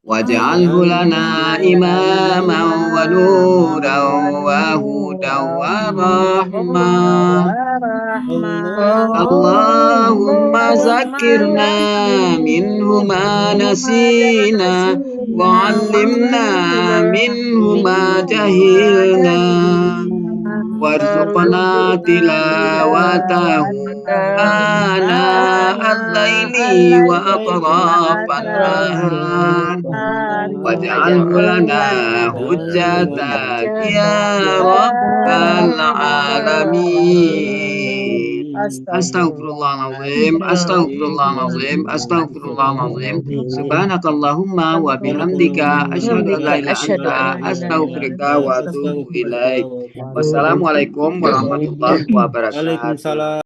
[SPEAKER 1] waj'alhu lana imaman wa nuran wa hudan wa rahmah. Allahumma zakirna minhu ma nasina wa 'allimna minhu ma jahilna warzuqna tilawatahu ana al-laili wa atrafan nahar waj'alhu lana hujjatan ya rabbal alamin. Astaghfirullahaladzim, astaghfirullahaladzim, astaghfirullahaladzim. Subhanakallahumma wa bihamdika asyhadu an la ilaha illa anta astaghfiruka wa atubu ilaik. Wassalamualaikum warahmatullahi wabarakatuh.
[SPEAKER 9] Waalaikumsalam.